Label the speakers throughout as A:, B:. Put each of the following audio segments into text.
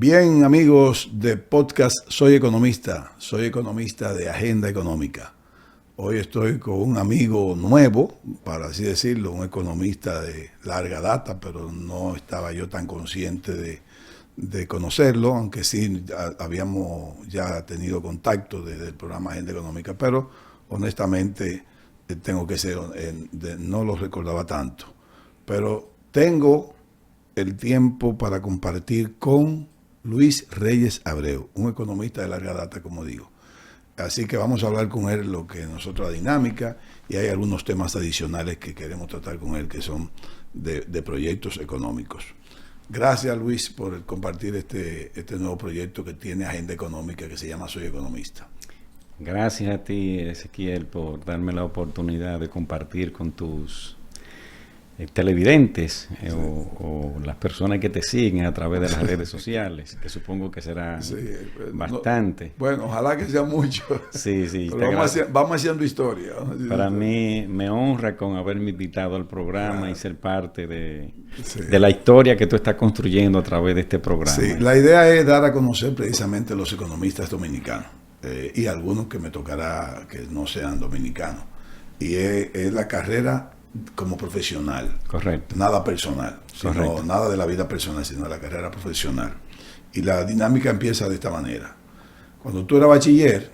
A: Bien, amigos de podcast soy economista de Agenda Económica. Hoy estoy con un amigo nuevo, para así decirlo, un economista de larga data, pero no estaba yo tan consciente de conocerlo, aunque sí habíamos ya tenido contacto desde el programa Agenda Económica, pero honestamente tengo que ser, no lo recordaba tanto. Pero tengo el tiempo para compartir con Luis Reyes Abreu, un economista de larga data, como digo. Así que vamos a hablar con él lo que nosotros la dinámica, y hay algunos temas adicionales que queremos tratar con él que son de proyectos económicos. Gracias, Luis, por compartir este nuevo proyecto que tiene Agenda Económica, que se llama Soy Economista.
B: Gracias a ti, Ezequiel, por darme la oportunidad de compartir con tus televidentes o las personas que te siguen a través de las redes sociales, que supongo que será bastante.
A: No, bueno, ojalá que sea mucho.
B: Sí.
A: Pero vamos haciendo historia.
B: Para mí me honra con haberme invitado al programa y ser parte de la historia que tú estás construyendo a través de este programa.
A: Sí, la idea es dar a conocer precisamente los economistas dominicanos y algunos que me tocará que no sean dominicanos. Y es la carrera como profesional.
B: Correcto.
A: Nada personal.
B: Correcto.
A: Nada de la vida personal, sino la carrera profesional. Y la dinámica empieza de esta manera. Cuando tú eras bachiller,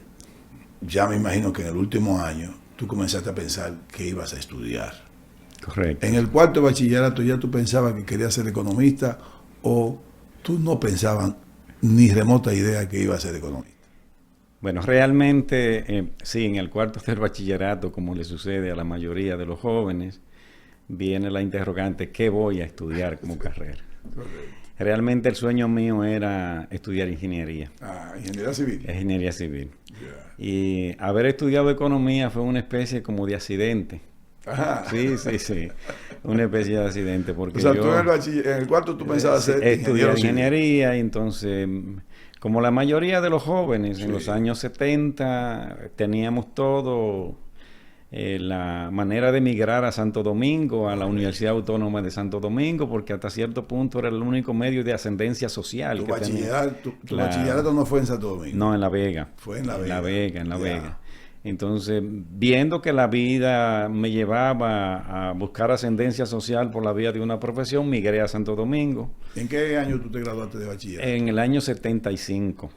A: ya me imagino que en el último año, tú comenzaste a pensar que ibas a estudiar.
B: Correcto.
A: En el cuarto bachillerato ya tú pensabas que querías ser economista, o tú no pensabas ni remota idea que ibas a ser economista.
B: Bueno, realmente sí, en el cuarto del bachillerato, como le sucede a la mayoría de los jóvenes, viene la interrogante, ¿qué voy a estudiar como carrera?
A: Correcto.
B: Realmente el sueño mío era estudiar ingeniería.
A: Ingeniería civil.
B: Ingeniería civil.
A: Yeah.
B: Y haber estudiado economía fue una especie como de accidente.
A: Ajá.
B: Sí. Una especie de accidente. Porque
A: o sea, tú en el cuarto tú pensabas ser
B: estudiar ingeniería, y entonces, como la mayoría de los jóvenes en los años 70, teníamos todo la manera de emigrar a Santo Domingo, a la Universidad Autónoma de Santo Domingo, porque hasta cierto punto era el único medio de ascendencia social.
A: Tu bachillerato no fue en Santo Domingo.
B: No, en La Vega.
A: Fue en La Vega.
B: En La Vega. Entonces, viendo que la vida me llevaba a buscar ascendencia social por la vía de una profesión, migré a Santo Domingo.
A: ¿En qué año tú te graduaste de bachillerato?
B: En el año 75.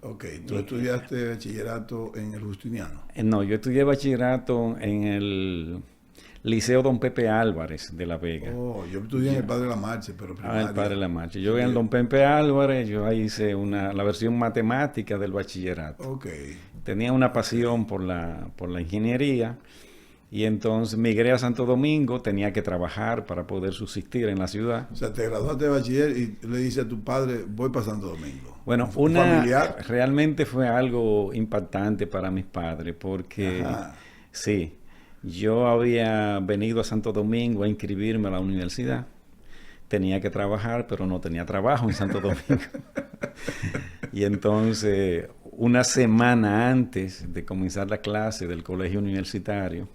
A: Ok, ¿tú estudiaste bachillerato en el Justiniano?
B: No, yo estudié bachillerato en el Liceo Don Pepe Álvarez de La Vega.
A: Oh, yo estudié en el Padre Lamarche, pero primaria.
B: El Padre Lamarche. Yo en el Don Pepe Álvarez, yo ahí hice la versión matemática del bachillerato.
A: Ok.
B: Tenía una pasión por la ingeniería, y entonces migré a Santo Domingo. Tenía que trabajar para poder subsistir en la ciudad.
A: O sea, te graduaste de bachiller y le dices a tu padre, voy para Santo Domingo.
B: Bueno, realmente fue algo impactante para mis padres, porque sí, yo había venido a Santo Domingo a inscribirme a la universidad. Tenía que trabajar, pero no tenía trabajo en Santo Domingo. Y entonces, una semana antes de comenzar la clase del colegio universitario,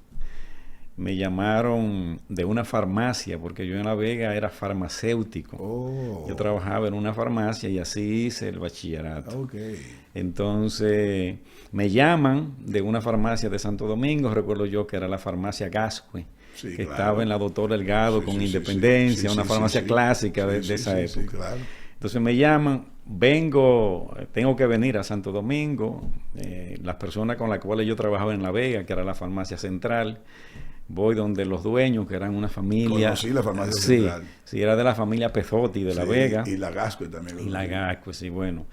B: me llamaron de una farmacia, porque yo en La Vega era farmacéutico.
A: Oh.
B: Yo trabajaba en una farmacia y así hice el bachillerato.
A: Okay.
B: Entonces, me llaman de una farmacia de Santo Domingo, recuerdo yo que era la farmacia Gascue, que estaba en la Doctor Delgado con Independencia, una farmacia clásica de esa época.
A: Sí, claro.
B: Entonces me llaman, tengo que venir a Santo Domingo. Las personas con las cuales yo trabajaba en La Vega, que era la farmacia central, voy donde los dueños, que eran una familia.
A: Conocí la farmacia central.
B: Sí, era de la familia Pezotti de La Vega.
A: Y la Gascue también.
B: Y la Gascue, sí, bueno.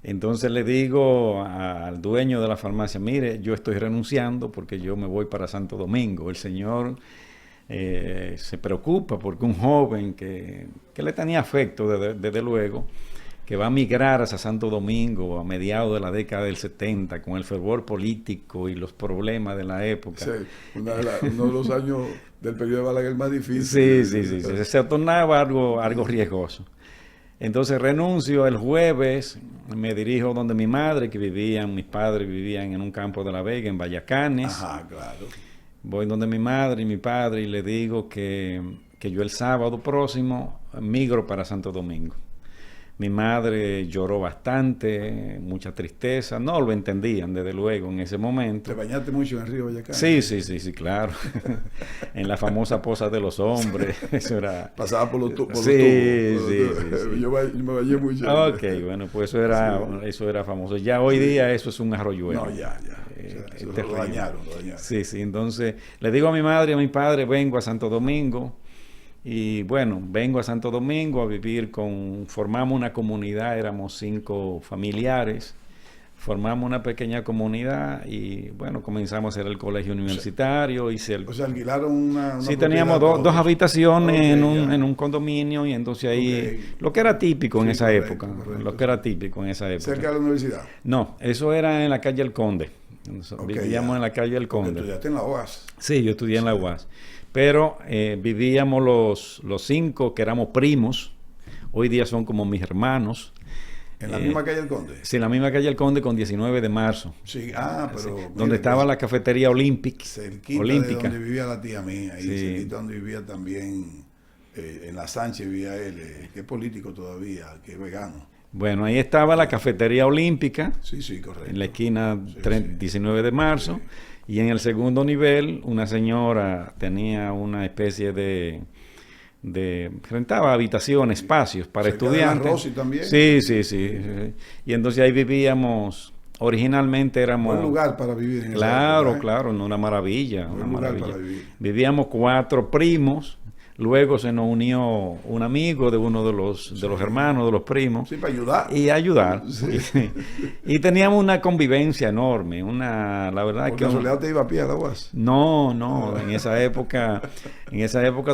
B: Entonces le digo al dueño de la farmacia, mire, yo estoy renunciando porque yo me voy para Santo Domingo. El señor se preocupa porque un joven que le tenía afecto, desde luego, que va a migrar hacia Santo Domingo a mediados de la década del 70 con el fervor político y los problemas de la época.
A: Sí, uno de los años del periodo de Balaguer más difícil.
B: Sí. Se tornaba algo riesgoso. Entonces renuncio el jueves, me dirijo donde mi madre, mis padres vivían en un campo de La Vega, en Vallacanes.
A: Ajá, claro.
B: Voy donde mi madre y mi padre y le digo que yo el sábado próximo migro para Santo Domingo. Mi madre lloró bastante, mucha tristeza. No lo entendían, desde luego, en ese momento.
A: ¿Te bañaste mucho en el río Boyacá?
B: Sí, claro. En la famosa Poza de los Hombres. Eso era...
A: Pasaba por los tubos.
B: Sí.
A: Yo me bañé mucho.
B: Ok, bueno, pues eso era famoso. Ya hoy día eso es un arroyuelo.
A: No, ya. Lo dañaron.
B: Sí, entonces le digo a mi madre y a mi padre, vengo a Santo Domingo. Y bueno, vengo a Santo Domingo a vivir formamos una comunidad, éramos 5 familiares, formamos una pequeña comunidad y bueno, comenzamos a hacer el colegio universitario.
A: O sea, alquilaron una
B: sí, teníamos dos habitaciones en un condominio y entonces ahí, lo que era típico en esa época,
A: ¿Cerca de la universidad?
B: No, eso era en la calle El Conde. Vivíamos en la calle El Conde.
A: ¿Tú estudiaste en la UAS?
B: Sí, yo estudié en la UAS. Pero vivíamos los 5 que éramos primos. Hoy día son como mis hermanos.
A: ¿En la misma calle El Conde?
B: Sí, en la misma calle El Conde con 19 de marzo.
A: Sí, pero...
B: Sí, donde estaba la cafetería Olímpica.
A: Cerquita de donde vivía la tía mía. Ahí cerquita donde vivía también, en la Sánchez vivía él, que es político todavía, que es vegano.
B: Bueno, ahí estaba la cafetería Olímpica.
A: Sí, correcto.
B: En la esquina 19 de marzo. Sí. Y en el segundo nivel, una señora tenía una especie de rentaba habitaciones, espacios para estudiantes.
A: ¿De Rossi también?
B: Sí. Y entonces ahí vivíamos, originalmente éramos...
A: Buen lugar para vivir en
B: Claro, una maravilla.
A: Buen lugar para vivir.
B: Vivíamos 4 primos. Luego se nos unió un amigo de uno de los hermanos, de los primos.
A: Sí, para
B: ayudar.
A: Sí.
B: Y teníamos una convivencia enorme. La verdad
A: ¿Por casualidad te iba a pie a la UAS?
B: No. En esa época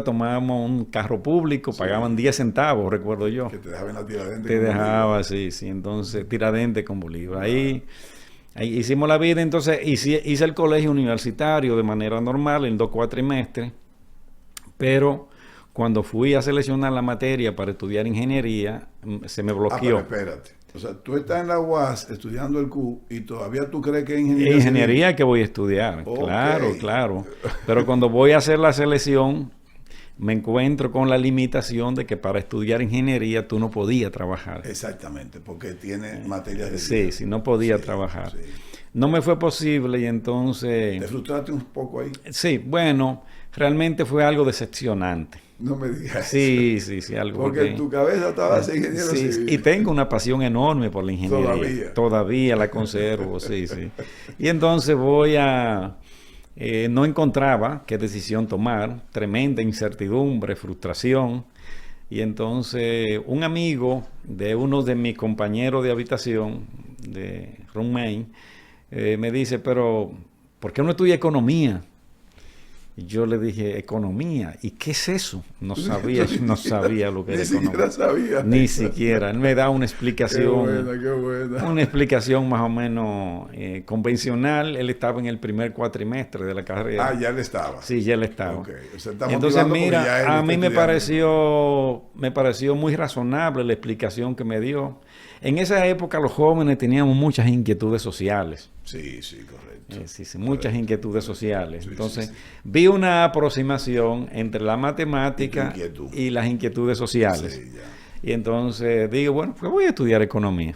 B: tomábamos un carro público, pagaban 10 centavos, recuerdo yo.
A: Que te dejaban la Tiradentes.
B: Te dejaba, sí. Entonces, Tiradentes con Bolívar. Ahí hicimos la vida. Entonces, hice el colegio universitario de manera normal en 2 cuatrimestres. Pero cuando fui a seleccionar la materia para estudiar ingeniería, se me bloqueó.
A: Pero espérate. O sea, tú estás en la UAS estudiando el Q y todavía tú crees que es ingeniería.
B: Ingeniería que voy a estudiar,
A: okay.
B: Claro. Pero cuando voy a hacer la selección, me encuentro con la limitación de que para estudiar ingeniería tú no podías trabajar.
A: Exactamente, porque tiene materias de
B: vida. Sí, no podía trabajar. Sí. No me fue posible y entonces...
A: ¿Te frustraste un poco ahí?
B: Sí, bueno, realmente fue algo decepcionante.
A: No me digas.
B: Sí, algo.
A: Porque en tu cabeza estaba así, ingeniero civil.
B: Y tengo una pasión enorme por la ingeniería. Todavía la conservo, sí. Y entonces no encontraba qué decisión tomar, tremenda incertidumbre, frustración. Y entonces un amigo de uno de mis compañeros de habitación, de roommate, me dice, pero ¿por qué no estudia economía? Y yo le dije, ¿economía? ¿Y qué es eso? No sabía lo que era economía. Ni siquiera. Él me da una explicación.
A: Qué buena.
B: Una explicación más o menos convencional. Él estaba en el primer cuatrimestre de la carrera.
A: Ya él estaba.
B: Sí, ya él estaba.
A: Okay.
B: Entonces, mira, a mí me pareció muy razonable la explicación que me dio. En esa época los jóvenes teníamos muchas inquietudes sociales.
A: Sí, correcto.
B: Sí, muchas inquietudes sociales. Entonces, vi una aproximación entre la matemática y las inquietudes sociales. Y entonces digo, bueno, pues voy a estudiar economía.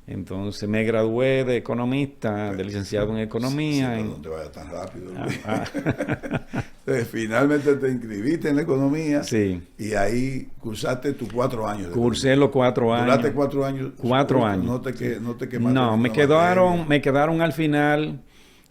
B: Entonces me gradué de economista, de licenciado en economía.
A: No te vayas tan rápido. Finalmente te inscribiste en economía.
B: Sí.
A: Y ahí cursaste tus 4 años.
B: Cursé los 4 años.
A: ¿Duraste 4 años?
B: 4 años.
A: No te quemaste.
B: No, me quedaron al final.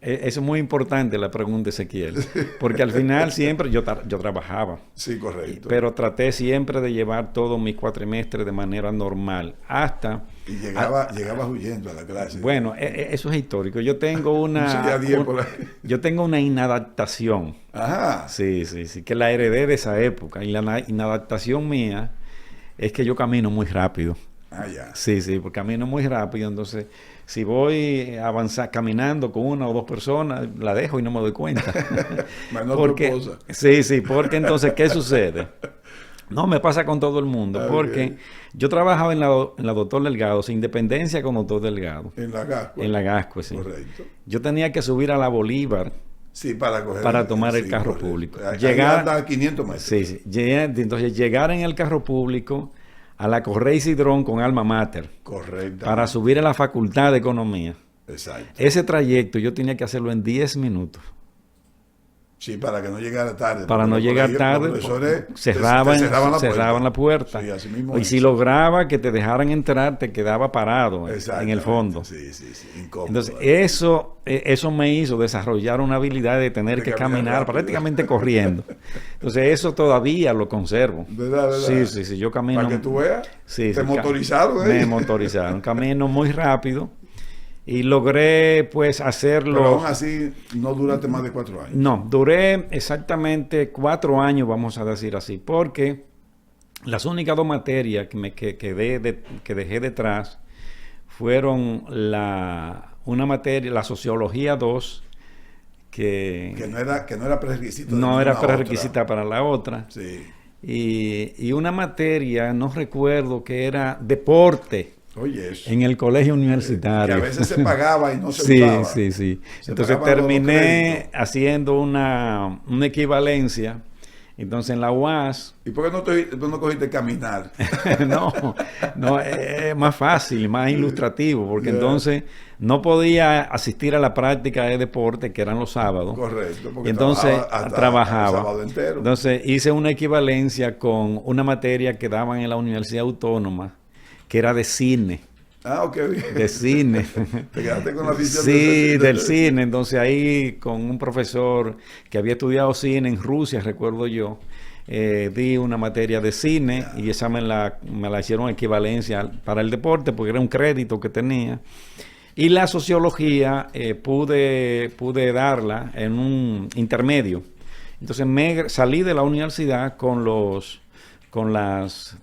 B: Eso es muy importante la pregunta, Ezequiel, porque al final siempre yo trabajaba.
A: Sí, correcto.
B: Pero traté siempre de llevar todos mis cuatrimestres de manera normal, hasta...
A: Y llegabas huyendo a la clase.
B: Bueno, eso es histórico. Yo tengo una inadaptación.
A: Ajá.
B: Sí, que la heredé de esa época. Y la inadaptación mía es que yo camino muy rápido.
A: Ya.
B: Sí, porque camino muy rápido, entonces... Si voy caminando con 1 o 2 personas, la dejo y no me doy cuenta. Porque entonces, ¿qué sucede? No, me pasa con todo el mundo. Porque yo trabajaba en la Doctor Delgado, sin Independencia con Doctor Delgado.
A: En la Gascue.
B: En la Gascue, sí.
A: Correcto.
B: Yo tenía que subir a la Bolívar.
A: Sí, para
B: tomar el carro público.
A: Llegar a 500 metros.
B: Sí. Entonces, llegar en el carro público a la Correy Cidrón con Alma Mater.
A: Correcto.
B: Para subir a la Facultad de Economía.
A: Exacto.
B: Ese trayecto yo tenía que hacerlo en 10 minutos.
A: Sí, para que no llegara tarde.
B: Para no llegar tarde, cerraban la puerta.
A: Sí, así mismo
B: y si lograba que te dejaran entrar, te quedaba parado en el fondo.
A: Sí, incómodo.
B: Entonces, eso me hizo desarrollar una habilidad de tener que caminar prácticamente corriendo. Entonces, eso todavía lo conservo.
A: ¿Verdad?
B: Sí, yo camino.
A: Para que tú veas,
B: te
A: motorizaron.
B: Me motorizaron. Camino muy rápido. Y logré, pues, hacerlo.
A: Pero aún así, no duraste más de 4 años.
B: No, duré exactamente 4 años, vamos a decir así, porque las únicas 2 materias que dejé detrás fueron una materia, la Sociología 2,
A: que no era prerequisito.
B: No era prerequisita para la otra.
A: Sí.
B: Y una materia, no recuerdo, que era Deporte.
A: Oye, eso.
B: En el colegio universitario.
A: Que a veces se pagaba y no se usaba.
B: Sí. Entonces terminé haciendo una equivalencia. Entonces en la UAS...
A: ¿Y por qué no cogiste caminar?
B: no, es más fácil, más ilustrativo, porque entonces no podía asistir a la práctica de deporte, que eran los sábados.
A: Correcto.
B: Y entonces trabajaba.
A: El sábado entero.
B: Entonces hice una equivalencia con una materia que daban en la Universidad Autónoma, que era de cine.
A: Ok, bien.
B: De cine.
A: Te quedaste con la visión
B: del cine. Entonces ahí con un profesor que había estudiado cine en Rusia, recuerdo yo, di una materia de cine y esa me la hicieron equivalencia para el deporte porque era un crédito que tenía. Y la sociología pude darla en un intermedio. Entonces salí de la universidad con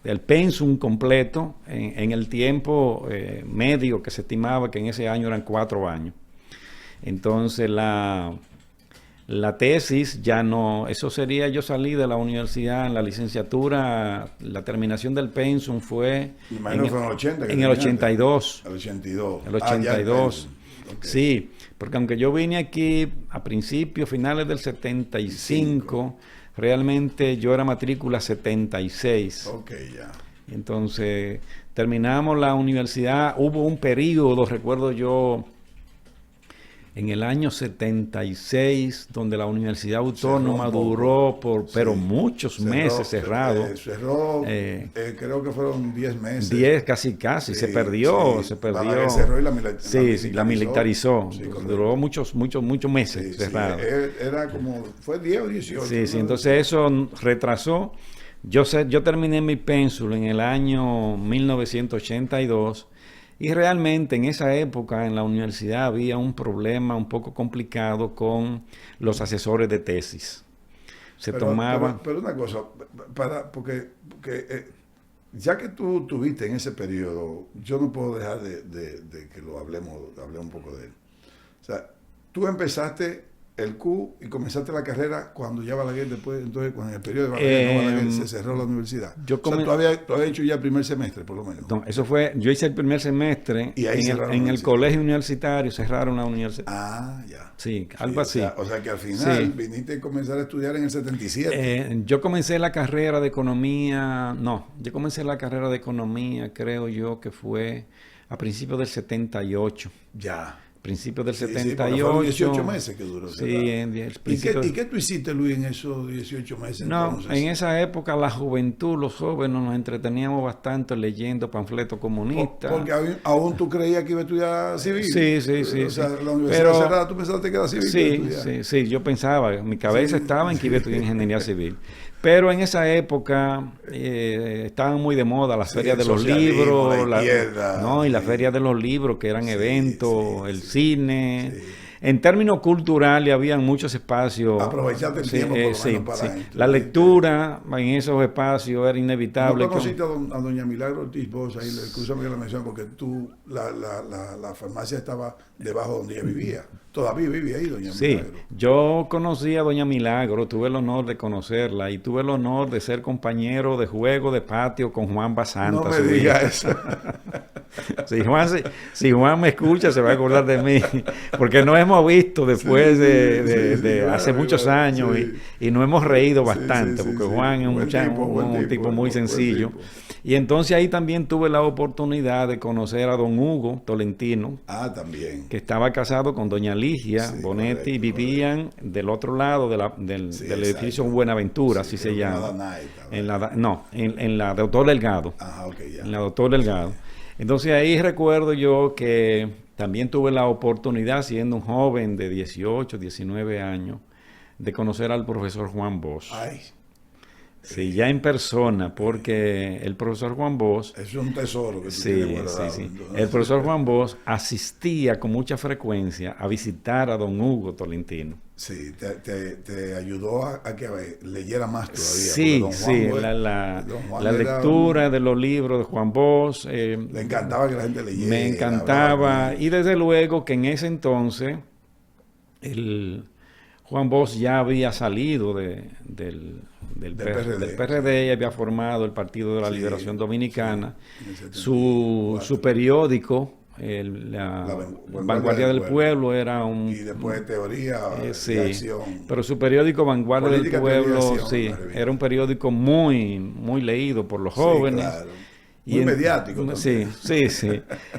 B: el pensum completo en el tiempo medio que se estimaba que en ese año eran 4 años. Entonces la tesis ya no, eso sería, yo salí de la universidad en la licenciatura, la terminación del pensum fue
A: en el 80.
B: En el 82.
A: El 82.
B: El 82. Okay. Sí, porque aunque yo vine aquí a principios, finales del 75, realmente yo era matrícula 76.
A: Ok, ya.
B: Entonces, terminamos la universidad. Hubo un periodo, recuerdo yo, en el año 76, donde la Universidad Autónoma duró pero muchos meses cerrado.
A: Creo que fueron 10 meses.
B: 10 casi. Se perdió.
A: Cerró y
B: la militarizó. Duró muchos meses cerrado.
A: Fue 10 o 18.
B: Sí, entonces eso retrasó. Yo terminé mi pénsul en el año 1982. Y realmente en esa época en la universidad había un problema un poco complicado con los asesores de tesis. Pero
A: una cosa, porque ya que tú tuviste en ese periodo, yo no puedo dejar de que hable un poco de él. O sea, tú empezaste el Q y comenzaste la carrera cuando ya Balaguer después, entonces con el periodo de Balaguer, Balaguer se cerró la universidad. Tú habías hecho ya el primer semestre, por lo menos.
B: No, eso fue, yo hice el primer semestre y en el colegio universitario cerraron la universidad.
A: Ya.
B: Sí, algo así.
A: O sea que al final viniste a comenzar a estudiar en el 77.
B: Yo comencé la carrera de economía, creo yo que fue a principios del 78.
A: Ya.
B: Principios del 78.
A: Fueron 18 meses que duró.
B: Sí,
A: ¿Y qué tú hiciste, Luis, en esos 18 meses?
B: No,
A: entonces?
B: En esa época la juventud, los jóvenes, nos entreteníamos bastante leyendo panfletos comunistas.
A: Porque aún tú creías que iba a estudiar civil.
B: Sí.
A: O sea, la universidad cerrada, tú pensaste que era civil.
B: Sí, yo pensaba, mi cabeza estaba en que iba a estudiar ingeniería civil. Pero en esa época estaban muy de moda las ferias de los libros, y las ferias de los libros, que eran eventos, el cine. Sí. En términos culturales había muchos espacios.
A: Aprovechaste el tiempo para
B: la lectura en esos espacios era inevitable.
A: ¿No conociste a doña Milagro Ortiz Bosch? Ahí, escúchame que la mencioné, porque la farmacia estaba debajo donde ella vivía. Todavía vivía ahí, doña Milagro.
B: Sí, yo conocí a doña Milagro, tuve el honor de conocerla y tuve el honor de ser compañero de juego de patio con Juan Basanta.
A: No me digas eso.
B: Si Juan me escucha, se va a acordar de mí, porque nos hemos visto después de hace muchos años y nos hemos reído bastante, porque Juan es un tipo muy sencillo. Y entonces ahí también tuve la oportunidad de conocer a don Hugo Tolentino,
A: también,
B: que estaba casado con doña Ligia Bonetti, y vivían del otro lado del edificio Buenaventura, así se llama. En la Doctor Delgado. En la Doctor Delgado. Entonces ahí recuerdo yo que también tuve la oportunidad, siendo un joven de 18, 19 años, de conocer al profesor Juan Bosch. Sí, ya en persona, porque el profesor Juan Bosch...
A: Es un tesoro que tú tienes guardado.
B: Sí. El profesor Juan Bosch asistía con mucha frecuencia a visitar a don Hugo Tolentino.
A: Sí, te ayudó a que leyera más todavía.
B: Sí, la lectura de los libros de Juan Bosch.
A: Le encantaba que la gente leyera.
B: Me encantaba. Y desde luego que en ese entonces Juan Bosch ya había salido del PRD y había formado el Partido de la Liberación Dominicana. Su periódico, la Vanguardia del Pueblo, era un...
A: Y después Teoría y Acción.
B: Pero su periódico Vanguardia del Pueblo, era un periódico muy, muy leído por los jóvenes.
A: Claro. Muy mediático también.
B: Sí.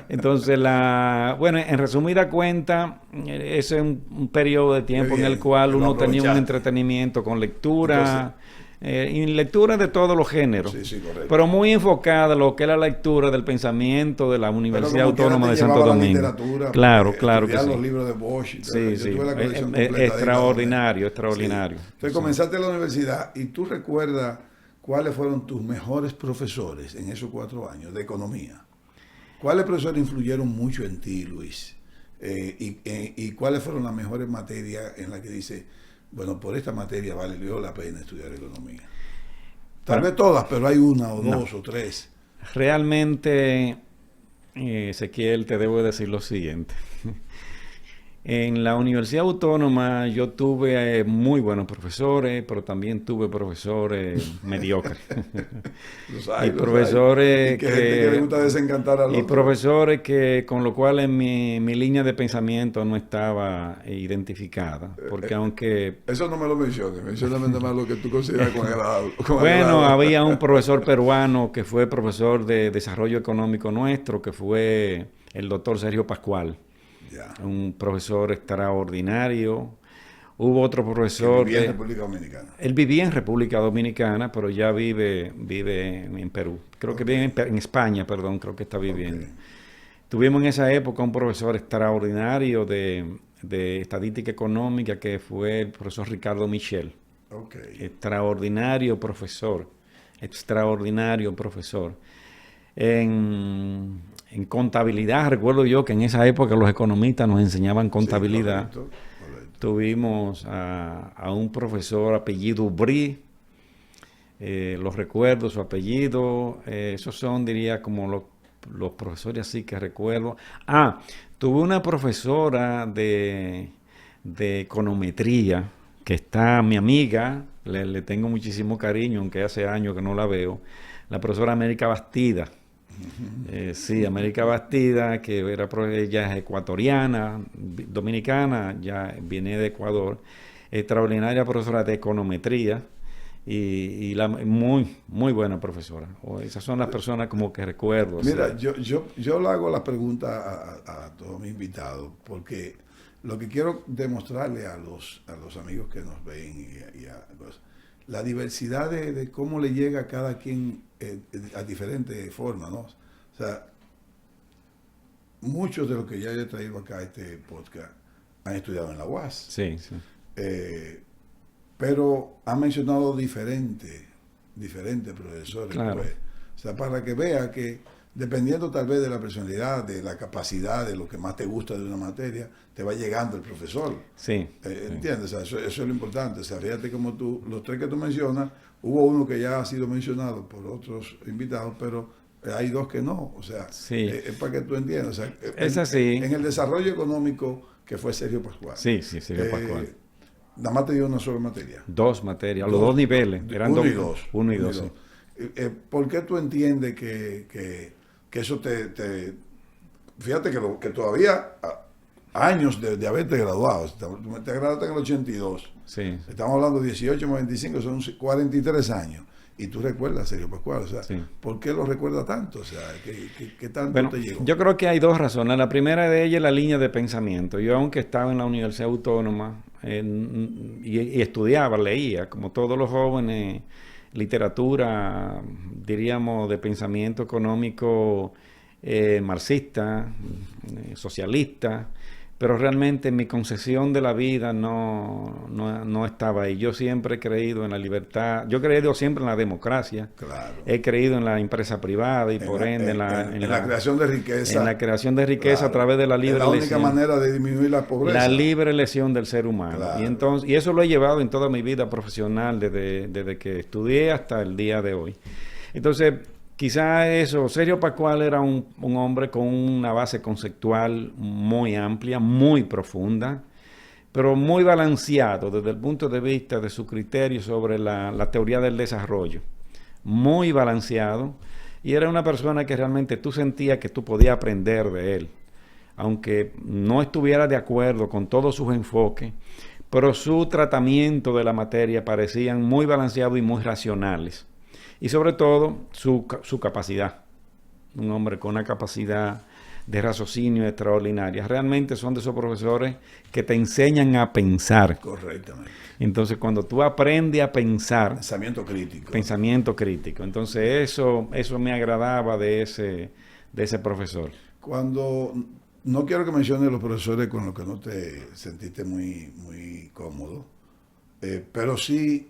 B: Entonces, en resumida cuenta, ese es un periodo de tiempo en el cual uno tenía un entretenimiento con lectura, y lectura de todos los géneros, pero muy enfocada a lo que era la lectura del pensamiento de la Universidad Autónoma de Santo Domingo. Claro que sí.
A: Los libros de Bosch.
B: Extraordinario.
A: Entonces comenzaste la universidad y tú recuerdas ¿cuáles fueron tus mejores profesores en esos 4 años de economía? ¿Cuáles profesores influyeron mucho en ti, Luis? ¿Y cuáles fueron las mejores materias en las que dices, bueno, por esta materia valió la pena estudiar economía? Tal vez todas, pero hay una o dos o tres.
B: Realmente, Ezequiel, te debo decir lo siguiente. En la Universidad Autónoma yo tuve muy buenos profesores, pero también tuve profesores mediocres. Y profesores
A: que le gusta desencantar a los
B: y profesores que con lo cual en mi línea de pensamiento no estaba identificada, porque aunque...
A: Eso no me lo menciones, mencióname nada más lo que tú consideras con agradable.
B: Había un profesor peruano que fue profesor de Desarrollo Económico nuestro, que fue el doctor Sergio Pascual. Un profesor extraordinario. Hubo otro profesor...
A: ¿Vivía en República Dominicana?
B: Él vivía en República Dominicana, pero ya vive en Perú. Creo que vive en España, creo que está viviendo. Tuvimos en esa época un profesor extraordinario de estadística económica que fue el profesor Ricardo Michel. Extraordinario profesor. En contabilidad, recuerdo yo que en esa época los economistas nos enseñaban contabilidad.
A: Correcto.
B: Tuvimos a un profesor apellido Brie, los recuerdo, su apellido, esos son, diría, como los profesores así que recuerdo. Tuve una profesora de econometría, que está mi amiga, le tengo muchísimo cariño, aunque hace años que no la veo, la profesora América Bastida. América Bastida, que ella es ecuatoriana, dominicana, ya viene de Ecuador, extraordinaria profesora de econometría y muy, muy buena profesora. Esas son las personas como que recuerdo.
A: Mira, yo le hago la pregunta a todos mis invitados, porque lo que quiero demostrarle a los amigos que nos ven la diversidad de cómo le llega a cada quien a diferentes formas, ¿no? O sea, muchos de los que ya he traído acá a este podcast han estudiado en la UAS.
B: Sí.
A: Pero han mencionado diferentes profesores.
B: Claro.
A: Pues. O sea, para que vea que dependiendo tal vez de la personalidad, de la capacidad, de lo que más te gusta de una materia, te va llegando el profesor.
B: Sí.
A: ¿Entiendes? O sea, eso es lo importante. O sea, fíjate como los 3 que tú mencionas, hubo uno que ya ha sido mencionado por otros invitados, pero hay 2 que no. O sea, es para que tú entiendas. O sea,
B: es así.
A: En el desarrollo económico, que fue Sergio Pascual.
B: Sí, Sergio Pascual.
A: Nada más te dio una sola materia.
B: 2 materias, los 2 niveles. Eran
A: 1 y 2.
B: 1 y 2.
A: ¿Por qué tú entiendes que que eso fíjate que todavía años de haberte graduado, te graduaste en el 82,
B: sí.
A: Estamos hablando de 18 más 25, son 43 años. Y tú recuerdas, Sergio Pascual, o sea,
B: sí.
A: ¿por qué lo recuerdas tanto? O sea, ¿qué tanto te llegó?
B: Yo creo que hay dos razones. La primera de ellas es la línea de pensamiento. Yo, aunque estaba en la Universidad Autónoma y estudiaba, leía, como todos los jóvenes, literatura, diríamos, de pensamiento económico marxista, socialista, pero realmente mi concepción de la vida no estaba ahí. Yo siempre he creído en la libertad, yo he creído siempre en la democracia,
A: claro.
B: He creído en la empresa privada y por ende en
A: la creación de riqueza.
B: En la creación de riqueza, claro, a través de la libre elección.
A: Es la única manera de disminuir la pobreza.
B: La libre elección del ser humano. Claro. Y eso lo he llevado en toda mi vida profesional, desde que estudié hasta el día de hoy. Entonces, quizá eso, Sergio Pascual era un hombre con una base conceptual muy amplia, muy profunda, pero muy balanceado desde el punto de vista de su criterio sobre la teoría del desarrollo. Muy balanceado, y era una persona que realmente tú sentías que tú podías aprender de él, aunque no estuviera de acuerdo con todos sus enfoques, pero su tratamiento de la materia parecían muy balanceados y muy racionales. Y sobre todo, su capacidad. Un hombre con una capacidad de raciocinio extraordinaria. Realmente son de esos profesores que te enseñan a pensar.
A: Correctamente.
B: Entonces, cuando tú aprendes a pensar...
A: Pensamiento crítico.
B: Pensamiento crítico. Entonces, eso me agradaba de ese profesor.
A: Cuando... No quiero que menciones los profesores con los que no te sentiste muy, muy cómodo, pero sí...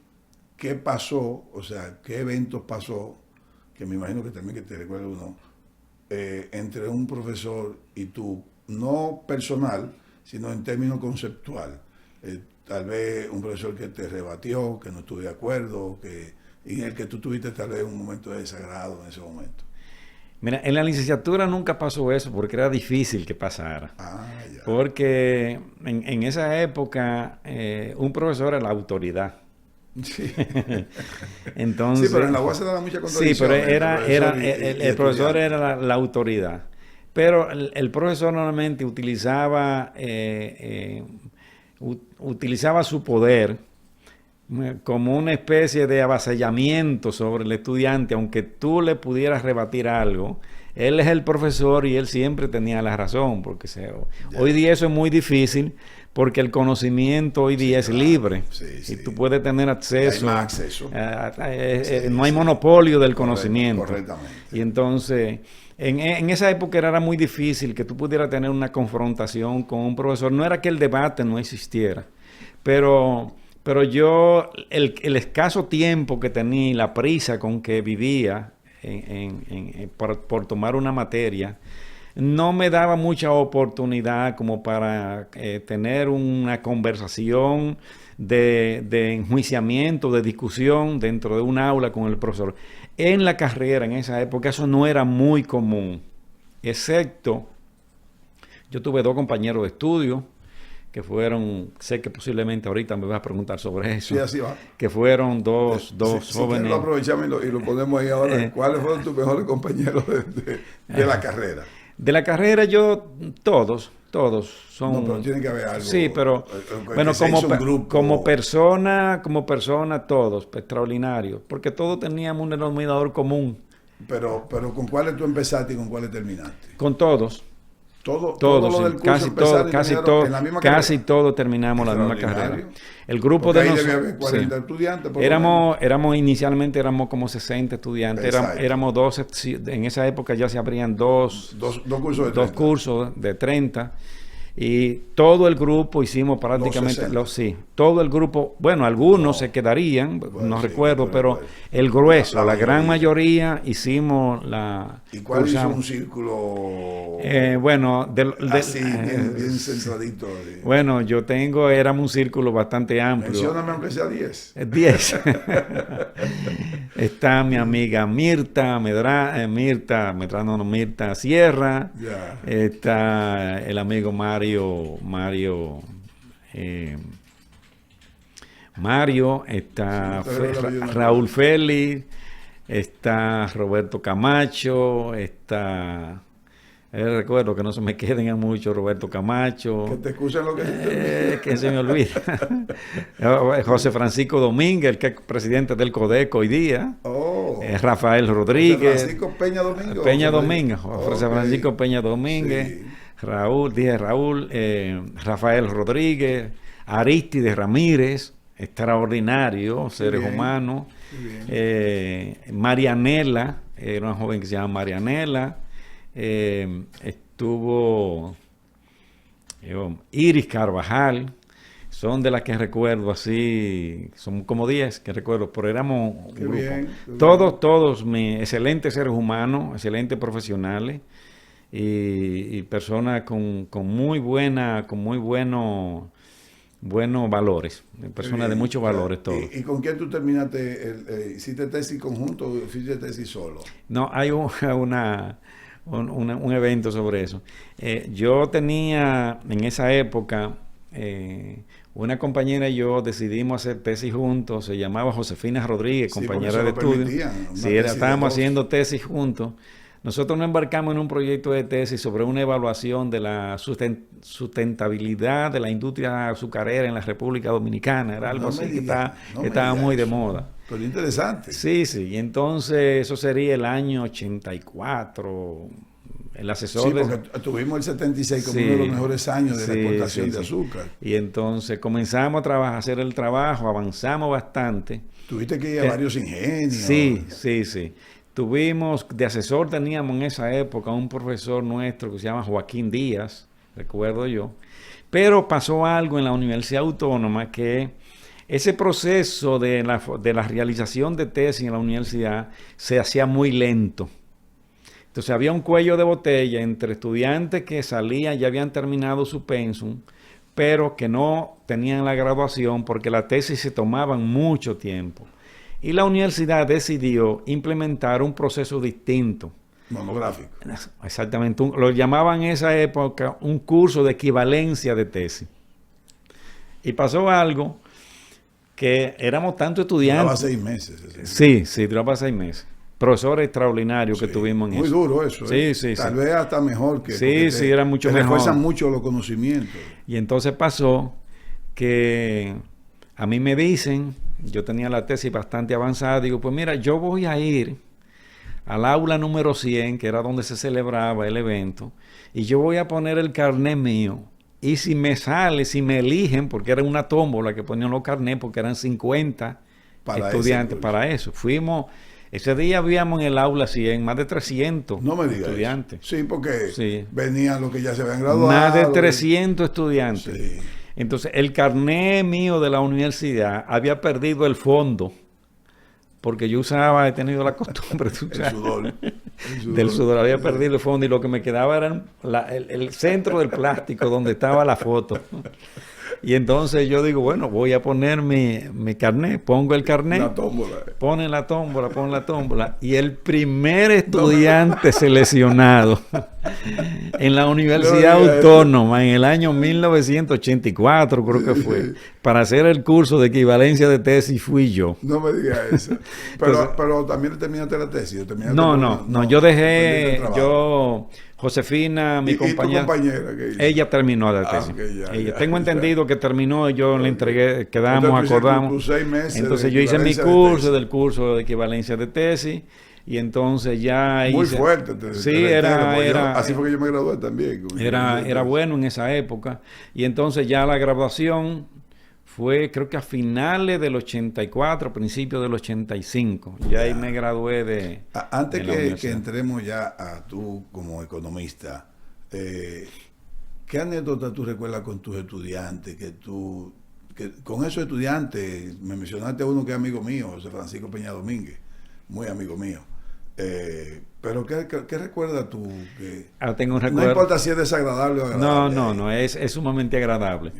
A: ¿Qué pasó? O sea, ¿qué eventos pasó? Que me imagino que también que te recuerda uno, entre un profesor y tú, no personal, sino en términos conceptual. Tal vez un profesor que te rebatió, que no estuvo de acuerdo, y en el que tú tuviste tal vez un momento de desagrado en ese momento.
B: Mira, en la licenciatura nunca pasó eso porque era difícil que pasara. Porque en esa época un profesor era la autoridad.
A: Sí.
B: Entonces,
A: sí, pero en la UAS se daba mucha contradicción.
B: Sí, pero el profesor era la autoridad. Pero el profesor normalmente utilizaba su poder como una especie de avasallamiento sobre el estudiante, aunque tú le pudieras rebatir algo. Él es el profesor y él siempre tenía la razón, porque hoy día eso es muy difícil, porque el conocimiento hoy día es libre, y tú puedes tener acceso.
A: Hay más acceso.
B: No hay monopolio del conocimiento.
A: Correctamente.
B: Y entonces, en esa época era muy difícil que tú pudieras tener una confrontación con un profesor. No era que el debate no existiera, pero yo, el escaso tiempo que tenía, la prisa con que vivía por tomar una materia, no me daba mucha oportunidad como para tener una conversación de enjuiciamiento, de discusión dentro de un aula con el profesor. En la carrera, en esa época, eso no era muy común, excepto, yo tuve 2 compañeros de estudio, que fueron, sé que posiblemente ahorita me vas a preguntar sobre eso.
A: Sí, así va.
B: Que fueron dos jóvenes.
A: Lo aprovechamos y lo ponemos ahí ahora. ¿Cuáles fueron tus mejores compañeros de la carrera?
B: De la carrera todos son...
A: No, pero tiene que haber algo.
B: Sí, pero bueno, como persona todos, extraordinarios, porque todos teníamos un denominador común.
A: Pero ¿con cuáles tú empezaste y con cuáles terminaste?
B: Con todos.
A: Todo lo del curso
B: casi todos terminamos la misma carrera. El grupo de nosotros,
A: 40 estudiantes.
B: Inicialmente éramos como 60 estudiantes. Éramos 12, en esa época ya se abrían dos cursos de 30. Y todo el grupo hicimos prácticamente, todo el grupo, bueno, algunos se quedarían, no recuerdo, pero el grueso, la gran mayoría hicimos la...
A: ¿Y cuál hizo un círculo?
B: Bueno,
A: así, bien centradito.
B: Bueno, éramos un círculo bastante amplio.
A: Mencióname aunque sea 10.
B: 10. Está mi amiga Mirta Sierra.
A: Yeah.
B: Está el amigo Mario, está Raúl Félix, está Roberto Camacho, está... recuerdo que no se me queden a mucho Roberto Camacho.
A: Que te excusen lo que se
B: que se me olvida. José Francisco Domínguez, el que es presidente del Codeco hoy día. Rafael Rodríguez.
A: José Francisco Peña Domínguez.
B: Peña Domínguez. José Francisco Peña Domínguez. Sí. Rafael Rodríguez. Aristides Ramírez, extraordinario, seres humanos. Marianela, era una joven que se llama Marianela. Estuvo Iris Carvajal, son de las que recuerdo así, son como 10 que recuerdo, pero éramos un grupo. Todos excelentes seres humanos, excelentes profesionales y personas con muy buenos valores, personas de muchos valores todos.
A: ¿Y con quién tú terminaste? ¿Hiciste tesis conjunto o hiciste tesis solo?
B: No, hay un evento sobre eso. Yo tenía en esa época una compañera y yo decidimos hacer tesis juntos, se llamaba Josefina Rodríguez, compañera de estudio. Sí, estábamos haciendo tesis juntos. Nosotros nos embarcamos en un proyecto de tesis sobre una evaluación de la sustentabilidad de la industria azucarera en la República Dominicana. Era algo así que estaba muy de moda.
A: Pero interesante.
B: Sí, y entonces eso sería el año 84. El asesor...
A: Sí, porque tuvimos el 76 como uno de los mejores años de la exportación de azúcar.
B: Y entonces comenzamos a trabajar, a hacer el trabajo, avanzamos bastante.
A: Tuviste que ir a varios ingenios.
B: Sí. Tuvimos, de asesor teníamos en esa época un profesor nuestro que se llama Joaquín Díaz, recuerdo yo. Pero pasó algo en la Universidad Autónoma que ese proceso de la realización de tesis en la universidad se hacía muy lento. Entonces había un cuello de botella entre estudiantes que salían, ya habían terminado su pensum, pero que no tenían la graduación porque la tesis se tomaban mucho tiempo. Y la universidad decidió implementar un proceso distinto.
A: Monográfico.
B: Exactamente. Lo llamaban en esa época un curso de equivalencia de tesis. Y pasó algo que éramos tanto estudiantes.
A: Duraba 6 meses.
B: Sí, duraba 6 meses. Profesores extraordinarios que tuvimos en
A: eso. Muy duro eso.
B: Sí.
A: Tal vez hasta mejor que...
B: Sí, era mucho mejor.
A: Refuerzan mucho los conocimientos.
B: Y entonces pasó que a mí me dicen, yo tenía la tesis bastante avanzada, digo, pues mira, yo voy a ir al aula número 100, que era donde se celebraba el evento, y yo voy a poner el carnet mío. Y si me sale, si me eligen, porque era una tómbola que ponían los carnets, porque eran 50 estudiantes para eso. Fuimos... Ese día habíamos en el aula 100, más de 300 estudiantes.
A: Eso. Sí, porque venían los que ya se habían graduado.
B: Más de 300 estudiantes. Sí. Entonces, el carnet mío de la universidad había perdido el fondo, porque yo he tenido la costumbre del sudor, había perdido el fondo y lo que me quedaba era el centro del plástico donde estaba la foto. Y entonces yo digo, bueno, voy a poner mi carnet, pongo el carnet, pone la tómbola, y el primer estudiante seleccionado en la Universidad Autónoma en el año 1984, creo que fue, para hacer el curso de equivalencia de tesis fui yo.
A: No me digas eso. Pero también terminaste la tesis.
B: No, yo dejé, Josefina, mi compañera, ella terminó la tesis. Tengo entendido que terminó, yo le entregué, acordamos. Entonces yo hice mi curso del curso de equivalencia de tesis y entonces ya
A: muy
B: hice...
A: fuerte.
B: Así
A: fue que yo me gradué también.
B: Era bueno en esa época y entonces ya la graduación fue creo que a finales del 84, principios del 85. Ya ahí me gradué de...
A: Antes que entremos ya a tú como economista, ¿qué anécdota tú recuerdas con tus estudiantes? Con esos estudiantes, me mencionaste a uno que es amigo mío, José Francisco Peña Domínguez, muy amigo mío. Pero ¿qué recuerdas tú?
B: Tengo un recuerdo.
A: No importa si es desagradable o agradable.
B: No, es sumamente agradable.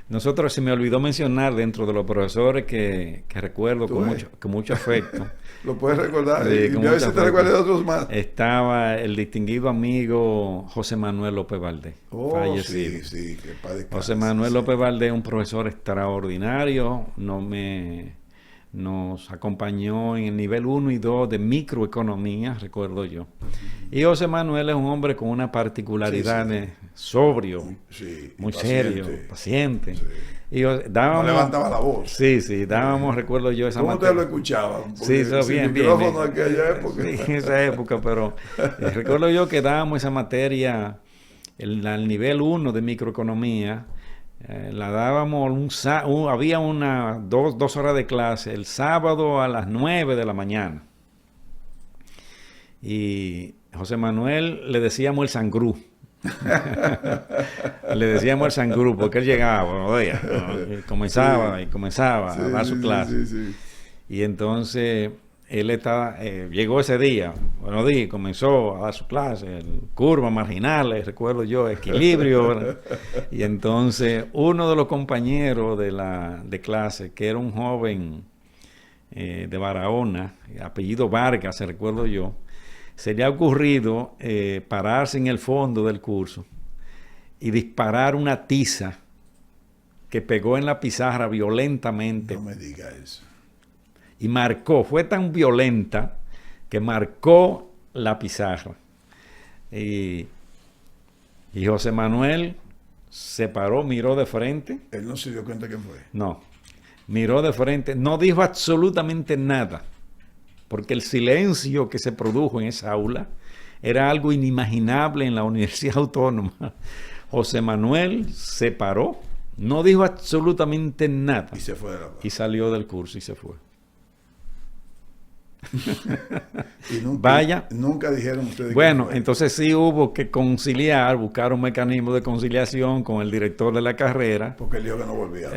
B: Nosotros, se me olvidó mencionar dentro de los profesores que recuerdo con mucho afecto.
A: Lo puedes recordar. Y a veces te recuerdas de otros más.
B: Estaba el distinguido amigo José Manuel López Valdés.
A: Fallecido. Sí, que padre.
B: José Manuel López Valdés, un profesor extraordinario. No me nos acompañó en el nivel 1 y 2 de microeconomía, recuerdo yo. Y José Manuel es un hombre con una particularidad sobrio, muy serio, paciente.
A: Sí.
B: Y dábamos,
A: no levantaba la voz.
B: Sí, dábamos, recuerdo yo, esa
A: ¿Cómo
B: materia.
A: usted lo escuchaba?
B: Sí, eso bien,
A: micrófono en aquella época.
B: Sí, en esa época, pero recuerdo yo que dábamos esa materia al nivel 1 de microeconomía. La dábamos, había dos horas de clase el sábado a las 9 de la mañana. Y José Manuel le decíamos el sangrú. Le decíamos el sangrú porque él llegaba, y comenzaba a dar su clase. Y entonces él llegó ese día, buenos días, comenzó a dar su clase, curvas marginales, recuerdo yo, equilibrio, ¿verdad? Y entonces uno de los compañeros de clase, que era un joven de Barahona, apellido Vargas, recuerdo yo, se le ha ocurrido pararse en el fondo del curso y disparar una tiza que pegó en la pizarra violentamente.
A: No me diga eso.
B: Y fue tan violenta que marcó la pizarra. Y José Manuel se paró, miró de frente.
A: ¿Él no se dio cuenta quién fue?
B: No, miró de frente, no dijo absolutamente nada, porque el silencio que se produjo en esa aula era algo inimaginable en la Universidad Autónoma. José Manuel se paró, no dijo absolutamente nada.
A: Y se fue de la
B: y salió del curso y se fue.
A: Y
B: Vaya.
A: Nunca dijeron ustedes.
B: Bueno, entonces sí hubo que buscar un mecanismo de conciliación con el director de la carrera.
A: Porque él dijo que no volvía.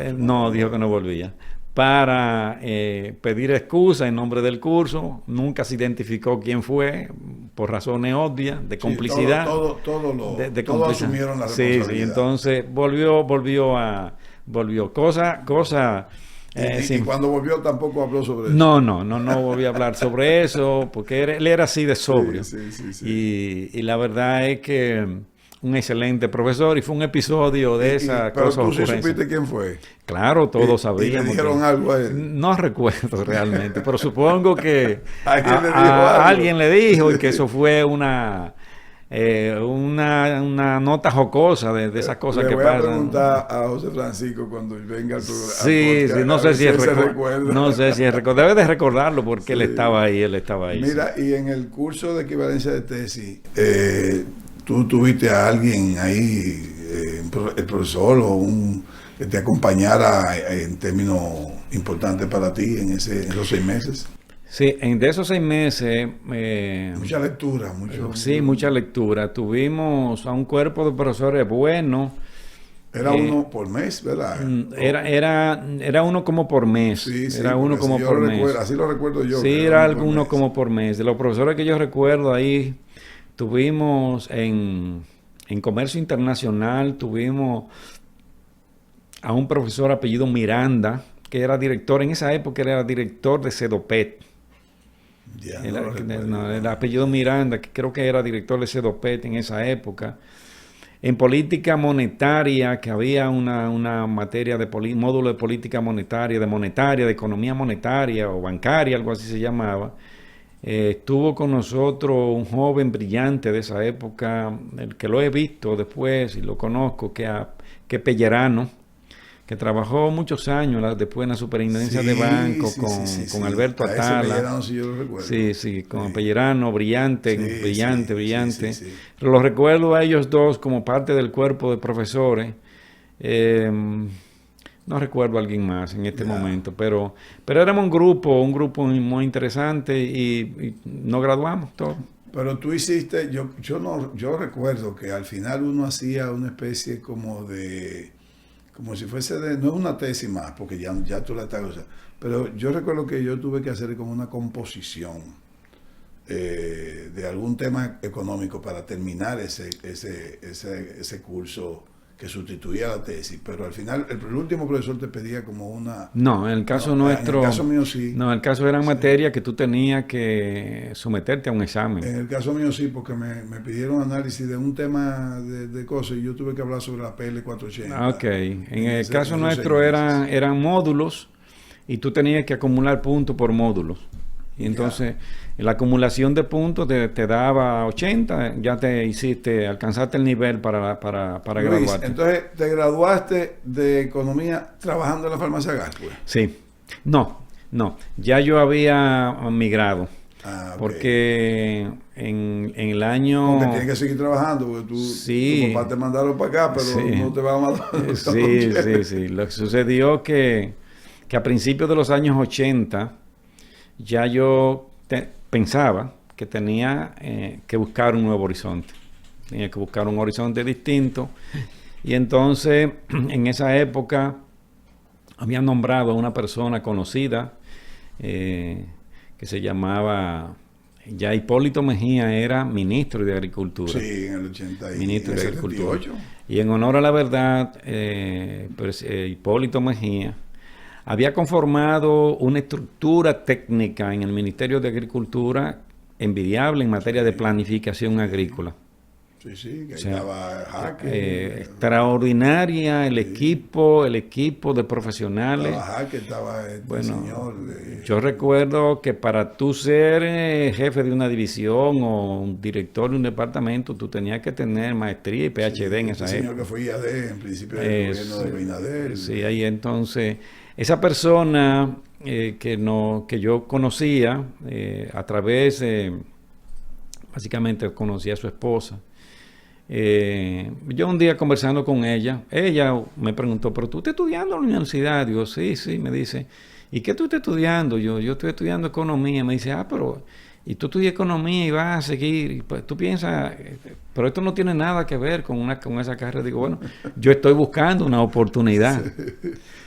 B: Dijo que no volvía. Para pedir excusa en nombre del curso. Nunca se identificó quién fue, por razones obvias, de complicidad.
A: Todos asumieron la responsabilidad.
B: Sí, entonces volvió.
A: Y cuando volvió tampoco habló sobre eso.
B: No volví a hablar sobre eso, porque él era así de sobrio.
A: Sí.
B: Y la verdad es que un excelente profesor, y fue un episodio de esa cosa.
A: Pero tú sí supiste quién fue.
B: Claro, todos sabíamos.
A: ¿Y le dijeron algo a él?
B: No recuerdo realmente, pero supongo que
A: alguien
B: le dijo y que eso fue una nota jocosa de esas cosas que pasan.
A: Le voy a preguntar a José Francisco cuando venga al programa.
B: Sí, no sé si recuerda. No sé si recuerda. Debe de recordarlo porque él estaba ahí.
A: Mira, y en el curso de equivalencia de tesis, tú tuviste a alguien ahí, el profesor que te acompañara en términos importantes para ti en esos 6 meses.
B: Sí, de esos 6 meses...
A: mucha lectura.
B: Mucha lectura. Tuvimos a un cuerpo de profesores buenos.
A: Era uno por mes, ¿verdad?
B: Era uno como por mes.
A: Sí,
B: era uno como por mes.
A: Así lo recuerdo yo.
B: Sí, era uno como por mes. De los profesores que yo recuerdo ahí, tuvimos en Comercio Internacional, tuvimos a un profesor apellido Miranda, que era director, en esa época era director de CEDOPET. El apellido Miranda, que creo que era director de CEDOPET en esa época. En política monetaria, que había una materia de módulo de política monetaria, de economía monetaria o bancaria, algo así se llamaba. Estuvo con nosotros un joven brillante de esa época, el que lo he visto después y lo conozco, que Pellerano, que trabajó muchos años después en la superintendencia de banco con Alberto Atala.
A: Pellerano, sí, yo lo recuerdo.
B: Con Pellerano, brillante. Pero lo recuerdo a ellos dos como parte del cuerpo de profesores. No recuerdo a alguien más en este momento, pero éramos un grupo muy interesante y nos graduamos todos.
A: Pero tú hiciste, yo recuerdo que al final uno hacía una especie como si fuese no es una tesis más, porque ya tú la estás usando, pero yo recuerdo que yo tuve que hacer como una composición de algún tema económico para terminar ese curso que sustituía la tesis, pero al final el último profesor te pedía como una...
B: No, en el caso nuestro...
A: En el caso mío sí.
B: No, en el caso eran materias que tú tenías que someterte a un examen.
A: En el caso mío sí, porque me pidieron análisis de un tema de cosas y yo tuve que hablar sobre la PL 480.
B: Ok, en el caso nuestro eran módulos y tú tenías que acumular puntos por módulos. Y entonces la acumulación de puntos te daba 80, ya alcanzaste el nivel para
A: Luis,
B: graduarte.
A: Entonces, ¿te graduaste de economía trabajando en la farmacia Gascue?
B: Sí. No. Ya yo había migrado.
A: Okay.
B: Porque en el año...
A: Porque tienes que seguir trabajando, porque tu papá te mandaron para acá, pero no te va a mandar.
B: Sí. Lo que sucedió que a principios de los años 80, ya yo pensaba que tenía que buscar un nuevo horizonte. Tenía que buscar un horizonte distinto. Y entonces, en esa época, había nombrado a una persona conocida, que se llamaba, ya Hipólito Mejía era ministro de Agricultura.
A: Sí, en el 80
B: ministro de
A: 78.
B: Agricultura. Y en honor a la verdad, Hipólito Mejía había conformado una estructura técnica en el Ministerio de Agricultura envidiable en materia de planificación agrícola.
A: Sí, que estaba Jaque.
B: Extraordinaria el equipo de profesionales.
A: Estaba Jaque, estaba señor.
B: Yo recuerdo que para tú ser jefe de una división o un director de un departamento, tú tenías que tener maestría y PhD en esa época.
A: Señor que fue IAD en principio del gobierno de Abinader.
B: Sí, ahí entonces, esa persona que yo conocía a través, básicamente conocí a su esposa. Yo un día conversando con ella me preguntó, ¿pero tú estás estudiando en la universidad? Digo, sí, me dice, ¿y qué tú estás estudiando? Yo estoy estudiando economía. Me dice, pero y tú estudias economía y vas a seguir, y pues tú piensas, pero esto no tiene nada que ver con esa carrera. Digo, bueno, yo estoy buscando una oportunidad.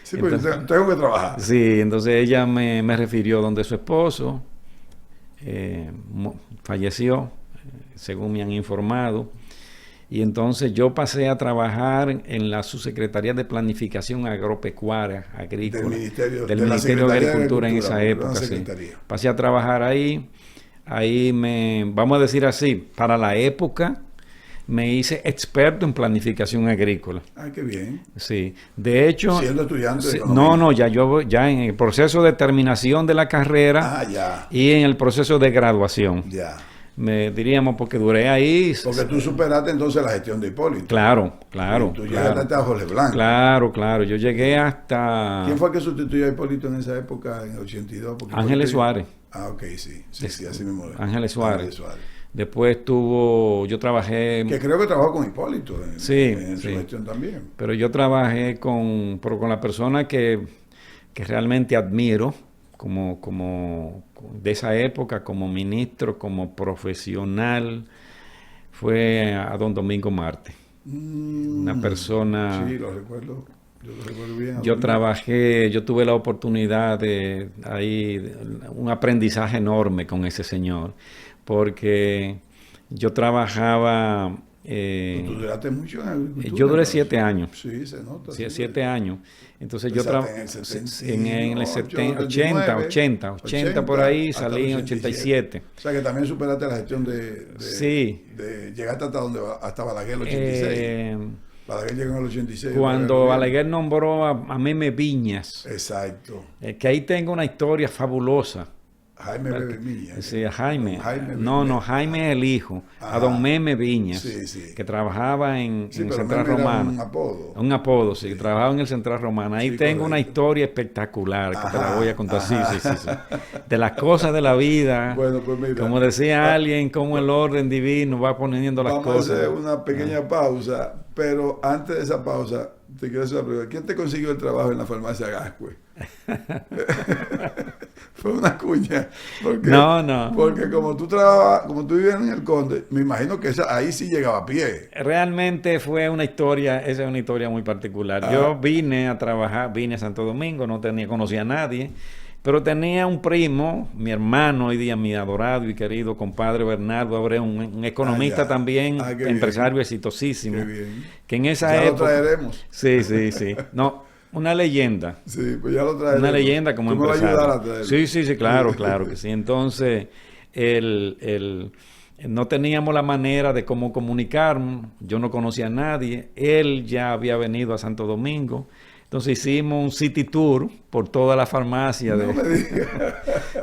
A: Sí, pues tengo que trabajar.
B: Sí, entonces ella me refirió donde su esposo falleció, según me han informado. Y entonces yo pasé a trabajar en la Subsecretaría de Planificación Agropecuaria, Agrícola, del Ministerio de Agricultura en esa época. Sí. Pasé a trabajar ahí. Ahí vamos a decir así, para la época me hice experto en planificación agrícola.
A: Ah, qué bien.
B: Sí, de hecho...
A: Siendo estudiante de economía.
B: No, ya en el proceso de terminación de la carrera y en el proceso de graduación.
A: Ya.
B: Diríamos, porque duré ahí.
A: Porque tú superaste entonces la gestión de Hipólito.
B: Claro.
A: Y tú llegaste hasta Jorge Blanco.
B: Claro. Yo llegué hasta...
A: ¿Quién fue que sustituyó a Hipólito en esa época, en el 82? Porque
B: Ángeles Suárez.
A: Ah, ok, sí, así mismo.
B: Ángeles Suárez. Después yo trabajé...
A: Que creo que trabajó con Hipólito en su gestión también.
B: Pero yo trabajé con la persona que realmente admiro, como de esa época, como ministro, como profesional, fue a don Domingo Marte. Una persona...
A: Sí, lo recuerdo. Yo lo recuerdo bien.
B: Yo tuve la oportunidad un aprendizaje enorme con ese señor, porque yo trabajaba...
A: ¿Tú duraste mucho en agricultura?
B: Yo duré 7 años.
A: Sí, se nota.
B: Sí, 7 años. Entonces yo
A: trabajé
B: en el 80 por ahí, salí en 87.
A: O sea que también superaste la gestión de llegaste hasta Balaguer el 86. Balaguer llegó en el 86.
B: Cuando Balaguer nombró a Meme Viñas.
A: Exacto.
B: Que ahí tengo una historia fabulosa.
A: Jaime Bebe Viñas.
B: Sí, Jaime es el hijo. A don Meme Viñas, que trabajaba en Central Romana. Un apodo, sí, trabajaba en el Central Romana. Ahí tengo una historia espectacular que te la voy a contar. Sí. De las cosas de la vida.
A: Bueno, pues mira.
B: Como decía alguien, como el orden divino va poniendo las cosas.
A: Vamos a hacer una pequeña pausa, pero antes de esa pausa, te quiero hacer una pregunta. ¿Quién te consiguió el trabajo en la farmacia Gascue? Fue una cuña.
B: No.
A: Porque como tú trabajabas, como tú vivías en el Conde, me imagino que ahí sí llegaba a pie.
B: Realmente esa es una historia muy particular. Yo vine a trabajar, vine a Santo Domingo, no conocía a nadie, pero tenía un primo, mi hermano, hoy día mi adorado y querido compadre Bernardo Abreu, un economista también, empresario exitosísimo. Que en esa época...
A: lo traeremos.
B: Sí. No. Una leyenda.
A: Sí, pues ya lo traeremos.
B: Una leyenda como empresario.
A: ¿Tú me vas a ayudar a traerlo?
B: Sí, claro que sí. Entonces, no teníamos la manera de cómo comunicarnos. Yo no conocía a nadie. Él ya había venido a Santo Domingo. Entonces hicimos un city tour por toda la farmacia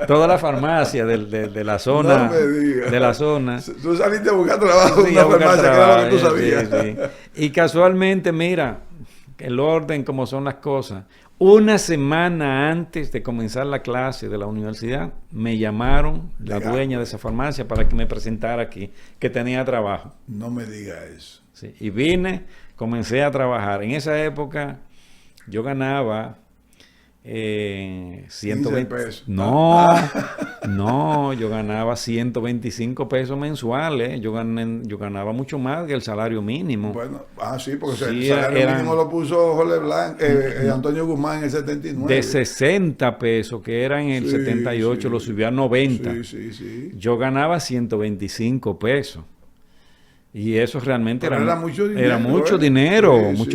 B: toda la farmacia de la zona.
A: No me digas.
B: De la zona.
A: Tú saliste a buscar trabajo en
B: Sí,
A: una
B: a buscar
A: farmacia, que era lo que tú
B: trabajo,
A: sabías.
B: sí. Y casualmente, mira, el orden como son las cosas. Una semana antes de comenzar la clase de la universidad, me llamaron la dueña de esa farmacia para que me presentara aquí, que tenía trabajo.
A: No me digas eso.
B: Sí, y vine, comencé a trabajar. En esa época yo ganaba 120
A: pesos.
B: No, yo ganaba 125 pesos mensuales. Yo ganaba mucho más que el salario mínimo.
A: Bueno, sí, porque
B: Sí,
A: el salario mínimo lo puso Jorge Blanc, Antonio Guzmán en el 79.
B: De 60 pesos, que era en el 78, lo subió a 90.
A: Sí.
B: Yo ganaba 125 pesos. Y eso realmente
A: era mucho dinero.
B: Era mucho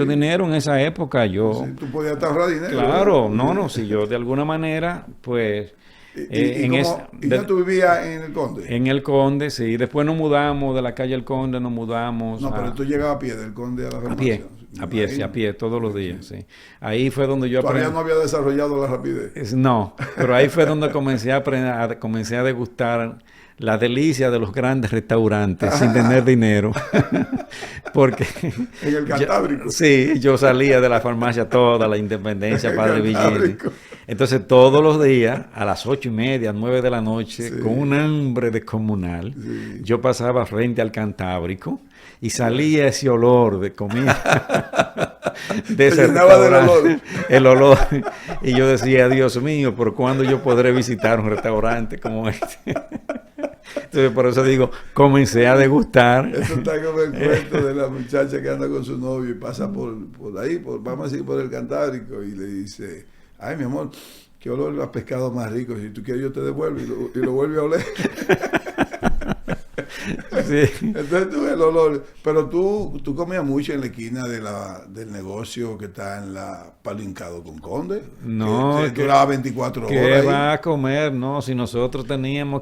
B: dinero en esa época.
A: Tú podías ahorrar dinero.
B: Claro, si yo de alguna manera, pues...
A: ¿Y ya tú vivías en el Conde?
B: En el Conde, sí. Después nos mudamos de la calle El Conde, nos mudamos...
A: No, pero tú llegabas a pie del Conde a la farmacia.
B: A pie, todos los días, sí. Ahí fue donde yo
A: aprendí. Todavía no había desarrollado la rapidez.
B: No, pero ahí fue donde comencé a degustar la delicia de los grandes restaurantes sin tener dinero. Porque...
A: En el Cantábrico.
B: Yo salía de la farmacia toda la Independencia, Padre Villini. Entonces todos los días, a las 8:30, 9 de la noche, con un hambre descomunal, yo pasaba frente al Cantábrico y salía ese olor de comida. De ese restaurante, el olor. Y yo decía, Dios mío, ¿por cuándo yo podré visitar un restaurante como este? Entonces, por eso digo, comencé a degustar.
A: Eso está como el cuento de la muchacha que anda con su novio y pasa por ahí, vamos a decir, por el Cantábrico, y le dice, ay, mi amor, qué olor a pescado más rico, si tú quieres yo te devuelvo, y lo vuelve a oler. Sí. Entonces tú el olor, pero tú comías mucho en la esquina del negocio que está en la Palincado con Conde.
B: No,
A: que duraba 24 horas.
B: ¿Qué va a comer? No, si nosotros teníamos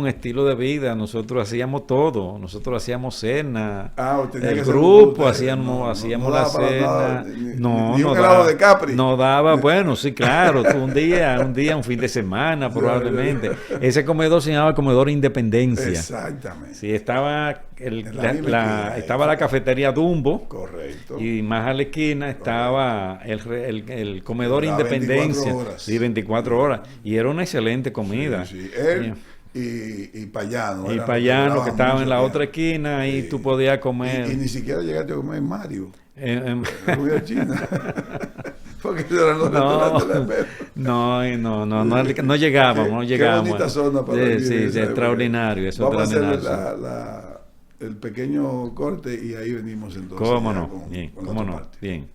B: un estilo de vida, nosotros hacíamos todo, nosotros hacíamos cena, el grupo hacíamos la cena,
A: ni un helado de Capri.
B: No daba, bueno, sí, claro, un fin de semana probablemente. Ese comedor se llamaba Comedor Independencia.
A: Exactamente.
B: Sí, estaba la cafetería Dumbo.
A: Correcto.
B: Y más a la esquina estaba el Comedor Independencia.
A: 24 horas.
B: Sí, 24 horas. Y era una excelente comida.
A: Sí. Y Payano.
B: Y Payano, que estaba en la otra esquina, y tú podías comer.
A: Y ni siquiera llegaste a comer en Mario. Comida china. Porque eran los restaurantes de
B: no llegábamos.
A: Qué bonita zona para vivir.
B: Sí, extraordinario.
A: Vamos a hacer el pequeño corte y ahí venimos entonces.
B: ¿Cómo no? Bien, ¿cómo no? Bien.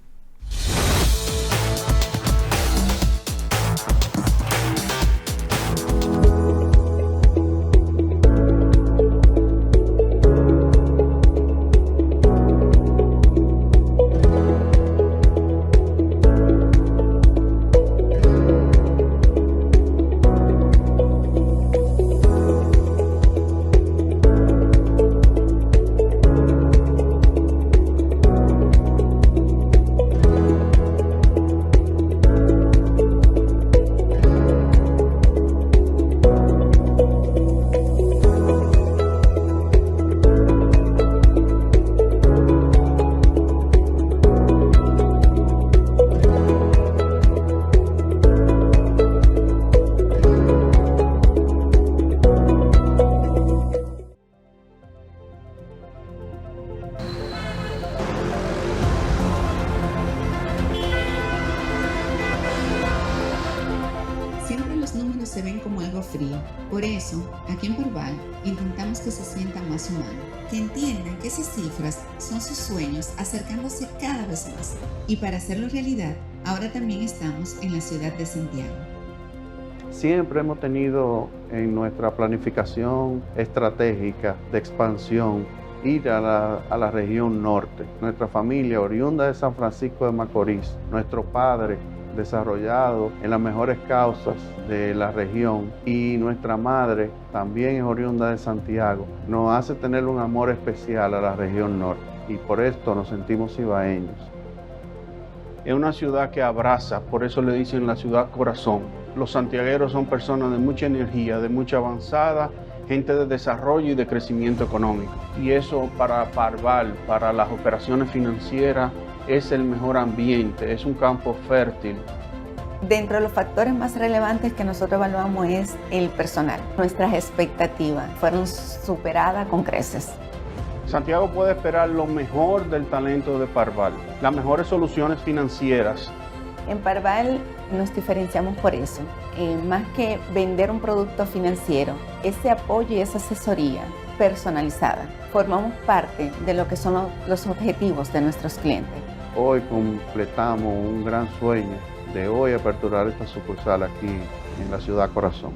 C: se ven como algo frío. Por eso, aquí en Porval, intentamos que se sientan más humanos, que entiendan que esas cifras son sus sueños acercándose cada vez más. Y para hacerlo realidad, ahora también estamos en la ciudad de Santiago.
D: Siempre hemos tenido en nuestra planificación estratégica de expansión ir a la región norte. Nuestra familia oriunda de San Francisco de Macorís, nuestro padre desarrollado en las mejores causas de la región y nuestra madre también es oriunda de Santiago, nos hace tener un amor especial a la región norte y por esto nos sentimos ibaeños. Es una ciudad que abraza, por eso le dicen la ciudad corazón. Los santiagueros son personas de mucha energía, de mucha avanzada, gente de desarrollo y de crecimiento económico. Y eso para Parval, para las operaciones financieras, es el mejor ambiente, es un campo fértil.
C: Dentro de los factores más relevantes que nosotros evaluamos es el personal. Nuestras expectativas fueron superadas con creces.
D: Santiago puede esperar lo mejor del talento de Parval, las mejores soluciones financieras.
C: En Parval nos diferenciamos por eso. Más que vender un producto financiero, ese apoyo y esa asesoría personalizada. Formamos parte de lo que son los objetivos de nuestros clientes.
D: Hoy completamos un gran sueño de hoy aperturar esta sucursal aquí en la ciudad corazón.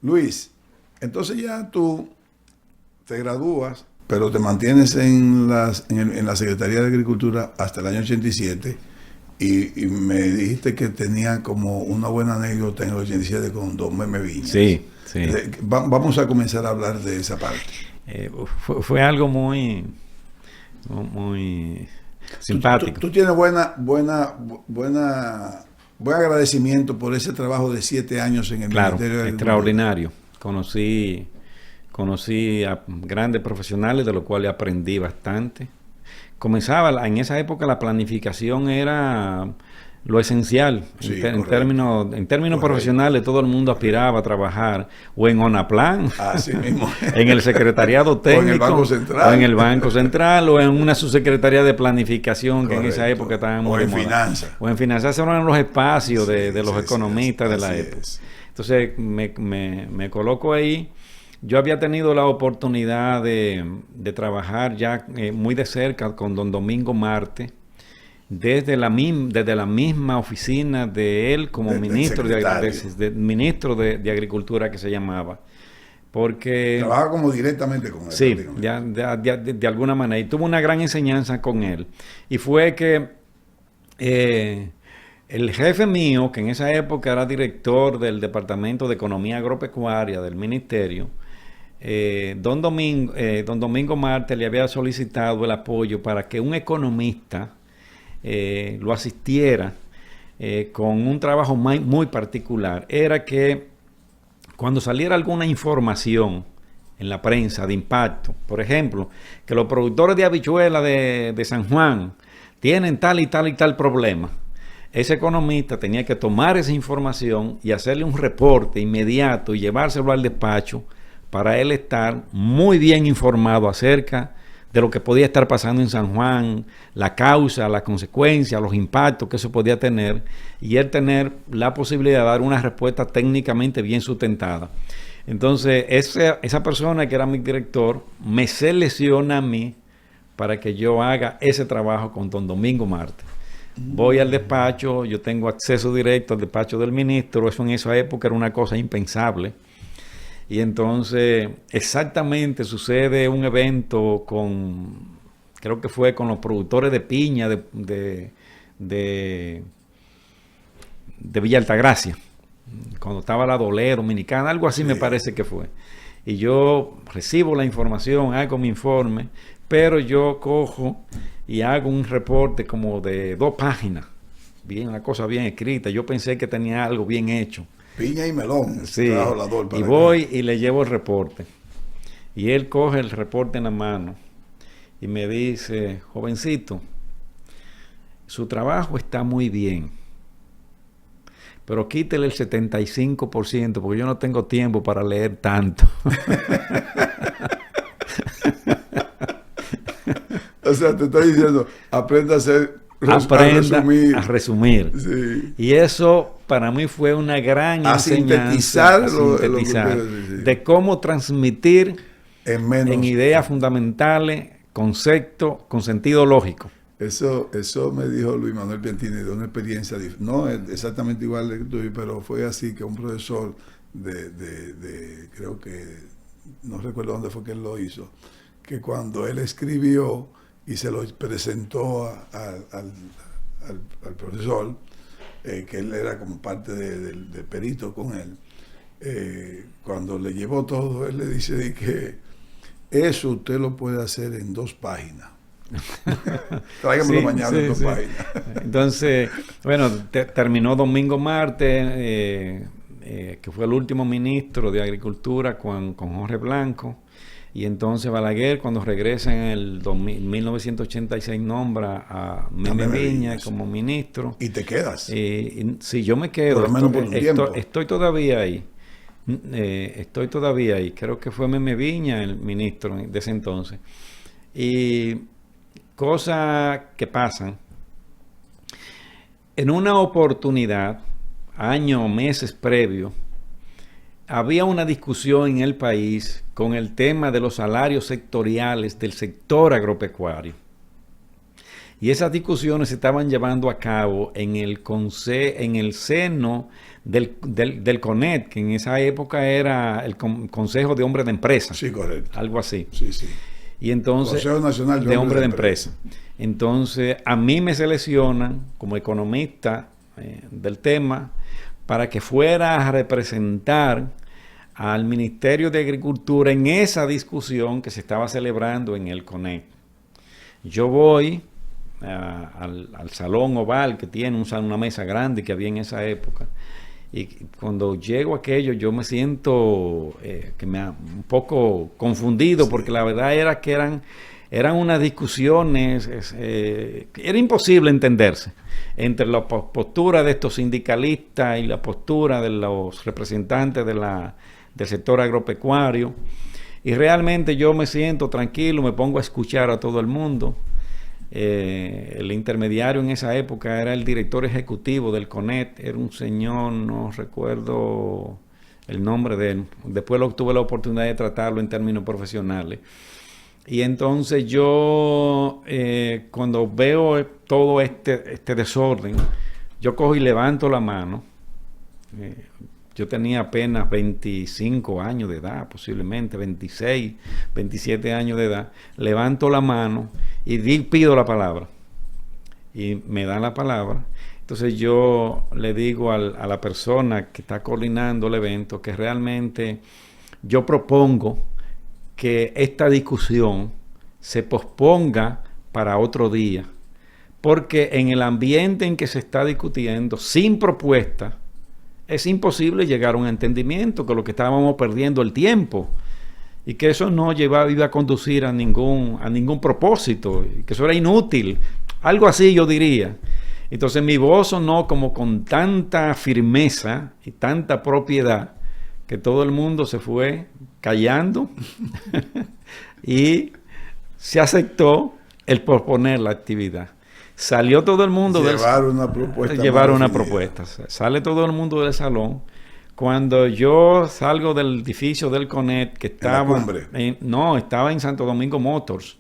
A: Luis, entonces ya tú te gradúas, pero te mantienes en la Secretaría de Agricultura hasta el año 87 y me dijiste que tenía como una buena anécdota en el 87 con Don Meme Viñas.
B: Sí, sí.
A: Vamos a comenzar a hablar de esa parte.
B: Fue algo muy simpático.
A: Tú tienes buen agradecimiento por ese trabajo de 7 años en el Ministerio de Agricultura.
B: Extraordinario. Conocí a grandes profesionales de los cuales aprendí bastante. En esa época la planificación era lo esencial. Sí, en términos profesionales, todo el mundo aspiraba a trabajar o en ONAPLAN,
A: así mismo.
B: En el secretariado técnico,
A: o en el Banco
B: Central, o en una subsecretaría de planificación. Correcto. Que en esa época estábamos
A: de moda. Finanzas.
B: O en finanzas eran los espacios de los economistas de la época. Entonces me coloco ahí. Yo había tenido la oportunidad de trabajar ya muy de cerca con don Domingo Marte, desde la misma oficina de él como ministro de Agricultura, que se llamaba. Porque
A: trabaja como directamente con él.
B: Sí, de alguna manera. Y tuve una gran enseñanza con él. Y fue que el jefe mío, que en esa época era director del Departamento de Economía Agropecuaria del Ministerio, don Domingo Marte le había solicitado el apoyo para que un economista lo asistiera con un trabajo muy particular. Era que cuando saliera alguna información en la prensa de impacto, por ejemplo, que los productores de habichuela de San Juan tienen tal y tal problema, ese economista tenía que tomar esa información y hacerle un reporte inmediato y llevárselo al despacho para él estar muy bien informado acerca de lo que podía estar pasando en San Juan, la causa, las consecuencias, los impactos que eso podía tener, y él tener la posibilidad de dar una respuesta técnicamente bien sustentada. Entonces, esa persona que era mi director me selecciona a mí para que yo haga ese trabajo con don Domingo Marte. Voy al despacho, yo tengo acceso directo al despacho del ministro, eso en esa época era una cosa impensable. Y entonces exactamente sucede un evento creo que fue con los productores de piña de Villa Altagracia, cuando estaba la Dolé Dominicana, algo así. Sí. Me parece que fue. Y yo recibo la información, hago mi informe, pero yo cojo y hago un reporte como de 2 páginas, una cosa bien escrita. Yo pensé que tenía algo bien hecho.
A: Piña y melón.
B: Sí, y voy y le llevo el reporte. Y él coge el reporte en la mano y me dice: jovencito, su trabajo está muy bien, pero quítele el 75% porque yo no tengo tiempo para leer tanto.
A: O sea, te estoy diciendo, aprenda a
B: resumir.
A: Sí.
B: Y eso para mí fue una gran enseñanza de cómo transmitir en ideas fundamentales conceptos con sentido lógico.
A: Eso me dijo Luis Manuel Piantini de una experiencia, no exactamente igual de que tú, pero fue así, que un profesor creo que, no recuerdo dónde fue que él lo hizo, que cuando él escribió y se lo presentó al profesor, que él era como parte del perito con él, cuando le llevó todo, él le dice de que eso usted lo puede hacer en 2 páginas. Tráigamelo mañana en 2 páginas.
B: Entonces, bueno, terminó Domingo Marte, que fue el último ministro de Agricultura con Jorge Blanco. Y entonces Balaguer, cuando regresa en el 1986, nombra a Meme Viña como ministro.
A: ¿Y te quedas?
B: Sí, yo me quedo.
A: Por lo menos por un tiempo.
B: Estoy todavía ahí. Estoy todavía ahí. Creo que fue Meme Viña el ministro de ese entonces. Y cosas que pasan. En una oportunidad, años o meses previo, había una discusión en el país con el tema de los salarios sectoriales del sector agropecuario. Y esas discusiones se estaban llevando a cabo en el seno del CONET, que en esa época era el Consejo de Hombres de Empresa.
A: Sí, correcto.
B: Algo así.
A: Sí, sí.
B: Y entonces,
A: Consejo Nacional
B: de Hombres de Empresa. Entonces, a mí me seleccionan como economista del tema para que fuera a representar al Ministerio de Agricultura en esa discusión que se estaba celebrando en el CONET. Yo voy al salón oval que tiene una mesa grande que había en esa época, y cuando llego a aquello yo me siento un poco confundido, porque la verdad era que eran unas discusiones, era imposible entenderse entre la postura de estos sindicalistas y la postura de los representantes del sector agropecuario. Y realmente yo me siento tranquilo, me pongo a escuchar a todo el mundo. El intermediario en esa época era el director ejecutivo del CONET, era un señor, no recuerdo el nombre de él, después tuve la oportunidad de tratarlo en términos profesionales. Y entonces yo, cuando veo todo este desorden, yo cojo y levanto la mano. Yo tenía apenas 25 años de edad, posiblemente 26, 27 años de edad. Levanto la mano y pido la palabra. Y me dan la palabra. Entonces yo le digo a la persona que está coordinando el evento que realmente yo propongo que esta discusión se posponga para otro día, porque en el ambiente en que se está discutiendo, sin propuesta, es imposible llegar a un entendimiento, que lo que estábamos perdiendo el tiempo, y que eso no iba a conducir a ningún propósito, y que eso era inútil, algo así yo diría. Entonces mi voz sonó como con tanta firmeza y tanta propiedad, que todo el mundo se fue callando y se aceptó el posponer la actividad. Salió todo el mundo llevar una propuesta. Sale todo el mundo del salón. Cuando yo salgo del edificio del CONET, que estaba estaba en Santo Domingo Motors.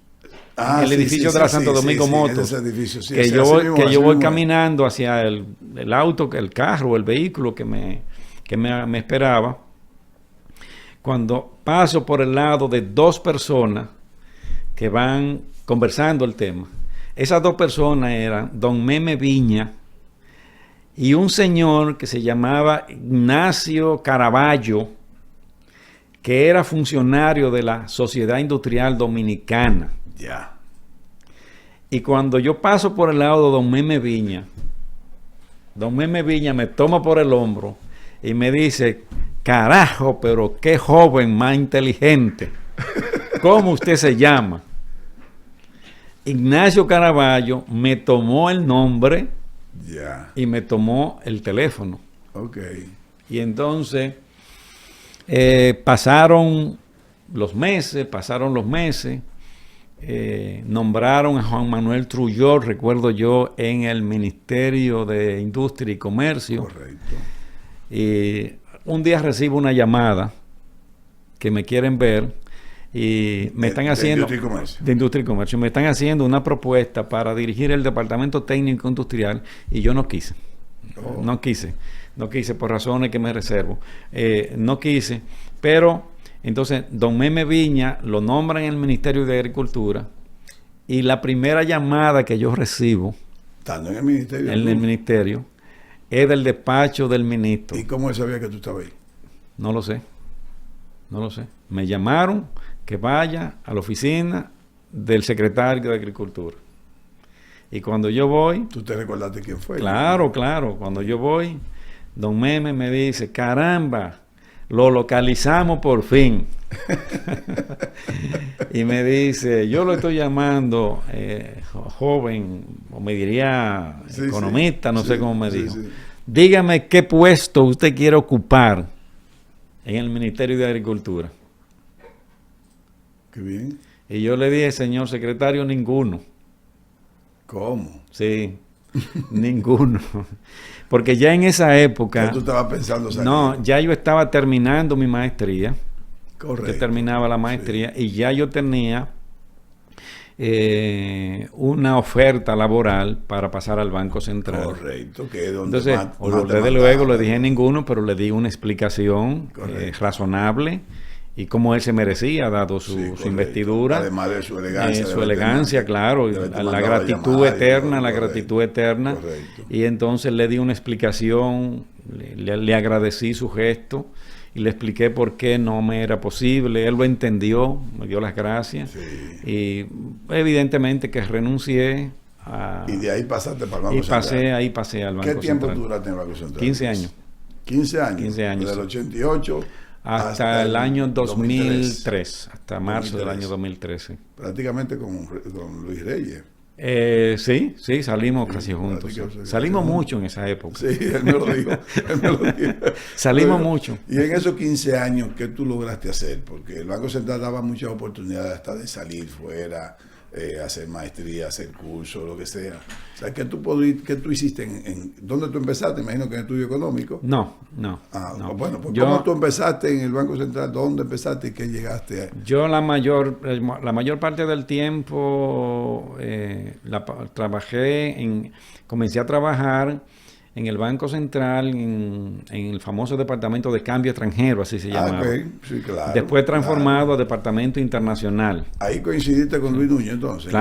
B: El edificio de la Santo Domingo Motors. Que yo voy caminando hacia el auto, el carro, el vehículo que me esperaba. Cuando paso por el lado de 2 personas que van conversando el tema. Esas 2 personas eran don Meme Viña y un señor que se llamaba Ignacio Caraballo, que era funcionario de la Sociedad Industrial Dominicana.
A: Ya.
B: Y cuando yo paso por el lado de don Meme Viña me toma por el hombro y me dice: carajo, pero qué joven más inteligente. ¿Cómo usted se llama? Ignacio Caraballo me tomó el nombre y me tomó el teléfono.
A: Okay.
B: Y entonces pasaron los meses, nombraron a Juan Manuel Trulló, recuerdo yo, en el Ministerio de Industria y Comercio.
A: Correcto.
B: Y un día recibo una llamada que me quieren ver y me están haciendo de Industria y Comercio, me están haciendo una propuesta para dirigir el Departamento Técnico Industrial y yo no quise. No quise por razones que me reservo. No quise, pero entonces don Meme Viña lo nombran en el Ministerio de Agricultura y la primera llamada que yo recibo
A: estando en el ministerio,
B: es del despacho del ministro.
A: ¿Y cómo él sabía que tú estabas ahí?
B: No lo sé. Me llamaron que vaya a la oficina del secretario de Agricultura. Y cuando yo voy...
A: ¿Tú te recordaste quién fue?
B: Claro. Cuando yo voy, don Meme me dice, caramba, lo localizamos por fin. Y me dice, yo lo estoy llamando joven, o me diría economista, no sé cómo me dijo.
A: Sí.
B: Dígame qué puesto usted quiere ocupar en el Ministerio de Agricultura.
A: Qué bien.
B: Y yo le dije, señor secretario, ninguno.
A: ¿Cómo?
B: Sí, ninguno. Porque ya en esa época...
A: ¿Qué tú estabas pensando salir?
B: No, ya yo estaba terminando mi maestría.
A: Correcto.
B: Yo terminaba la maestría y ya yo tenía una oferta laboral para pasar al Banco Central.
A: Correcto, que es donde
B: entonces, desde luego le dije ninguno, pero le di una explicación razonable y como él se merecía, dado su investidura.
A: Además de su elegancia.
B: Su elegancia, claro, la gratitud eterna.
A: Correcto.
B: Y entonces le di una explicación, le agradecí su gesto y le expliqué por qué no me era posible. Él lo entendió, me dio las gracias.
A: Sí.
B: Y evidentemente que renuncié a...
A: Y de ahí pasaste para el Banco Central.
B: Pasé al Banco Central.
A: ¿Qué tiempo duraste en el Banco Central?
B: 15 años.
A: 15 años.
B: 15 años.
A: Desde el 88
B: hasta el año 2003. Hasta marzo del año 2013.
A: Prácticamente con Luis Reyes.
B: Sí, salimos casi juntos. Salimos mucho en esa época.
A: Sí, él me lo dijo.
B: Salimos mucho.
A: Y en esos 15 años, ¿qué tú lograste hacer? Porque el Banco Central daba muchas oportunidades hasta de salir fuera, hacer maestría, hacer cursos, lo que sea. O sea, ¿qué tú hiciste? ¿Dónde tú empezaste? Imagino que en estudio económico.
B: No.
A: Bueno, pues ¿cómo tú empezaste en el Banco Central? ¿Dónde empezaste y qué llegaste a?
B: Yo la mayor parte del tiempo comencé a trabajar en el Banco Central, en el famoso Departamento de Cambio Extranjero, así se llamaba.
A: Okay. Sí, claro.
B: Después transformado a Departamento Internacional.
A: Ahí coincidiste con Luis Núñez, entonces.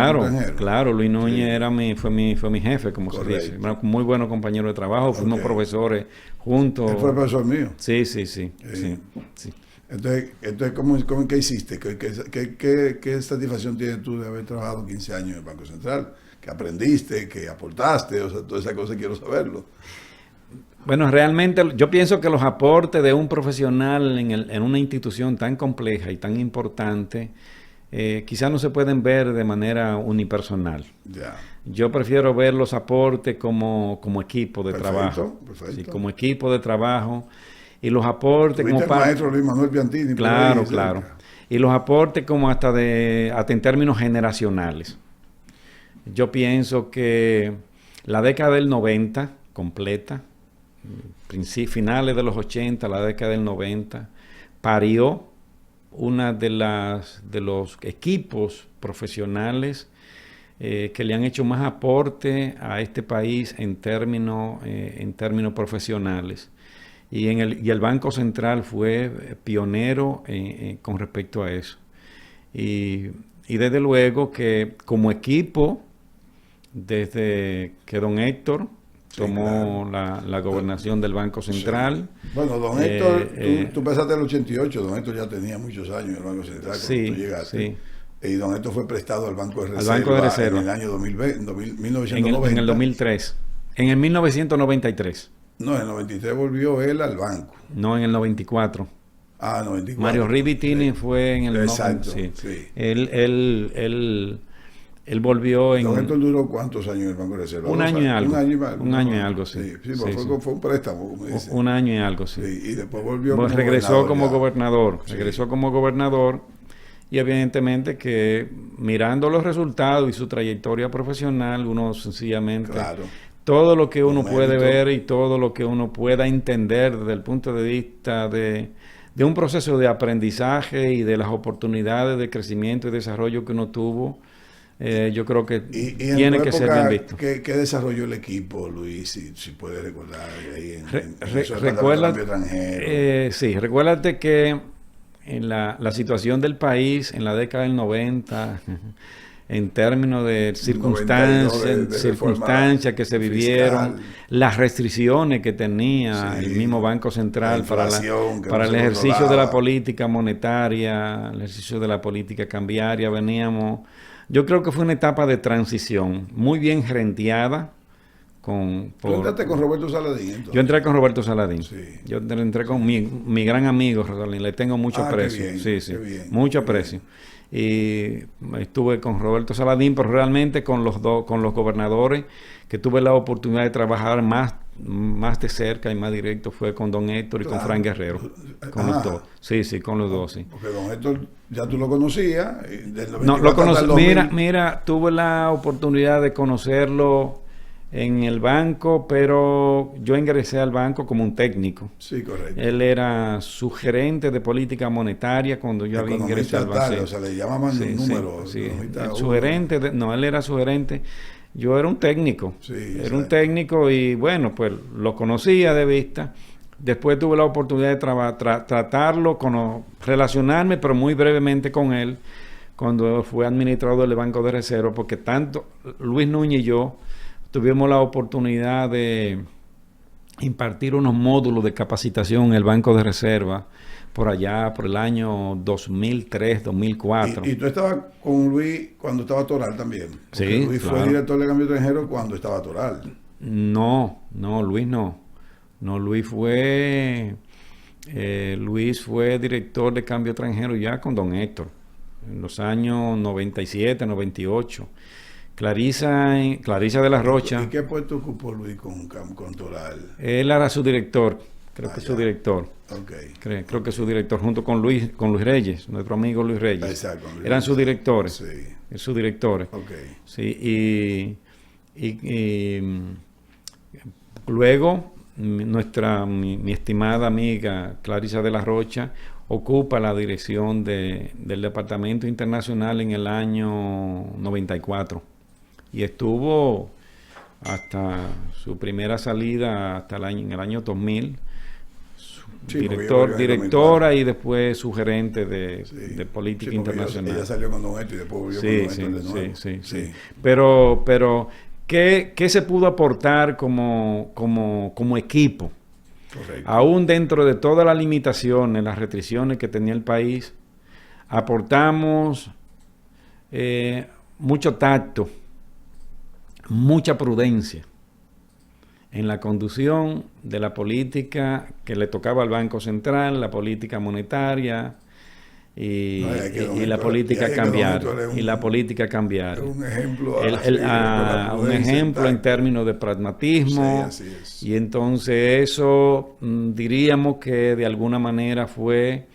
B: Claro, Luis Núñez fue mi jefe, como
A: Correcto.
B: se dice. Era un muy buenos compañeros de trabajo, fuimos profesores juntos.
A: Él fue profesor mío.
B: Sí.
A: Entonces ¿qué hiciste? ¿Qué satisfacción tienes tú de haber trabajado 15 años en el Banco Central? ¿Qué aprendiste? ¿Qué aportaste? O sea, toda esa cosa quiero saberlo.
B: Bueno, realmente yo pienso que los aportes de un profesional en una institución tan compleja y tan importante quizás no se pueden ver de manera unipersonal.
A: Ya.
B: Yo prefiero ver los aportes como equipo de trabajo.
A: Perfecto.
B: Sí, como equipo de trabajo. Y los aportes como
A: el maestro Luis Manuel Piantini.
B: Claro. Y los aportes como hasta en términos generacionales. Yo pienso que la década del 90 completa, finales de los 80, la década del 90, parió una de los equipos profesionales que le han hecho más aporte a este país en términos profesionales. Y el Banco Central fue pionero con respecto a eso. Y desde luego que como equipo, desde que don Héctor tomó la gobernación del Banco Central.
A: Sí. Bueno, don Héctor, tú empezaste en el 88, don Héctor ya tenía muchos años en el Banco Central cuando tú llegaste. Sí. Y don Héctor fue prestado al Banco de Reserva en el año 1990.
B: En el 2003. En el 1993.
A: No, en el 93 volvió él al banco.
B: No, en el 94.
A: 94.
B: Mario Rivitini fue en el...
A: Exacto,
B: sí. Él volvió en...
A: Don Héctor duró ¿cuántos años en el Banco de Reserva?
B: Un año y algo.
A: Un
B: año y algo, sí.
A: Fue un préstamo, como dice.
B: Un año y algo, sí.
A: Y después volvió
B: regresó como gobernador. Regresó como gobernador. Y evidentemente que mirando los resultados y su trayectoria profesional, uno sencillamente...
A: Claro.
B: Todo lo que uno puede ver y todo lo que uno pueda entender desde el punto de vista de un proceso de aprendizaje y de las oportunidades de crecimiento y desarrollo que uno tuvo, yo creo que tiene que ser bien visto.
A: ¿Qué desarrolló el equipo, Luis? Si puedes recordar ahí
B: recuérdate que en la situación del país en la década del 90 en términos de circunstancias que se vivieron, las restricciones que tenía el mismo Banco Central para el ejercicio de la política monetaria, el ejercicio de la política cambiaria. Yo creo que fue una etapa de transición muy bien gerenteada.
A: ¿Tú entraste con Roberto Saladín entonces?
B: Yo entré con Roberto Saladín.
A: Sí.
B: Yo entré con mi gran amigo Saladín. Le tengo mucho aprecio.
A: Qué bien,
B: mucho aprecio. Y estuve con Roberto Saladín, pero realmente con los gobernadores que tuve la oportunidad de trabajar más de cerca y más directo fue con don Héctor y con Fran Guerrero. Con los dos. Sí, con los dos, sí.
A: Porque don Héctor ya tú lo conocías.
B: No, lo conocí. Mira, tuve la oportunidad de conocerlo en el banco, pero yo ingresé al banco como un técnico.
A: Sí, correcto.
B: Él era su gerente de política monetaria cuando yo había ingresado al banco.
A: O sea, le llamaban números.
B: Sí. Su gerente, él era su gerente. Yo era un técnico.
A: Sí,
B: era un técnico y bueno, pues lo conocía de vista. Después tuve la oportunidad de tratarlo, relacionarme, pero muy brevemente con él, cuando fue administrador del Banco de Reserva, porque tanto Luis Núñez y yo tuvimos la oportunidad de impartir unos módulos de capacitación en el Banco de Reserva por allá, por el año 2003, 2004.
A: ¿Y tú estabas con Luis cuando estaba Toral también? Porque
B: Sí,
A: Luis
B: claro.
A: fue director de cambio extranjero cuando estaba Toral.
B: No, Luis no. No, Luis fue director de cambio extranjero ya con don Héctor, en los años 97, 98. Clarisa de la Rocha.
A: ¿Y qué puesto ocupó Luis con Toral?
B: Él era su director, creo que su director.
A: Okay.
B: Creo que su director, junto con Luis Reyes, nuestro amigo Luis Reyes.
A: Exacto.
B: Eran sus directores.
A: Sí.
B: Sus directores.
A: Okay.
B: Sí, y luego mi estimada amiga Clarisa de la Rocha ocupa la dirección del Departamento Internacional en el año 94 y estuvo hasta su primera salida hasta en el año 2000 directora y después su gerente de política internacional.
A: Ella salió con don Héctor y después volvió con don Héctor de nuevo.
B: Sí. Pero ¿qué se pudo aportar como equipo?
A: Correcto.
B: Aún dentro de todas las limitaciones, las restricciones que tenía el país, aportamos mucho tacto, mucha prudencia en la conducción de la política que le tocaba al Banco Central, la política monetaria y la política cambiaria.
A: Un ejemplo,
B: un ejemplo en términos de pragmatismo.
A: Sí, así es.
B: Y entonces eso diríamos que de alguna manera fue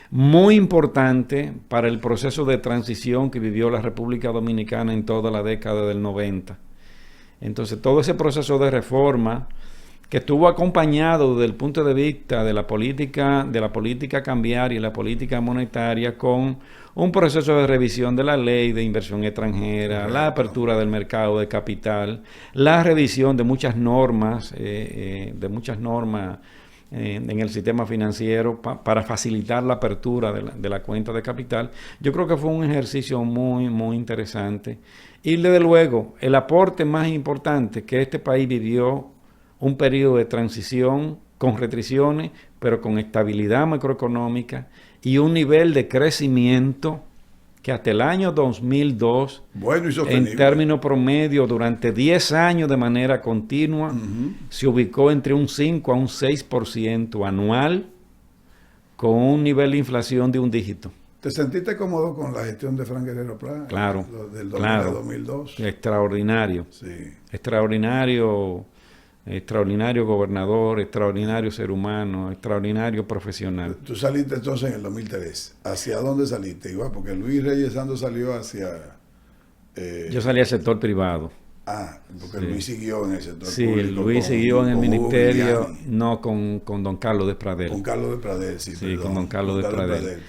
B: muy importante para el proceso de transición que vivió la República Dominicana en toda la década del 90. Entonces todo ese proceso de reforma que estuvo acompañado desde el punto de vista de la política cambiaria y la política monetaria con un proceso de revisión de la ley de inversión extranjera, la apertura del mercado de capital, la revisión de muchas normas, en el sistema financiero para facilitar la apertura de la cuenta de capital. Yo creo que fue un ejercicio muy, muy interesante. Y desde luego, el aporte más importante que este país vivió un periodo de transición con restricciones, pero con estabilidad macroeconómica y un nivel de crecimiento que hasta el año 2002,
A: bueno y sostenible,
B: en términos promedio, durante 10 años de manera continua, se ubicó entre un 5 a un 6% anual, con un nivel de inflación de un dígito.
A: ¿Te sentiste cómodo con la gestión de Fran Guerrero Pla?
B: Claro.
A: Del 2000 a 2002.
B: Extraordinario.
A: Sí.
B: Extraordinario gobernador, extraordinario ser humano, extraordinario profesional.
A: Tú saliste entonces en el 2003. ¿Hacia dónde saliste? Igual, porque Luis Reyes Santos salió hacia...
B: Yo salí al sector privado.
A: Porque sí. Luis siguió en el sector
B: público. Sí, Luis siguió en el ministerio, no con don Carlos Despradel.
A: Con Carlos Despradel, sí.
B: Sí, con don Carlos Despradel.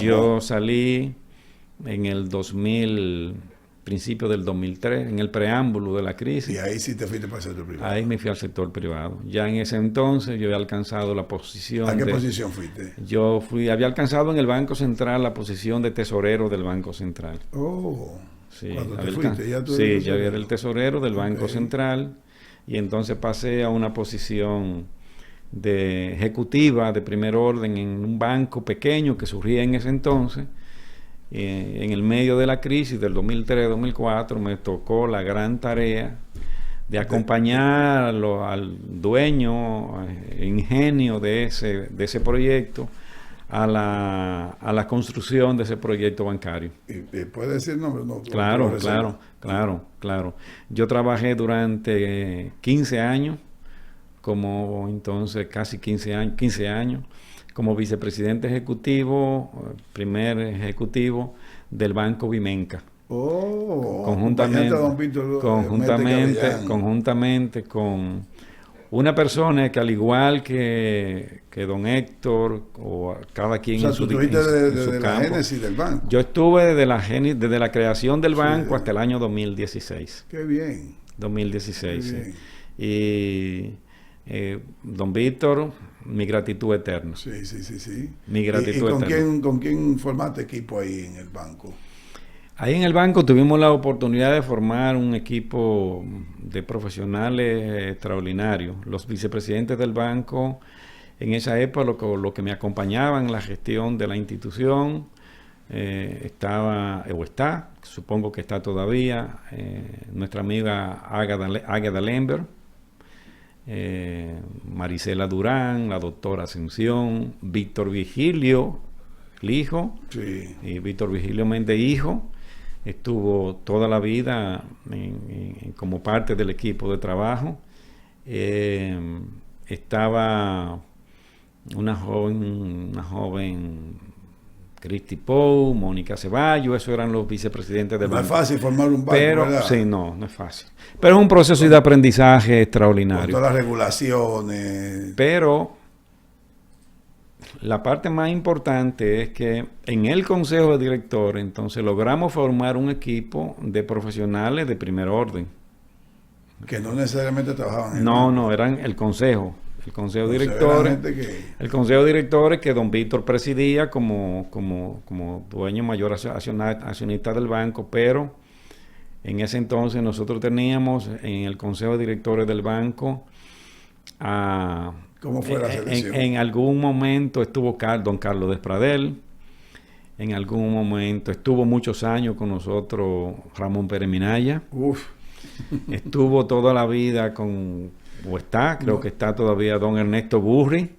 B: Yo salí en el 2000... principio del 2003, en el preámbulo de la crisis.
A: Y ahí sí te fuiste para el sector privado.
B: Ahí me fui al sector privado. Ya en ese entonces yo había alcanzado la posición...
A: ¿A qué posición fuiste?
B: Había alcanzado en el Banco Central la posición de tesorero del Banco Central.
A: Oh.
B: Sí,
A: Cuando te fuiste, ya tú
B: sí,
A: eres
B: yo era el tesorero del Banco
A: Ok.
B: Central y entonces pasé a una posición de ejecutiva de primer orden en un banco pequeño que surgía en ese entonces. En el medio de la crisis del 2003-2004 me tocó la gran tarea de acompañar al dueño, ingenio de ese proyecto a la construcción de ese proyecto bancario.
A: ¿Y puede decir nombre? No,
B: Claro,
A: no,
B: claro. Yo trabajé durante 15 años, como entonces casi 15 años, como vicepresidente ejecutivo, primer ejecutivo del Banco Vimenca.
A: Conjuntamente a don Víctor
B: conjuntamente con una persona que al igual que don Héctor o cada quien
A: O sea,
B: en su,
A: tú estuviste
B: en su
A: desde la
B: campo.
A: génesis del banco.
B: Yo estuve desde la creación del banco
A: Sí.
B: hasta el año 2016.
A: Qué bien.
B: 2016,
A: Qué
B: sí.
A: bien.
B: Y don Víctor, mi gratitud eterna.
A: Sí.
B: Mi
A: ¿Y
B: gratitud eterna.
A: con quién formaste equipo ahí en el banco?
B: Ahí en el banco tuvimos la oportunidad de formar un equipo de profesionales extraordinarios. Los vicepresidentes del banco en esa época, lo que me acompañaban en la gestión de la institución, está, supongo que está todavía, nuestra amiga Águeda Lember, Marisela Durán, la doctora Ascensión, Víctor Vigilio, el hijo,
A: Sí.
B: y Víctor Vigilio Méndez, hijo, estuvo toda la vida como parte del equipo de trabajo. Estaba una joven Cristi Pou, Mónica Ceballos, esos eran los vicepresidentes del
A: No es
B: banco.
A: fácil formar un banco,
B: Pero
A: ¿verdad?
B: sí, no es fácil. Pero es un proceso de aprendizaje
A: Con
B: extraordinario.
A: todas las regulaciones.
B: Pero la parte más importante es que en el consejo de directores, entonces logramos formar un equipo de profesionales de primer orden.
A: Que no necesariamente trabajaban en el banco.
B: No, eran el consejo de
A: O sea, era
B: directores.
A: gente que-
B: El consejo de directores que don Víctor presidía como dueño mayor accionista del banco, pero en ese entonces nosotros teníamos en el consejo de directores del banco
A: ¿Cómo fue la selección?
B: en algún momento estuvo don Carlos Despradel, en algún momento estuvo muchos años con nosotros Ramón Pérez Minaya,
A: Uf.
B: estuvo toda la vida creo que está todavía don Ernesto Burri,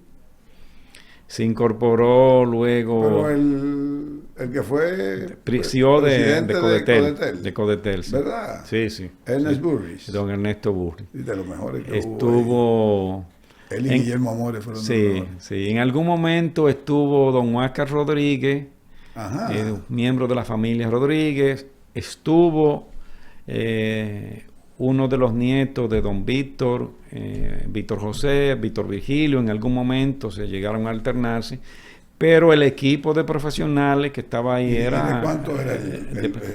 B: se incorporó luego
A: Pero el que fue
B: CEO
A: presidente
B: de Codetel. De Codetel, sí.
A: ¿Verdad?
B: Sí.
A: Ernest
B: Sí.
A: Burris.
B: Don Ernesto Burri.
A: Y de los mejores que hubo
B: Estuvo...
A: ahí. Él y Guillermo Amores fueron
B: Sí. En algún momento estuvo don Huáscar Rodríguez,
A: Ajá.
B: miembro de la familia Rodríguez. Estuvo uno de los nietos de don Víctor, Víctor José, Víctor Vigilio. En algún momento se llegaron a alternarse. Pero el equipo de profesionales que estaba ahí
A: ¿Y
B: era...
A: de cuánto era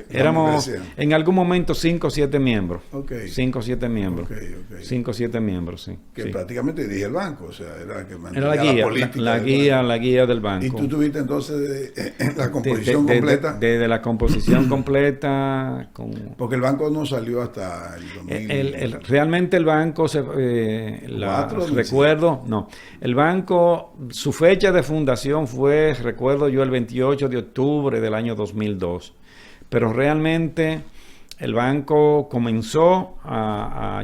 B: éramos
A: la
B: en algún momento 5 o 7 miembros.
A: Ok.
B: 5 o 7 miembros.
A: Ok.
B: 5 o 7 miembros, sí.
A: Que
B: Sí.
A: prácticamente dirige el banco, o sea, era el que mantenía
B: Era la guía,
A: política
B: la
A: del
B: guía,
A: banco.
B: la guía del banco.
A: Y tú tuviste entonces la
B: De-
A: composición
B: de-
A: completa,
B: Desde la composición completa.
A: porque el banco no salió hasta el 2000.
B: Realmente el banco, el banco, su fecha de fundación fue, recuerdo yo, el 28 de octubre del año 2002. Pero realmente el banco comenzó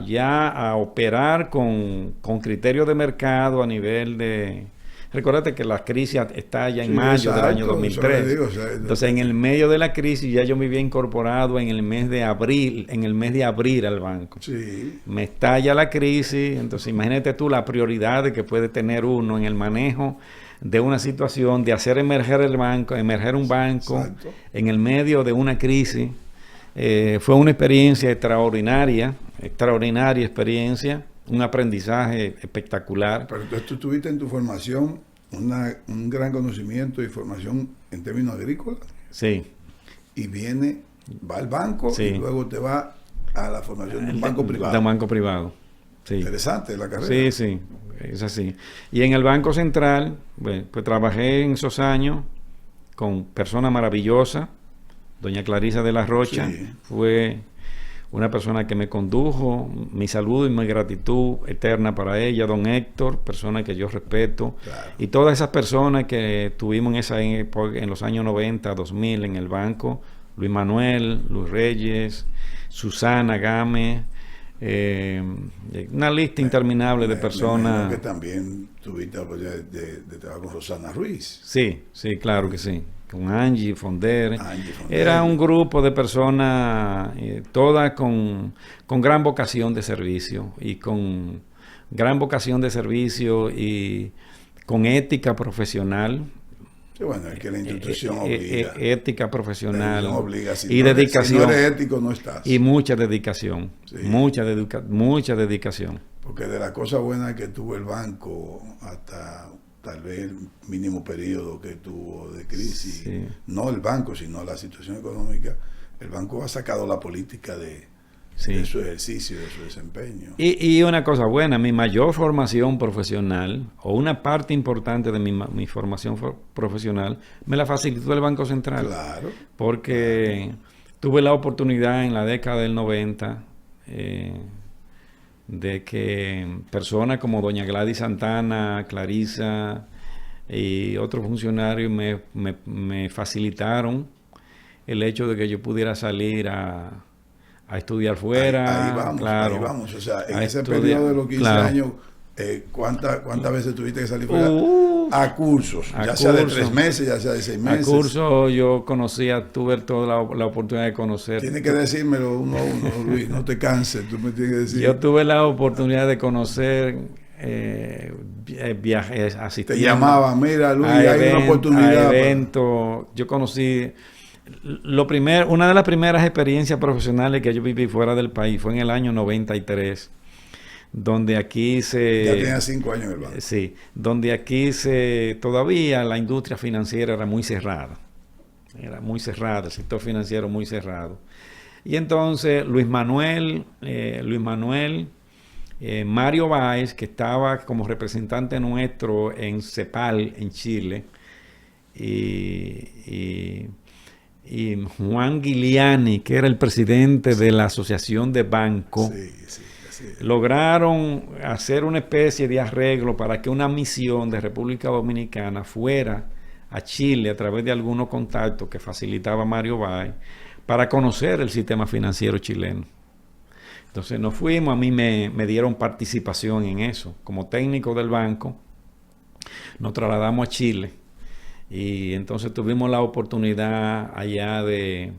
B: ya a operar con criterio de mercado a nivel de... Recuérdate que la crisis está ya en
A: Sí,
B: mayo del año
A: exacto,
B: 2003.
A: eso le digo, o sea,
B: Entonces, en el medio de la crisis ya yo me había incorporado en el mes de abril al banco.
A: Sí.
B: Me estalla la crisis, entonces imagínate tú la prioridad que puede tener uno en el manejo de una situación, de hacer emerger un banco
A: Exacto.
B: en el medio de una crisis. Fue una experiencia extraordinaria experiencia, un aprendizaje espectacular.
A: Pero entonces tú tuviste en tu formación un gran conocimiento y formación en términos agrícolas,
B: Sí.
A: y va al banco
B: Sí.
A: y luego te va a la formación de un banco privado.
B: De un banco privado. Sí.
A: Interesante la carrera.
B: Sí, es así. Y en el Banco Central, pues trabajé en esos años con personas maravillosas, Doña Clarisa de la Rocha,
A: sí,
B: fue una persona que me condujo. Mi saludo y mi gratitud eterna para ella. Don Héctor, persona que yo respeto.
A: claro.
B: Y todas esas personas que tuvimos en los años 90, 2000 en el banco. Luis Manuel, Luis Reyes, Susana Gámez, una lista interminable de personas.
A: Me que también tuviste la oportunidad de trabajar con Rosana Ruiz.
B: Sí, sí, claro que sí. Con Angie Fonder.
A: Angie Fonder.
B: Era un grupo de personas, todas con gran vocación de servicio y con con ética profesional.
A: Sí, bueno, es que la institución obliga.
B: Ética profesional.
A: La institución obliga. Si
B: y
A: no
B: dedicación.
A: Si no eres ético, no estás.
B: Y mucha dedicación.
A: Sí.
B: Mucha dedicación.
A: Porque de las cosas buenas que tuvo el banco hasta tal vez el mínimo periodo que tuvo de crisis,
B: Sí.
A: no el banco, sino la situación económica, el banco ha sacado la política de su ejercicio, de su desempeño.
B: Y una cosa buena, mi mayor formación profesional, o una parte importante de mi formación profesional, me la facilitó el Banco Central.
A: Claro.
B: Porque tuve la oportunidad en la década del 90 de que personas como doña Gladys Santana, Clarisa y otros funcionarios me facilitaron el hecho de que yo pudiera salir a estudiar fuera.
A: Ahí vamos,
B: claro,
A: ahí vamos. O sea, en
B: a
A: ese
B: estudiar,
A: periodo de los 15
B: claro.
A: años, ¿cuántas veces tuviste que salir fuera? A cursos, ya sea de 3 meses, ya sea de 6 meses.
B: A cursos yo tuve toda la oportunidad de conocer.
A: Tienes que decírmelo uno a uno, Luis, no te canses, tú me tienes que decir.
B: Yo tuve la oportunidad de conocer viajes, asistir.
A: Te llamaban, mira Luis, hay una oportunidad.
B: A eventos. Yo conocí, una de las primeras experiencias profesionales que yo viví fuera del país fue en el año 93. Donde aquí
A: Ya tenía 5 años en el banco.
B: Sí, donde aquí todavía la industria financiera era muy cerrada. Era muy cerrada, el sector financiero muy cerrado. Y entonces Luis Manuel, Mario Báez, que estaba como representante nuestro en CEPAL, en Chile, y Juan Giuliani, que era el presidente de la Asociación de Bancos,
A: Sí.
B: lograron hacer una especie de arreglo para que una misión de República Dominicana fuera a Chile a través de algunos contactos que facilitaba Mario Báez para conocer el sistema financiero chileno. Entonces nos fuimos, a mí me dieron participación en eso. Como técnico del banco, nos trasladamos a Chile y entonces tuvimos la oportunidad allá de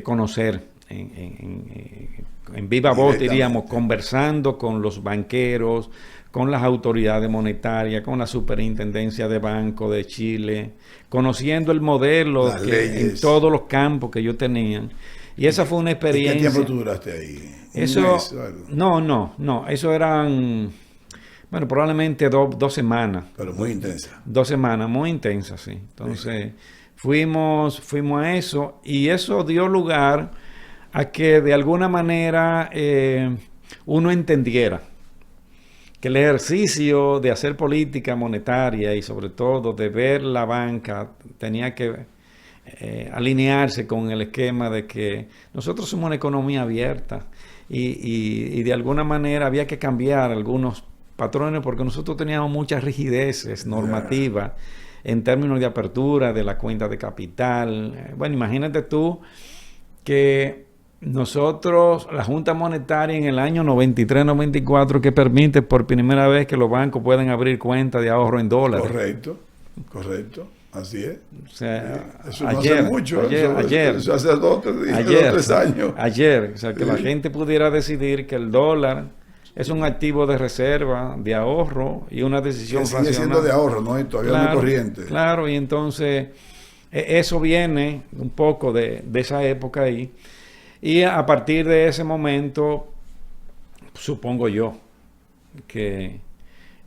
B: conocer en viva voz, diríamos, conversando con los banqueros, con las autoridades monetarias, con la superintendencia de banco de Chile, conociendo el modelo en todos los campos que ellos tenían. Y esa fue una experiencia.
A: ¿Y qué tiempo tú duraste ahí?
B: Eso, no, eso eran, bueno, probablemente 2 semanas.
A: Pero muy intensa.
B: 2 semanas, muy intensas, sí. Entonces, fuimos a eso, y eso dio lugar a que de alguna manera uno entendiera que el ejercicio de hacer política monetaria y sobre todo de ver la banca tenía que alinearse con el esquema de que nosotros somos una economía abierta y de alguna manera había que cambiar algunos patrones porque nosotros teníamos muchas rigideces normativas en términos de apertura de la cuenta de capital. Bueno, imagínate tú que nosotros, la Junta Monetaria en el año 93-94, que permite por primera vez que los bancos pueden abrir cuentas de ahorro en dólares.
A: Correcto, así es.
B: O sea,
A: eso no hace mucho, eso hace 2 o 3 años.
B: O sea, que la gente pudiera decidir que el dólar es un activo de reserva, de ahorro y una decisión
A: racional. Sigue siendo de ahorro, ¿no? Y todavía no es corriente.
B: Claro, y entonces eso viene un poco de esa época ahí. Y a partir de ese momento, supongo yo, que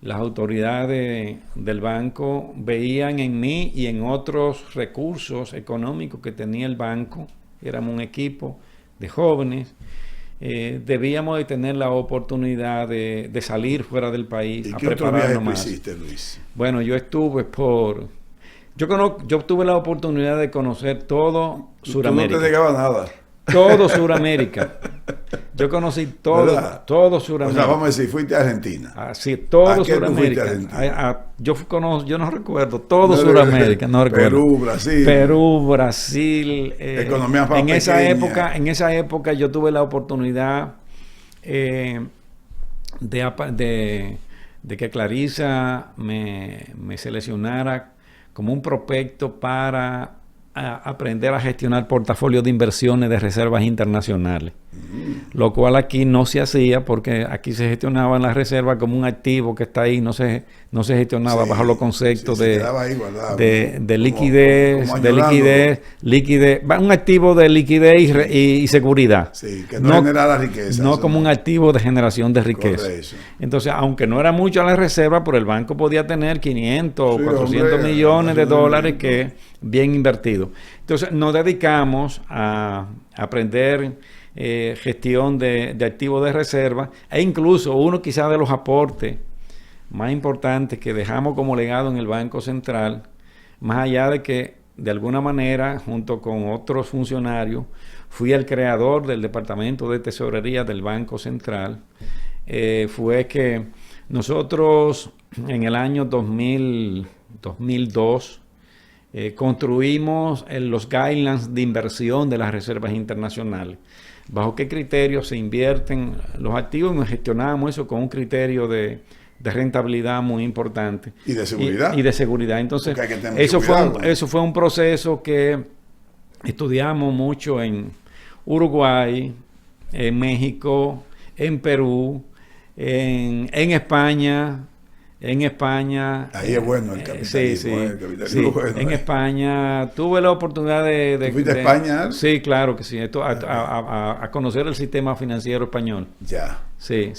B: las autoridades del banco veían en mí y en otros recursos económicos que tenía el banco, éramos un equipo de jóvenes, debíamos de tener la oportunidad de salir fuera del país
A: a
B: prepararnos más.
A: ¿Y qué otro viaje hiciste, Luis?
B: Bueno, yo estuve Yo tuve la oportunidad de conocer todo Sudamérica.
A: Tú no te negabas nada.
B: Todo Sudamérica. Yo conocí todo Sudamérica.
A: O sea, vamos a decir, fuiste a Argentina.
B: Sí, todo
A: ¿A qué tú
B: Sudamérica.
A: fuiste a Argentina?
B: Yo no recuerdo, todo Sudamérica, no recuerdo. Perú, Brasil.
A: Economía más
B: en
A: pequeña.
B: En esa época yo tuve la oportunidad de que Clarisa me seleccionara como un prospecto para aprender a gestionar portafolios de inversiones de reservas internacionales. Lo cual aquí no se hacía porque aquí se gestionaba en la reserva como un activo que está ahí, no se gestionaba bajo los conceptos de liquidez, un activo de liquidez y seguridad.
A: Sí, que no generara riqueza.
B: No como un activo de generación de riqueza.
A: Correcto.
B: Entonces, aunque no era mucho a la reserva, pero el banco podía tener 500 o 400 millones de dólares que bien invertidos. Entonces, nos dedicamos a aprender gestión de activos de reserva e incluso uno quizás de los aportes más importantes que dejamos como legado en el Banco Central, más allá de que de alguna manera junto con otros funcionarios fui el creador del Departamento de Tesorería del Banco Central, fue que nosotros en el año 2002 construimos los guidelines de inversión de las reservas internacionales. ¿Bajo qué criterios se invierten los activos? Y gestionábamos eso con un criterio de rentabilidad muy importante.
A: Y de seguridad.
B: Y de seguridad. Entonces, eso fue un proceso que estudiamos mucho en Uruguay, en México, en Perú, en España.
A: Ahí es bueno el capitalismo. El capitalismo bueno,
B: en España tuve la oportunidad de
A: ¿Fuiste a España?
B: Sí, claro que sí. A conocer el sistema financiero español.
A: Ya.
B: Sí.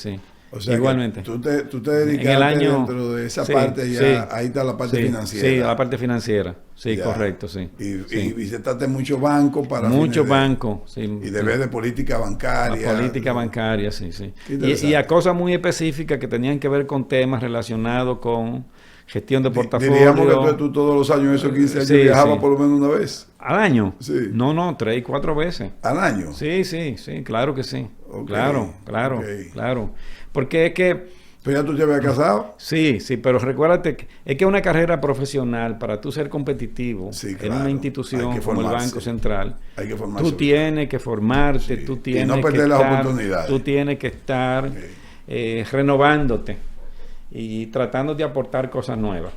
A: O sea,
B: igualmente.
A: Tú te dedicaste dentro de esa parte ya. Ahí está la parte financiera.
B: Sí, la parte financiera. Sí, ya. Correcto, sí.
A: Y visitaste muchos bancos para...
B: Muchos bancos, sí.
A: Y de ver de política bancaria.
B: Política bancaria, sí. Y a cosas muy específicas que tenían que ver con temas relacionados con gestión de portafolio.
A: Diríamos que tú todos los años, esos 15 años, viajabas por lo menos una vez.
B: ¿Al año?
A: Sí.
B: No, 3 y 4 veces.
A: ¿Al año?
B: Sí, claro que sí. Okay. Claro. Porque es que...
A: ¿Pero ya tú te habías casado?
B: Sí, pero recuérdate que es que una carrera profesional, para tú ser competitivo en una institución como el Banco Central,
A: hay que formarse.
B: Tú tienes que formarte, tú tienes
A: y no perder las oportunidades.
B: Tú tienes que estar renovándote y tratando de aportar cosas nuevas.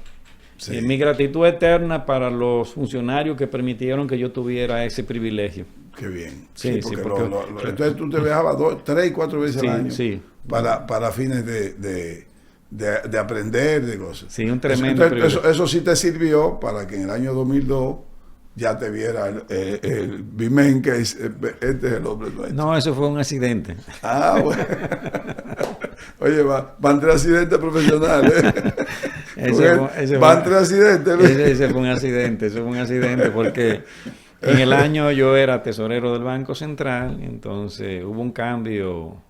B: Sí. Mi gratitud eterna para los funcionarios que permitieron que yo tuviera ese privilegio.
A: Qué bien.
B: Sí, porque
A: entonces tú te viajabas 3 y 4 veces al año.
B: Sí.
A: Para fines de aprender de cosas.
B: Sí, un tremendo
A: eso sí te sirvió para que en el año 2002 ya te viera el Bimen, que es el hombre nuestro.
B: No, eso fue un accidente.
A: Bueno. Oye, van 3 accidentes profesionales. Van 3 accidentes.
B: Ese fue un accidente porque en el año yo era tesorero del Banco Central, entonces hubo un cambio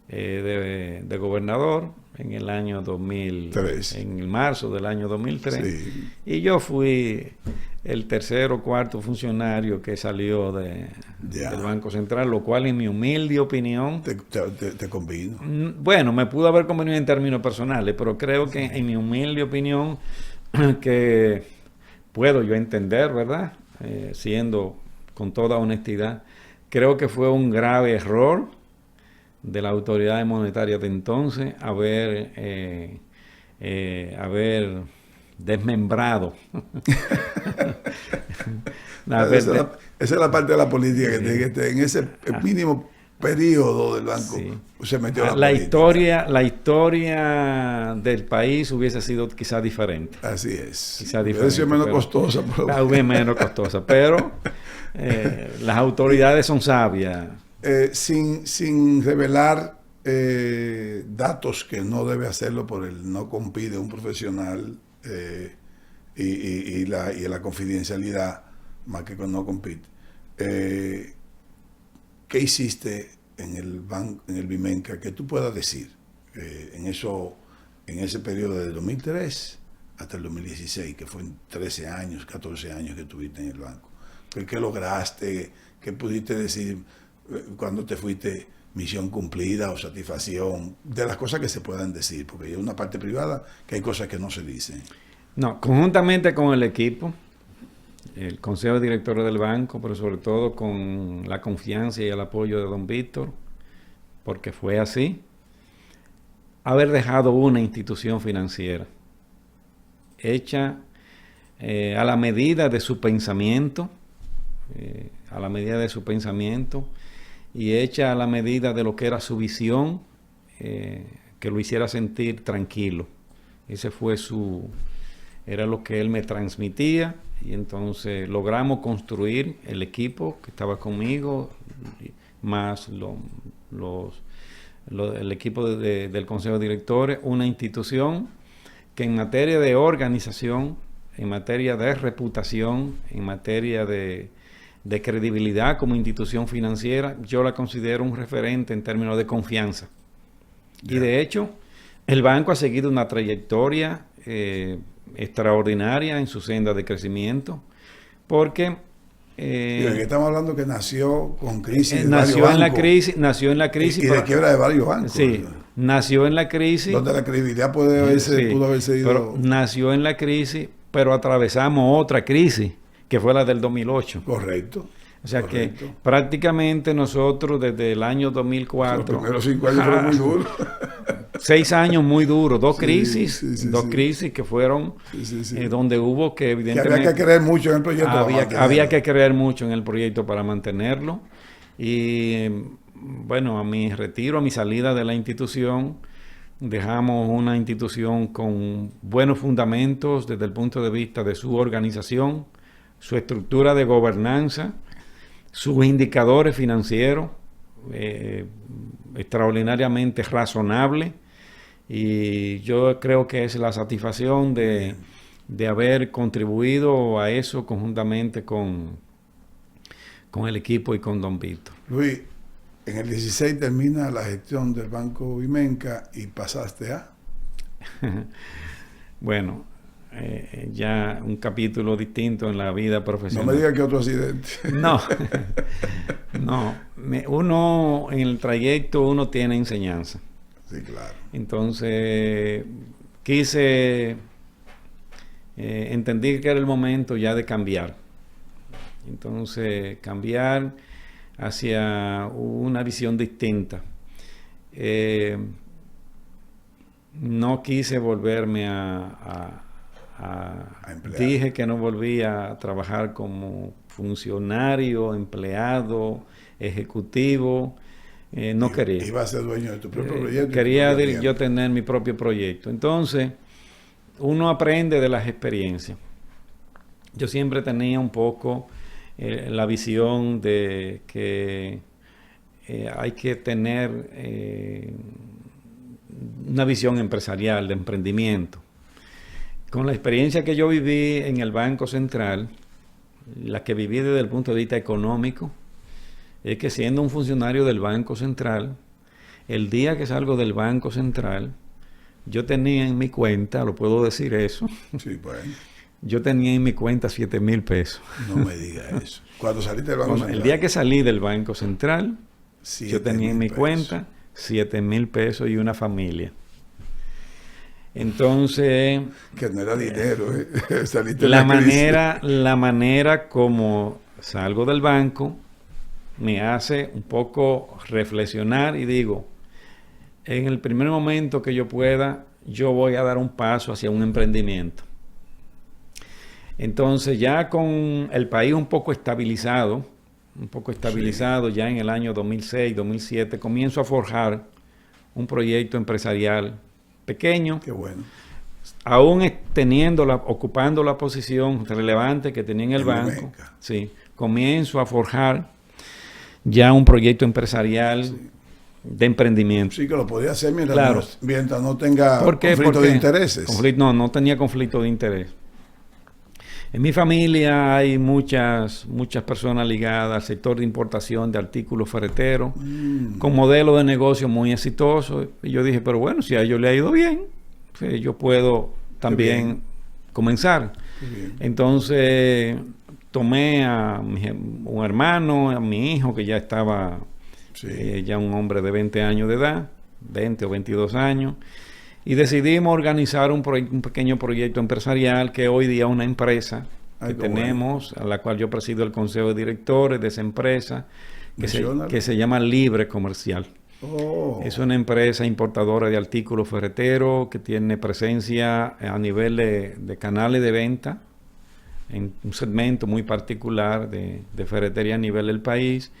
B: de gobernador en el año 2003, en el marzo del año 2003, y yo fui el tercer o cuarto funcionario que salió del Banco Central, lo cual en mi humilde opinión
A: te convino.
B: Bueno, me pudo haber convenido en términos personales, pero creo que en mi humilde opinión que puedo yo entender, ¿verdad? Siendo con toda honestidad, creo que fue un grave error de la autoridad monetaria de entonces haber desmembrado.
A: Esa es la parte de la política que tiene que estar en ese mínimo periodo del banco. Se metió
B: la historia del país hubiese sido quizás diferente.
A: Así es.
B: Quizás diferente.
A: Hubiese menos costosa.
B: Menos costosa, pero las autoridades son sabias.
A: Sin revelar datos que no debe hacerlo por el no compite un profesional y la confidencialidad más que con no compite. ¿Qué hiciste en el Bimenca que tú puedas decir en ese periodo de 2003 hasta el 2016, que fue en 13 años, 14 años que estuviste en el banco? ¿Qué lograste? ¿Qué pudiste decir cuando te fuiste? Misión cumplida o satisfacción, de las cosas que se puedan decir, porque hay una parte privada que hay cosas que no se dicen.
B: No, conjuntamente con el equipo, el consejo de directores del banco, pero sobre todo con la confianza y el apoyo de don Víctor, porque fue así, haber dejado una institución financiera hecha a la medida de su pensamiento, y hecha a la medida de lo que era su visión, que lo hiciera sentir tranquilo. Ese fue era lo que él me transmitía, y entonces logramos construir el equipo que estaba conmigo, más el equipo del Consejo de Directores, una institución que en materia de organización, en materia de reputación, en materia de credibilidad como institución financiera, yo la considero un referente en términos de confianza. Yeah. Y de hecho, el banco ha seguido una trayectoria extraordinaria en su senda de crecimiento, porque
A: estamos hablando que nació con crisis,
B: nació en la crisis
A: y de quiebra de varios bancos.
B: Sí, nació en la crisis,
A: donde la credibilidad pudo haberse ido.
B: Pero nació en la crisis, pero atravesamos otra crisis, que fue la del 2008.
A: Correcto.
B: O sea que prácticamente nosotros desde el año 2004...
A: Los primeros 5 años fueron muy duros.
B: 6 años muy duros, dos crisis que fueron donde hubo que evidentemente...
A: Que había que creer mucho en el proyecto.
B: Había que creer mucho en el proyecto para mantenerlo. Y bueno, a mi retiro, a mi salida de la institución, dejamos una institución con buenos fundamentos desde el punto de vista de su organización, su estructura de gobernanza, sus indicadores financieros, extraordinariamente razonable, y yo creo que es la satisfacción de haber contribuido a eso conjuntamente con el equipo y con don Víctor.
A: Luis, en el 16 termina la gestión del Banco Vimenca y pasaste a...
B: Bueno, ya un capítulo distinto en la vida profesional.
A: No me digas que otro accidente.
B: No, uno en el trayecto uno tiene enseñanza.
A: Sí, claro.
B: Entonces quise, entendí que era el momento ya de cambiar. Entonces cambiar hacia una visión distinta. No quise volverme dije que no volvía a trabajar como funcionario, empleado, ejecutivo. No quería.
A: Iba a ser dueño de tu propio proyecto.
B: Quería yo tener mi propio proyecto. Entonces, uno aprende de las experiencias. Yo siempre tenía un poco la visión de que hay que tener una visión empresarial, de emprendimiento. Con la experiencia que yo viví en el Banco Central, la que viví desde el punto de vista económico, es que siendo un funcionario del Banco Central, el día que salgo del Banco Central, yo tenía en mi cuenta, lo puedo decir eso,
A: sí, pues.
B: Yo tenía en mi cuenta 7,000 pesos.
A: No me digas eso. Cuando saliste del Banco Central.
B: El día que salí del Banco Central, yo tenía en mi cuenta 7,000 pesos y una familia. Entonces,
A: que no era dinero, saliste
B: la manera como salgo del banco me hace un poco reflexionar y digo, en el primer momento que yo pueda, yo voy a dar un paso hacia un emprendimiento. Entonces, ya con el país un poco estabilizado ya en el año 2006, 2007, comienzo a forjar un proyecto empresarial pequeño.
A: Qué bueno.
B: Aún ocupando la posición relevante que tenía en el banco, sí, comienzo a forjar ya un proyecto empresarial de emprendimiento.
A: Sí, que lo podía hacer mientras no tenga conflicto de intereses.
B: No tenía conflicto de interés. En mi familia hay muchas personas ligadas al sector de importación de artículos ferreteros, con modelos de negocio muy exitosos. Y yo dije, pero bueno, si a ellos le ha ido bien, pues yo puedo también comenzar. Entonces tomé a un hermano, a mi hijo, que ya estaba ya un hombre de 20 años de edad, 20 o 22 años, y decidimos organizar un pequeño proyecto empresarial que hoy día es una empresa que tenemos, a la cual yo presido el consejo de directores de esa empresa, que se llama Libre Comercial. Es una empresa importadora de artículos ferreteros que tiene presencia a nivel de canales de venta en un segmento muy particular de ferretería a nivel del país,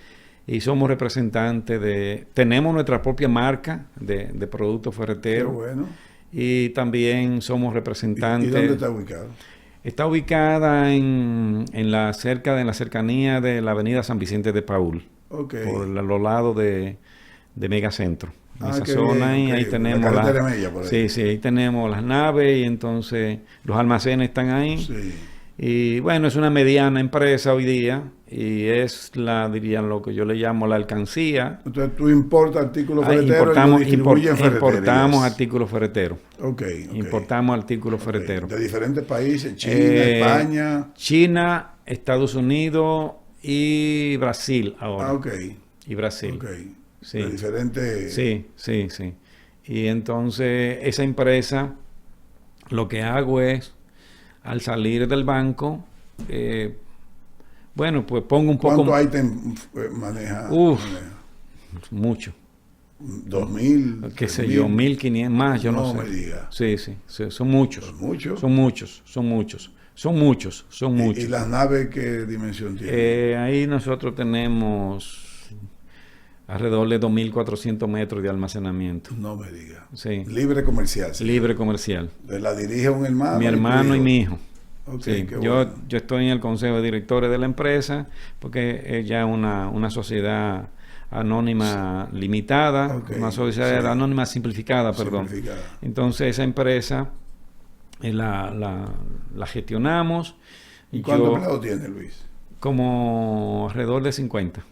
B: y somos representantes tenemos nuestra propia marca de productos ferreteros.
A: Qué bueno.
B: Y también somos representantes.
A: ¿Y dónde está ubicado?
B: Está ubicada cerca de la cercanía de la avenida San Vicente de Paúl, por los lados de Megacentro. En esa zona, y ahí tenemos ahí tenemos las naves, y entonces los almacenes están ahí. Sí. Y bueno, es una mediana empresa hoy día, y es dirían lo que yo le llamo la alcancía.
A: Entonces tú importas artículos ferreteros y los distribuyes en ferreterías.
B: Importamos artículos ferreteros. Importamos artículos ferreteros.
A: De diferentes países, China, España.
B: China, Estados Unidos y Brasil ahora. Y Brasil. Sí.
A: De diferentes...
B: Sí. Y entonces esa empresa, lo que hago es, al salir del banco, bueno, pues pongo un poco...
A: ¿Cuántos ítems maneja?
B: Mucho.
A: 2.000.
B: Qué sé yo, 1.500 más, yo no sé.
A: No me digas.
B: Sí, son muchos. ¿Son muchos?
A: ¿Y las naves qué dimensión tienen?
B: Ahí nosotros tenemos alrededor de 2.400 metros de almacenamiento.
A: No me digas.
B: Sí.
A: Libre comercial. ¿Sí?
B: Libre comercial.
A: ¿La dirige un hermano?
B: Mi hermano y mi hijo.
A: Sí.
B: Yo estoy en el consejo de directores de la empresa, porque es ya una sociedad anónima limitada, una sociedad anónima simplificada, perdón. Entonces esa empresa la gestionamos.
A: ¿Y cuántos empleados tiene, Luis?
B: Como alrededor de 50.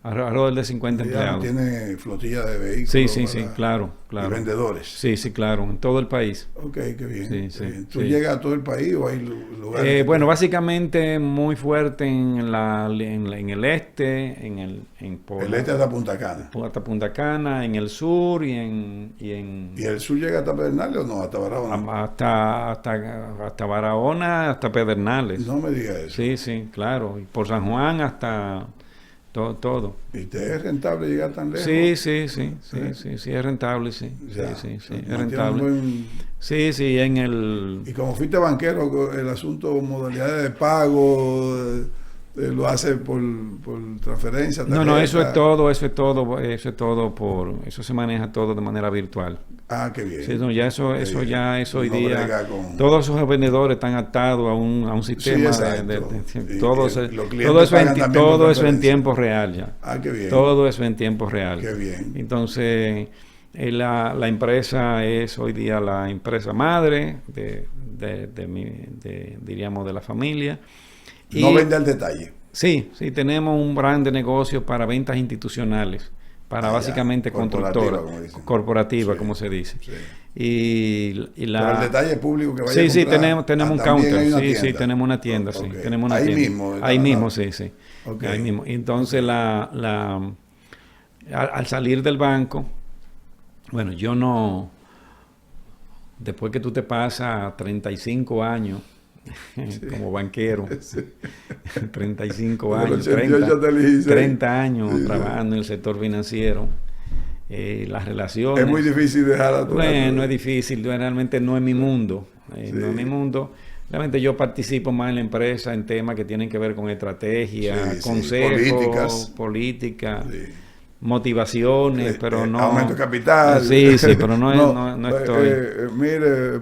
B: Alrededor de 50 empleados.
A: ¿Tiene flotilla de vehículos?
B: Sí, claro.
A: ¿Y vendedores?
B: Sí, claro, en todo el país.
A: Qué bien. Sí. ¿Tú llegas a todo el país o hay lugares?
B: Bueno, básicamente muy fuerte en el este, el
A: este hasta Punta Cana.
B: Hasta Punta Cana, en el sur y en...
A: ¿Y el sur llega hasta Pedernales o no? ¿Hasta Barahona?
B: Hasta Barahona, hasta Pedernales.
A: No me digas eso.
B: Sí, claro. Y por San Juan hasta... Todo.
A: ¿Y te es rentable llegar tan lejos?
B: Sí, es rentable, sí. Es rentable. Sí, en el...
A: Y como fuiste banquero, el asunto, modalidades de pago, lo hace por transferencia. Tarjeta.
B: No, eso se maneja todo de manera virtual.
A: Qué bien.
B: Sí, no, eso hoy día, todos esos vendedores están atados a un sistema todo eso en tiempo real ya.
A: Qué bien.
B: Todo eso en tiempo real.
A: Qué bien.
B: Entonces, la empresa es hoy día la empresa madre diríamos, de la familia.
A: No vende al detalle.
B: Sí, tenemos un brand de negocio para ventas institucionales, para básicamente constructoras, corporativa, como se dice. Sí.
A: Pero el detalle público que vaya a comprar,
B: tenemos un counter. Sí, tenemos una tienda, sí. Tenemos una tienda.
A: Mismo.
B: Ahí mismo, sí. Ahí mismo. Y entonces al salir del banco, bueno, yo no... Después que tú te pasas 35 años como banquero, 35 años, 30 años trabajando en el sector financiero, las relaciones...
A: Es muy difícil dejar a tu
B: Bueno, es difícil, realmente no es mi mundo, no es mi mundo. Realmente yo participo más en la empresa en temas que tienen que ver con estrategia, consejos, política. Motivaciones, pero no...
A: Aumento de capital.
B: Sí, pero no estoy...
A: Mire,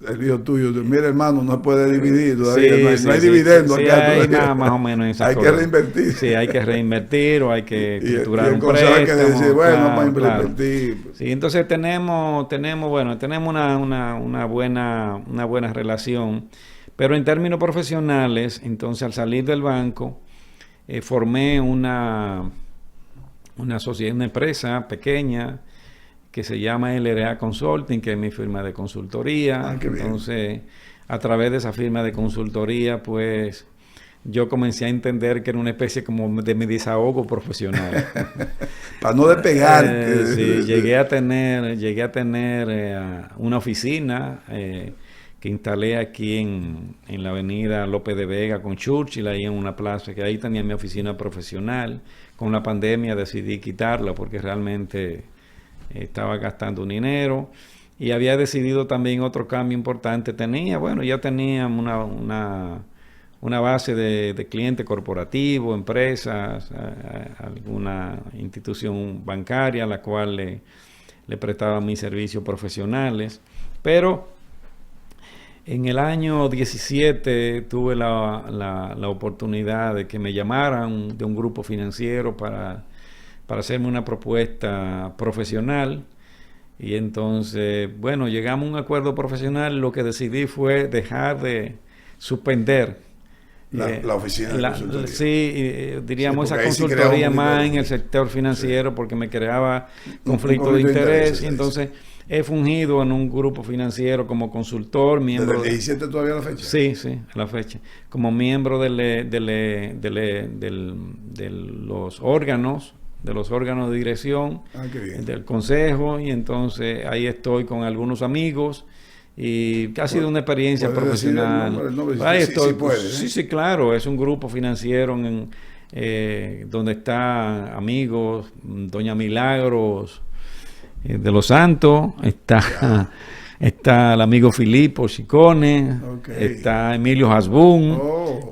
A: el hijo tuyo, mire, hermano, no puede dividir todavía, no hay dividendo acá.
B: Hay nada más o menos en esa
A: Hay que reinvertir.
B: Sí, hay que reinvertir o hay que estructurar un préstamo.
A: Hay que decir, bueno, vamos a invertir.
B: Sí, entonces tenemos una buena relación, pero en términos profesionales, entonces al salir del banco, formé una sociedad, una empresa pequeña que se llama LRA Consulting, que es mi firma de consultoría. Entonces, a través de esa firma de consultoría, pues yo comencé a entender que era una especie como de mi desahogo profesional.
A: Para no despegarte.
B: Sí, llegué a tener una oficina que instalé aquí en la avenida López de Vega con Churchill, ahí en una plaza, que ahí tenía mi oficina profesional. Con la pandemia decidí quitarla porque realmente estaba gastando un dinero. Y había decidido también otro cambio importante. Ya tenía una base de clientes corporativos, empresas, alguna institución bancaria a la cual le prestaba mis servicios profesionales. Pero en el año 17 tuve la oportunidad de que me llamaran de un grupo financiero para hacerme una propuesta profesional. Y entonces, bueno, llegamos a un acuerdo profesional. Lo que decidí fue dejar de suspender
A: la oficina de consultoría.
B: Sí, diríamos esa consultoría más en el sector financiero, porque me creaba conflicto de interés. Y entonces he fungido en un grupo financiero como consultor, miembro.
A: ¿Desde el 17 todavía la fecha?
B: Sí, a la fecha. Como miembro de los órganos de dirección, del consejo, y entonces ahí estoy con algunos amigos. Y ha sido una experiencia profesional. Ahí estoy. Sí, claro. Es un grupo financiero donde está amigos, Doña Milagros de los Santos, está el amigo Filippo Chicone, está Emilio Hasbún,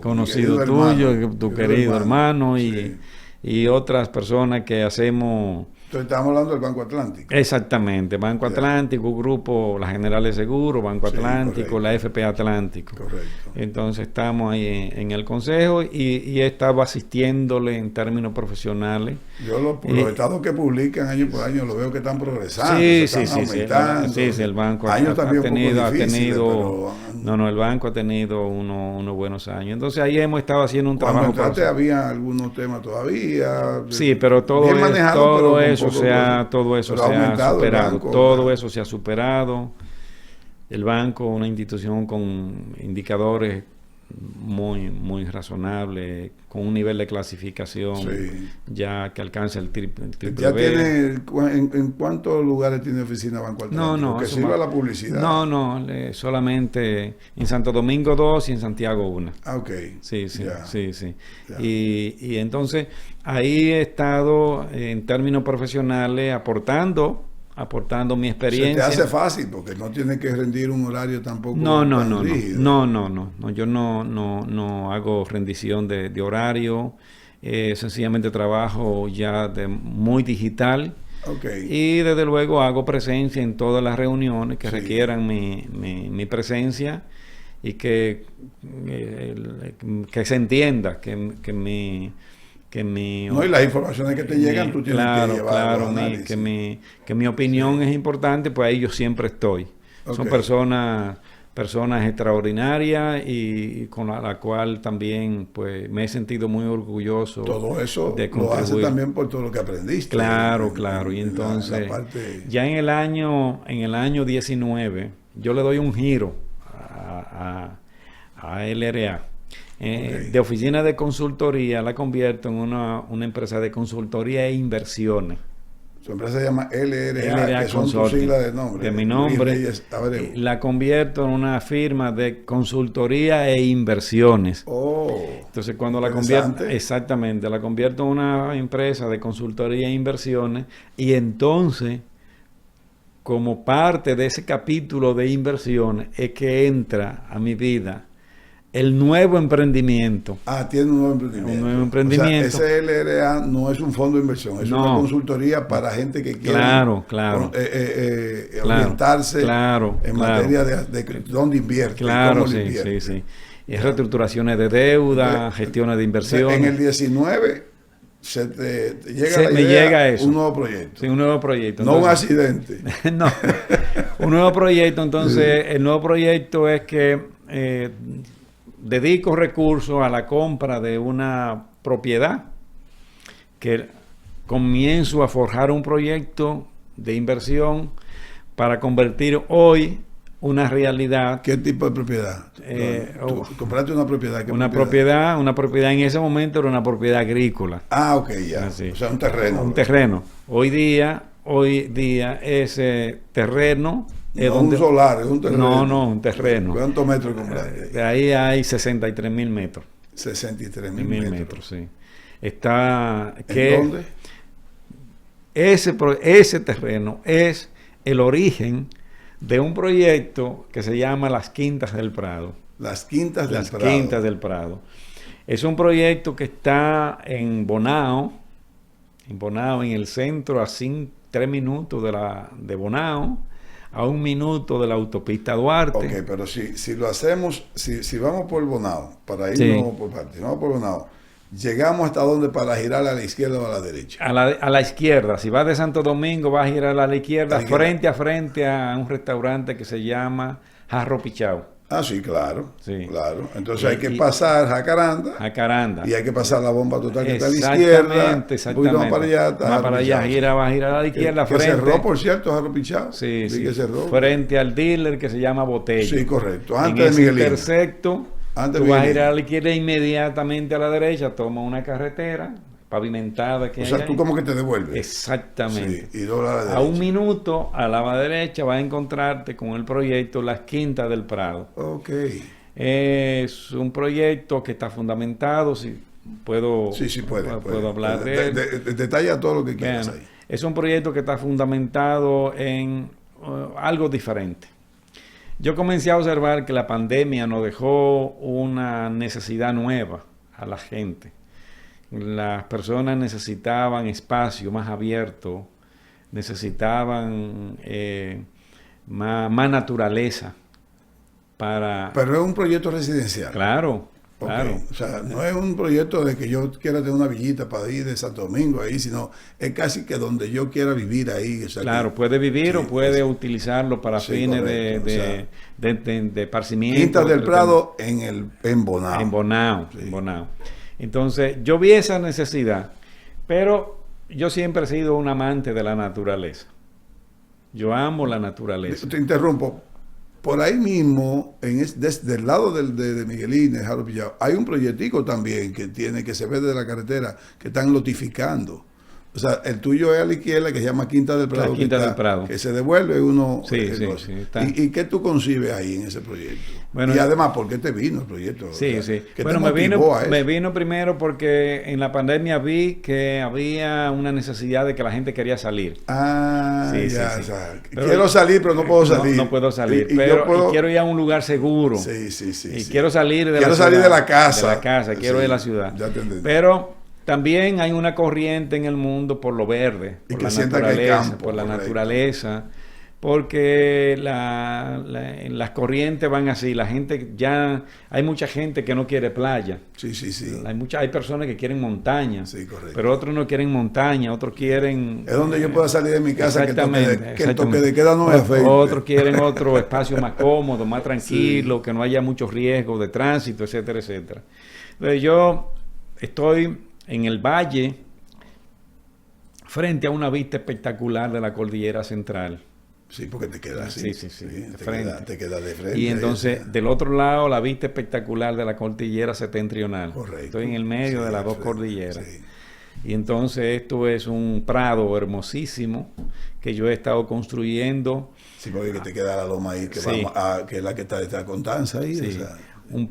B: conocido tuyo, tu querido hermano, y otras personas que hacemos.
A: Entonces estamos hablando del Banco Atlántico.
B: Exactamente, Banco Atlántico, Grupo La General de Seguro, Banco Atlántico, la FP Atlántico.
A: Correcto.
B: Entonces estamos ahí en el consejo y he estado asistiéndole en términos profesionales.
A: Yo los estados que publican año por año lo veo que están progresando,
B: están aumentando. Sí, el banco el banco ha tenido unos buenos años. Entonces ahí hemos estado haciendo un trabajo.
A: Cuando entraste había algunos temas todavía.
B: Sí, pero todo eso se ha superado. Todo eso se ha superado. El banco, una institución con indicadores muy razonable, con un nivel de clasificación ya que alcanza el triple
A: ¿Ya
B: B.
A: ¿En cuántos lugares tiene oficina Banco Atlántico?
B: No,
A: que sirva la publicidad.
B: No, solamente en Santo Domingo 2 y en Santiago 1.
A: Ah, ok.
B: Sí. Y entonces ahí he estado en términos profesionales aportando mi experiencia.
A: Se te hace fácil porque no tienes que rendir un horario tampoco.
B: No. Yo no hago rendición de horario. Sencillamente trabajo ya muy digital. Y desde luego hago presencia en todas las reuniones que requieran mi presencia y que se entienda
A: no, y las informaciones que te llegan tú tienes que llevar
B: que mi opinión es importante, pues ahí yo siempre estoy. Son personas extraordinarias y con la cual también pues me he sentido muy orgulloso.
A: Todo eso
B: de
A: lo hace también por todo lo que aprendiste.
B: Claro. Y entonces ya en el año 19 yo le doy un giro a LRA. De oficina de consultoría la convierto en una empresa de consultoría e inversiones.
A: Su empresa se llama LRA, que son tus siglas de nombre.
B: De mi nombre. La convierto en una firma de consultoría e inversiones. Entonces cuando la convierto en una empresa de consultoría e inversiones, y entonces como parte de ese capítulo de inversiones es que entra a mi vida el nuevo emprendimiento.
A: Tiene un nuevo emprendimiento. O sea, ese LRA no es un fondo de inversión, es una consultoría para gente que quiere orientarse en materia de dónde invierte, cómo invierte.
B: Sí. Es reestructuraciones de deuda, gestiones de inversión.
A: En el 19 me llega eso. Un nuevo proyecto.
B: Sí, un nuevo proyecto.
A: Entonces, no un accidente.
B: No, un nuevo proyecto. Entonces, el nuevo proyecto es que dedico recursos a la compra de una propiedad, que comienzo a forjar un proyecto de inversión para convertir hoy una realidad.
A: ¿Qué tipo de propiedad? ¿Tú compraste una propiedad?
B: Una propiedad en ese momento era una propiedad agrícola.
A: Ah, ok, ya.
B: Así.
A: O sea, un terreno.
B: Un terreno. Hoy día ese terreno es
A: No
B: donde...
A: un solar, es un terreno.
B: No, un terreno.
A: ¿Cuántos metros compraste?
B: De ahí hay 63,000 metros.
A: 63,000
B: metros, sí. Está...
A: ¿En dónde?
B: Ese terreno es el origen de un proyecto que se llama Las Quintas del Prado.
A: Las Quintas del Prado.
B: Las Quintas del Prado. Es un proyecto que está en Bonao, en el centro, a 3 minutos de Bonao, a 1 minuto de la autopista Duarte.
A: Ok, pero si lo hacemos, si vamos por Bonao, para irnos por partes, vamos por Bonao, llegamos hasta donde para girar a la izquierda o a la derecha.
B: A la izquierda. Si vas de Santo Domingo, vas a girar a la izquierda, frente a un restaurante que se llama Jarro Pichao.
A: Ah, sí, claro.
B: Sí.
A: Claro. Entonces hay que pasar
B: Jacaranda.
A: Y hay que pasar la bomba total que está a la izquierda.
B: Exactamente.
A: Más para allá.
B: Más para allá, va a girar a la izquierda.
A: Que cerró, por cierto, Jarro Pichao.
B: Sí.
A: Que cerró.
B: Frente al dealer que se llama Botella.
A: Sí, correcto.
B: Antes de Miguelito. Intersecto, tú vas a girar a la izquierda inmediatamente a la derecha, toma una carretera pavimentada que
A: o sea, tú como que te devuelves.
B: Exactamente.
A: Sí, y dobla a la derecha.
B: A 1 minuto a la derecha vas a encontrarte con el proyecto Las Quintas del Prado.
A: Ok.
B: Es un proyecto que está fundamentado, si puedo, puedo hablar de él.
A: Detalla todo lo que quieras ahí.
B: Es un proyecto que está fundamentado en algo diferente. Yo comencé a observar que la pandemia nos dejó una necesidad nueva a la gente. Las personas necesitaban espacio más abierto, necesitaban más naturaleza para...
A: Pero es un proyecto residencial.
B: Claro.
A: O sea, no es un proyecto de que yo quiera tener una villita para ir de Santo Domingo ahí, sino es casi que donde yo quiera vivir ahí. O sea,
B: claro, puede vivir o puede utilizarlo para fines de esparcimiento.
A: Quintas del Prado en Bonao.
B: En Bonao. Entonces, yo vi esa necesidad, pero yo siempre he sido un amante de la naturaleza. Yo amo la naturaleza.
A: Te interrumpo. Por ahí mismo, desde el lado de Miguelín, de Jarro Pichao, hay un proyectico también que se ve desde la carretera, que están lotificando. O sea, el tuyo es a la izquierda, que se llama Quinta del Prado.
B: Del Prado.
A: Que se devuelve uno.
B: Sí.
A: ¿Y qué tú concibes ahí en ese proyecto?
B: Bueno,
A: y además, ¿por qué te vino el proyecto?
B: Sí.
A: O sea,
B: Bueno, me vino primero porque en la pandemia vi que había una necesidad de que la gente quería salir.
A: Ah, sí. O sea,
B: pero,
A: quiero salir, pero no puedo salir.
B: No puedo salir, pero quiero ir a un lugar seguro.
A: Sí.
B: Quiero salir de
A: la casa.
B: Quiero ir de la ciudad.
A: Ya te entendí.
B: Pero también hay una corriente en el mundo por lo verde, por la naturaleza, naturaleza, porque las corrientes van así. La gente hay mucha gente que no quiere playa.
A: Sí.
B: Hay personas que quieren montaña.
A: Sí, correcto.
B: Pero otros no quieren montaña, otros quieren...
A: Es donde yo pueda salir de mi casa, que el toque de queda no me afecte.
B: Otros quieren otro espacio más cómodo, más tranquilo, que no haya muchos riesgos de tránsito, etcétera. Entonces yo estoy en el valle, frente a una vista espectacular de la cordillera central.
A: Sí, porque te queda así.
B: Sí.
A: Te queda de frente.
B: Y entonces, del otro lado, la vista espectacular de la cordillera septentrional.
A: Correcto.
B: Estoy en el medio de las dos cordilleras.
A: Sí.
B: Y entonces esto es un prado hermosísimo que yo he estado construyendo.
A: Sí, porque te queda la loma ahí, que es la que está Constanza ahí.
B: Sí.
A: O sea,
B: un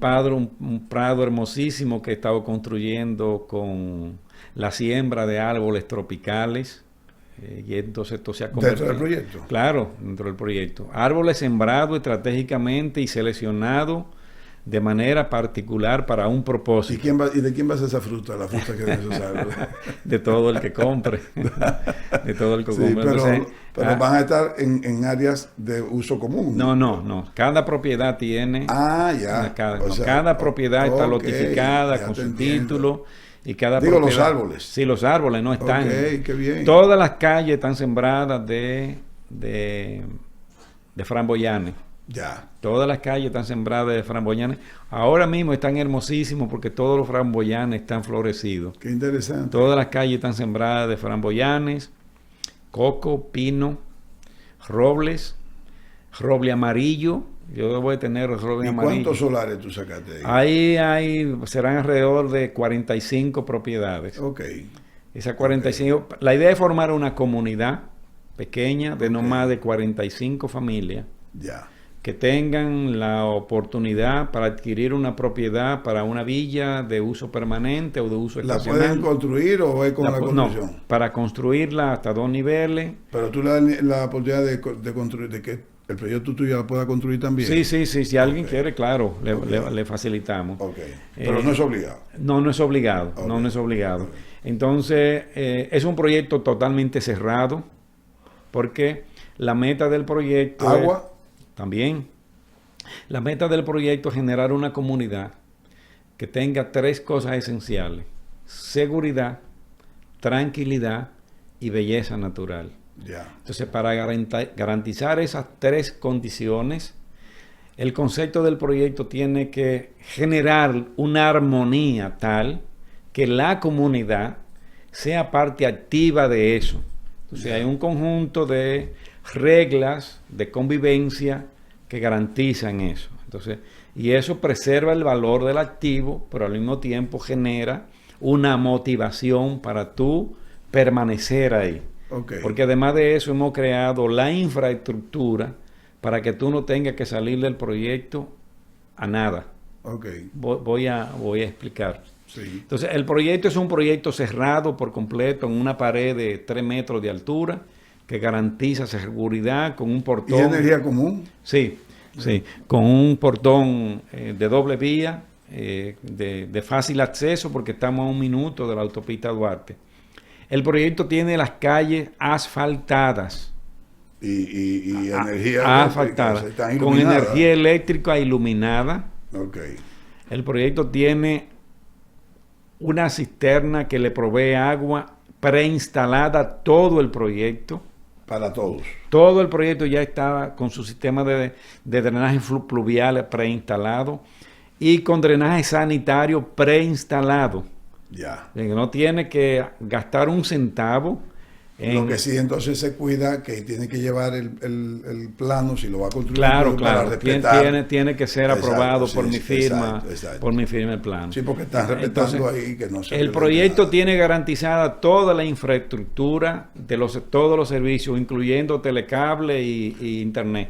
B: prado hermosísimo que he estado construyendo con la siembra de árboles tropicales. Y entonces esto se ha convertido...
A: ¿Dentro del proyecto?
B: Claro, dentro del proyecto. Árboles sembrados estratégicamente y seleccionados de manera particular para un propósito.
A: ¿Y de quién va a ser esa fruta? La fruta que de esos árboles.
B: De todo el que compre. De todo el que compre.
A: Pero,
B: entonces,
A: pero van a estar en áreas de uso común.
B: No. Cada propiedad tiene... Cada propiedad está lotificada con su título. Y cada
A: los árboles.
B: Sí, los árboles no están.
A: Qué bien.
B: Todas las calles están sembradas de framboyanes.
A: Ya.
B: Todas las calles están sembradas de framboyanes. Ahora mismo están hermosísimos porque todos los framboyanes están florecidos.
A: Qué interesante.
B: Todas las calles están sembradas de framboyanes. coco, pino, robles, roble amarillo. Yo voy a tener roble amarillo.
A: ¿Cuántos solares tú sacaste ahí?
B: Ahí serán alrededor de 45 propiedades.
A: Ok.
B: Esas 45, la idea es formar una comunidad pequeña de no más de 45 familias.
A: Ya.
B: Que tengan la oportunidad para adquirir una propiedad para una villa de uso permanente o de uso
A: ¿La
B: estacional.
A: pueden construir o es con la construcción?
B: No, para construirla hasta 2 niveles.
A: Pero tú le das la oportunidad de construir, de que el proyecto tuyo la pueda construir también.
B: Sí, si alguien quiere, claro, le facilitamos.
A: Ok. Pero no es obligado.
B: No es obligado,
A: Okay.
B: no es obligado.
A: Okay.
B: Entonces, es un proyecto totalmente cerrado, porque la meta del proyecto
A: ¿Agua?
B: También. La meta del proyecto es generar una comunidad que tenga 3 cosas esenciales: seguridad, tranquilidad y belleza natural.
A: Ya.
B: Entonces, para garantizar esas 3 condiciones, el concepto del proyecto tiene que generar una armonía tal que la comunidad sea parte activa de eso. Entonces, hay un conjunto de reglas de convivencia que garantizan eso. Entonces, y eso preserva el valor del activo, pero al mismo tiempo genera una motivación para tú permanecer ahí.
A: Okay.
B: Porque además de eso hemos creado la infraestructura para que tú no tengas que salir del proyecto a nada.
A: Okay.
B: Voy a explicar.
A: Sí.
B: Entonces, el proyecto es un proyecto cerrado por completo en una pared de 3 metros de altura que garantiza seguridad con un portón.
A: ¿Y energía común?
B: Sí, con un portón de doble vía, de fácil acceso, porque estamos a 1 minuto de la autopista Duarte. El proyecto tiene las calles asfaltadas.
A: Y energía
B: asfaltada,
A: eléctrica,
B: con energía eléctrica iluminada.
A: Okay.
B: El proyecto tiene una cisterna que le provee agua preinstalada, todo el proyecto.
A: Para todos.
B: Todo el proyecto ya está con su sistema de drenaje pluvial preinstalado y con drenaje sanitario preinstalado.
A: Ya.
B: No tiene que gastar un centavo.
A: Lo que sí, entonces se cuida que tiene que llevar el plano, si lo va a construir.
B: Claro,
A: para
B: claro. Tiene que ser aprobado por mi firma.
A: Exacto.
B: Por mi firma el plano.
A: Sí, porque están respetando ahí que no se...
B: El proyecto tiene garantizada toda la infraestructura de todos los servicios, incluyendo telecable y internet.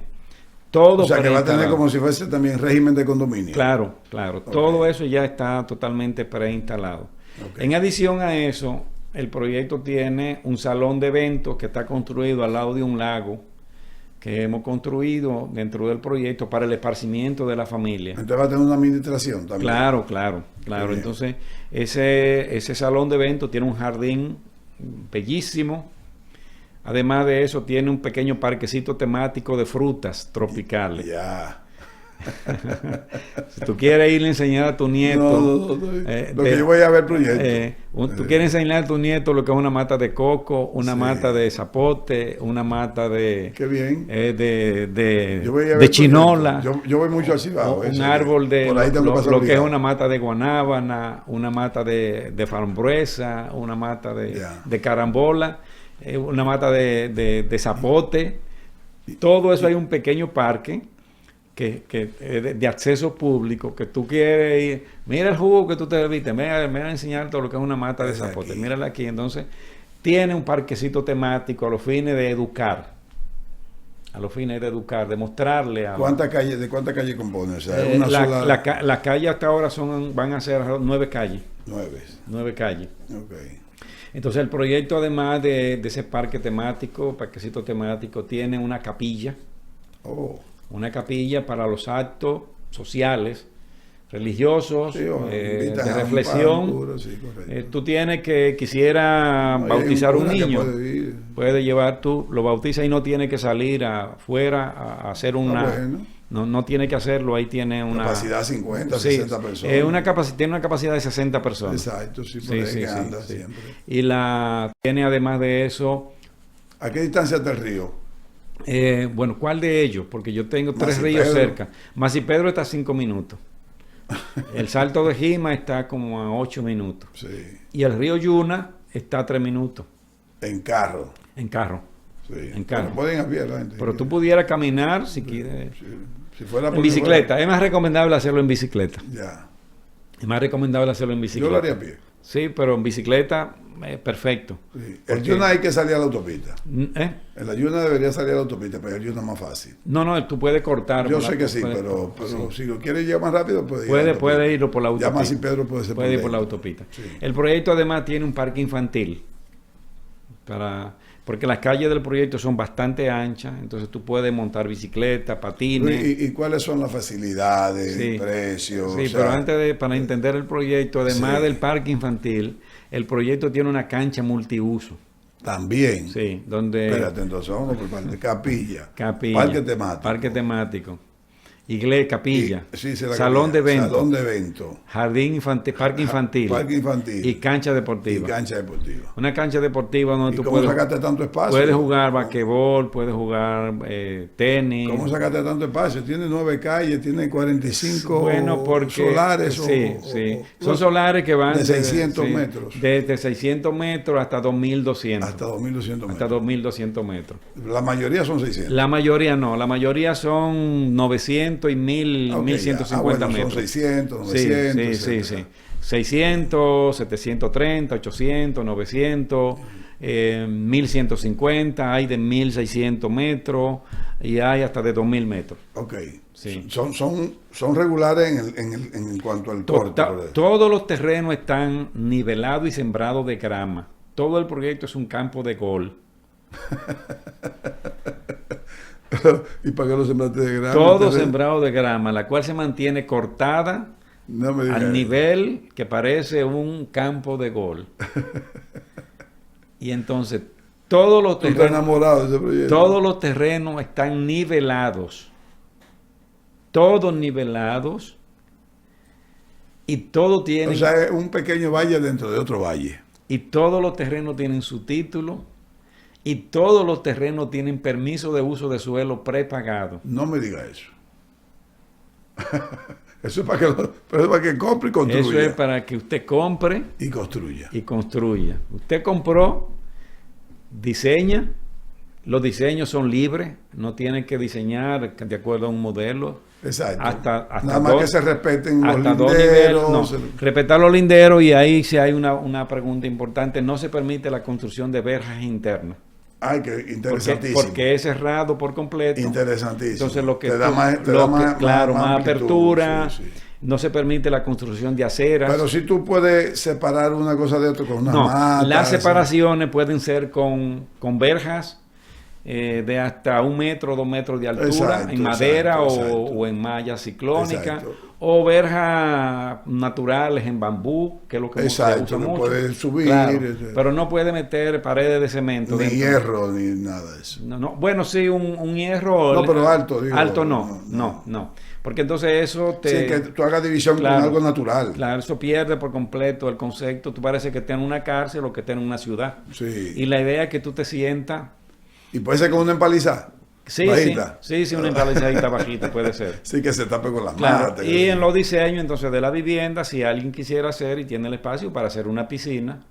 B: Todo.
A: O sea, que va a tener como si fuese también régimen de condominio.
B: Claro. Okay. Todo eso ya está totalmente preinstalado. Okay. En adición a eso, el proyecto tiene un salón de eventos que está construido al lado de un lago que hemos construido dentro del proyecto para el esparcimiento de la familia.
A: Entonces va a tener una administración también.
B: Claro. Entonces, ese salón de eventos tiene un jardín bellísimo. Además de eso, tiene un pequeño parquecito temático de frutas tropicales.
A: Ya.
B: Si tú quieres ir a enseñar a tu nieto,
A: lo que yo voy a ver proyecto.
B: Tú quieres enseñar a tu nieto lo que es una mata de coco, una mata de zapote, una mata de
A: qué bien.
B: De chinola.
A: Yo voy mucho al Cibao.
B: Un árbol de lo que es una mata de guanábana, una mata de frambuesa, una mata de carambola, una mata de zapote. Todo eso hay un pequeño parque de acceso público, que tú quieres ir, mira el jugo que tú te bebiste, mira a enseñar todo lo que es una mata de zapote, mírala aquí. Entonces tiene un parquecito temático a los fines de educar, de mostrarle a...
A: ¿De cuántas calles compone? O sea,
B: la calle hasta ahora van a ser 9 calles. 9 calles.
A: Okay.
B: Entonces el proyecto, además de ese parquecito temático, tiene una capilla. Una capilla para los actos sociales, religiosos, de reflexión. Tú tienes quisiera bautizar un niño, puedes llevar tú, lo bautizas y no tiene que salir afuera a hacer no tiene que hacerlo, ahí tiene una
A: capacidad 50, 60 personas.
B: Tiene una capacidad de 60 personas.
A: Exacto, sí, por ahí que anda siempre.
B: Y tiene además de eso...
A: ¿A qué distancia está el río?
B: Bueno, ¿cuál de ellos? Porque yo tengo 3 ríos cerca. Masipedro está a 5 minutos. El Salto de Jima está como a 8 minutos.
A: Sí.
B: Y el río Yuna está a 3 minutos.
A: En carro. Sí.
B: En carro.
A: Pero pueden a pie la gente.
B: Pero tú pudieras caminar si quieres.
A: Si fuera
B: En bicicleta. Es más recomendable hacerlo en bicicleta.
A: Ya.
B: Es más recomendable hacerlo en bicicleta.
A: Yo lo haría a pie.
B: Sí, pero en bicicleta, perfecto.
A: Sí. El Yuna hay que salir a la autopista.
B: ¿Eh?
A: En la Yuna debería salir a la autopista, pero el Yuna es más fácil.
B: No, tú puedes cortar.
A: Yo sé que sí, pero
B: sí.
A: si lo quieres llegar más rápido,
B: puede ir por la autopista.
A: Ya más sin Pedro puede ser
B: puede ir por la autopista.
A: Sí.
B: El proyecto además tiene un parque infantil. Porque las calles del proyecto son bastante anchas, entonces tú puedes montar bicicleta, patines.
A: ¿Y cuáles son las facilidades,
B: Sí.
A: precios?
B: Sí,
A: O sea,
B: pero antes para entender el proyecto, además
A: Sí.
B: del parque infantil, el proyecto tiene una cancha multiuso.
A: También.
B: Sí, donde
A: Espérate, entonces vamos por parte. Capilla.
B: capilla,
A: Parque temático.
B: iglesia, capilla,
A: Sí, se la
B: salón de
A: capilla.
B: eventos,
A: Salón de eventos.
B: jardín infantil, parque infantil,
A: Parque infantil.
B: y cancha
A: Y
B: deportiva.
A: cancha deportiva.
B: Una cancha deportiva donde
A: ¿Y
B: tú
A: cómo
B: puedes,
A: sacaste tanto espacio?
B: puedes jugar basquetbol, puedes jugar tenis.
A: ¿Cómo sacaste tanto espacio? Tiene 9 calles, tiene 45
B: Bueno, porque
A: solares.
B: sí. Son solares que van
A: de 600
B: sí,
A: metros.
B: Desde 600 metros hasta 2200.
A: Hasta 2200
B: Hasta
A: metros.
B: 2200 metros.
A: La mayoría son 600.
B: La mayoría no, la mayoría son 900 y 1000,
A: Ok,
B: 1150
A: ya.
B: metros.
A: Son 600,
B: Sí,
A: 900.
B: sí.
A: etcétera.
B: 600, 730, 800, 900, 1150, hay de 1600 metros y hay hasta de 2000 metros.
A: Ok.
B: Sí.
A: Son regulares en cuanto al corte.
B: Todos los terrenos están nivelados y sembrados de grama. Todo el proyecto es un campo de gol.
A: ¿Y para qué lo sembraste de grama?
B: Todo sembrado de grama, la cual se mantiene cortada
A: No me digas
B: al
A: eso.
B: nivel que parece un campo de gol. Y entonces todos los
A: Tú estás enamorado de ese proyecto.
B: todos los terrenos están nivelados. Todos nivelados. Y todo tiene,
A: O sea, es un pequeño valle dentro de otro valle.
B: y todos los terrenos tienen su título. Y todos los terrenos tienen permiso de uso de suelo prepagado.
A: No me diga eso. Eso es para que compre y construya.
B: Eso es para que usted compre
A: Y construya.
B: y construya. Usted compró, diseña, los diseños son libres, no tiene que diseñar de acuerdo a un modelo.
A: Exacto.
B: Hasta
A: Nada más
B: dos-
A: que se respeten los
B: hasta dos
A: linderos.
B: niveles, no. Respetar los linderos, y ahí sí hay una pregunta importante. No se permite la construcción de verjas internas.
A: Ay, que interesantísimo.
B: Porque es cerrado por completo.
A: Interesantísimo.
B: Entonces lo que
A: te da
B: tú-
A: más, te
B: lo
A: da
B: que-
A: más,
B: claro, más
A: amplitud,
B: apertura.
A: sí, sí.
B: No se permite la construcción de aceras.
A: Pero si tú puedes separar una cosa de otra con una
B: No,
A: mata.
B: las separaciones pueden ser con verjas de hasta 1 metro, 2 metros de altura,
A: Exacto,
B: en madera
A: exacto.
B: o en malla ciclónica,
A: Exacto.
B: o verjas naturales en bambú, que es lo que se
A: Exacto,
B: usa
A: lo
B: mucho.
A: puedes subir,
B: Claro,
A: ese-
B: pero no puede meter paredes de cemento.
A: Ni
B: dentro.
A: hierro, ni nada de eso.
B: No, bueno, sí, un hierro.
A: No, pero alto, digo.
B: Alto no. Porque entonces eso te.
A: Sí, que tú hagas división
B: Claro.
A: con algo natural.
B: Claro, eso pierde por completo el concepto. Tú parece que estás en una cárcel o que estás en una ciudad.
A: Sí.
B: Y la idea es que tú te sientas.
A: Y puede ser con una empalizada.
B: Sí,
A: bajita.
B: sí, una empalizadita bajita puede ser.
A: Sí, que se tape con las
B: Claro.
A: matas.
B: Y en los diseños entonces de la vivienda, si alguien quisiera hacer y tiene el espacio para hacer una piscina,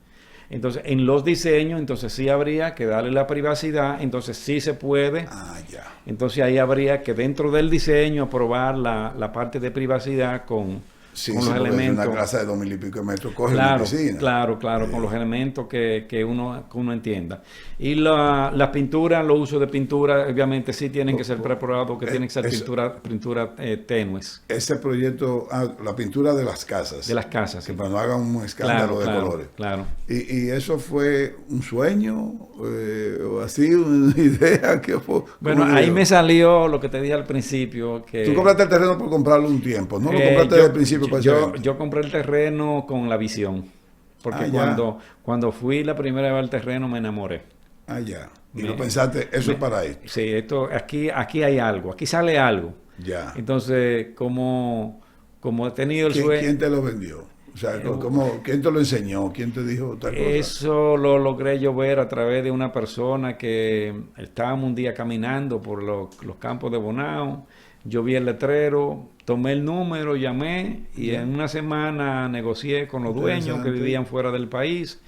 B: entonces en los diseños entonces sí habría que darle la privacidad, entonces sí se puede.
A: Ah, ya.
B: Entonces ahí habría que dentro del diseño aprobar la parte de privacidad con
A: Sí,
B: los
A: sí, porque
B: elementos.
A: una casa de 2000 y pico de metros coge una
B: Claro,
A: piscina.
B: claro, con los elementos que uno entienda. Y las pinturas, los usos de pintura, obviamente sí tienen que ser preparados, que tienen que ser pintura tenues
A: Ese proyecto, la pintura de las casas.
B: de las casas.
A: Que
B: sí.
A: para no hagan un escándalo de colores.
B: Claro.
A: Y eso fue un sueño, o así, una idea que fue.
B: Bueno,
A: ¿cómo
B: ahí
A: digo?
B: me salió lo que te dije al principio. Que,
A: Tú compraste el terreno por comprarlo un tiempo, no lo compraste desde el principio para ese evento.
B: yo compré el terreno con la visión. Porque
A: Ah, ya.
B: cuando fui la primera vez al terreno me enamoré.
A: Ah, ya. Y
B: Me-
A: lo pensaste, eso es para esto.
B: Sí, aquí hay algo, aquí sale algo.
A: Ya.
B: Entonces, como he tenido el
A: ¿Quién,
B: sueño,
A: quién te lo vendió? O sea, ¿quién te lo enseñó? ¿Quién te dijo tal cosa?
B: eso lo logré yo ver a través de una persona que estábamos un día caminando por los campos de Bonao. Yo vi el letrero, tomé el número, llamé y en una semana negocié con los dueños que
A: Interesante.
B: vivían fuera del país.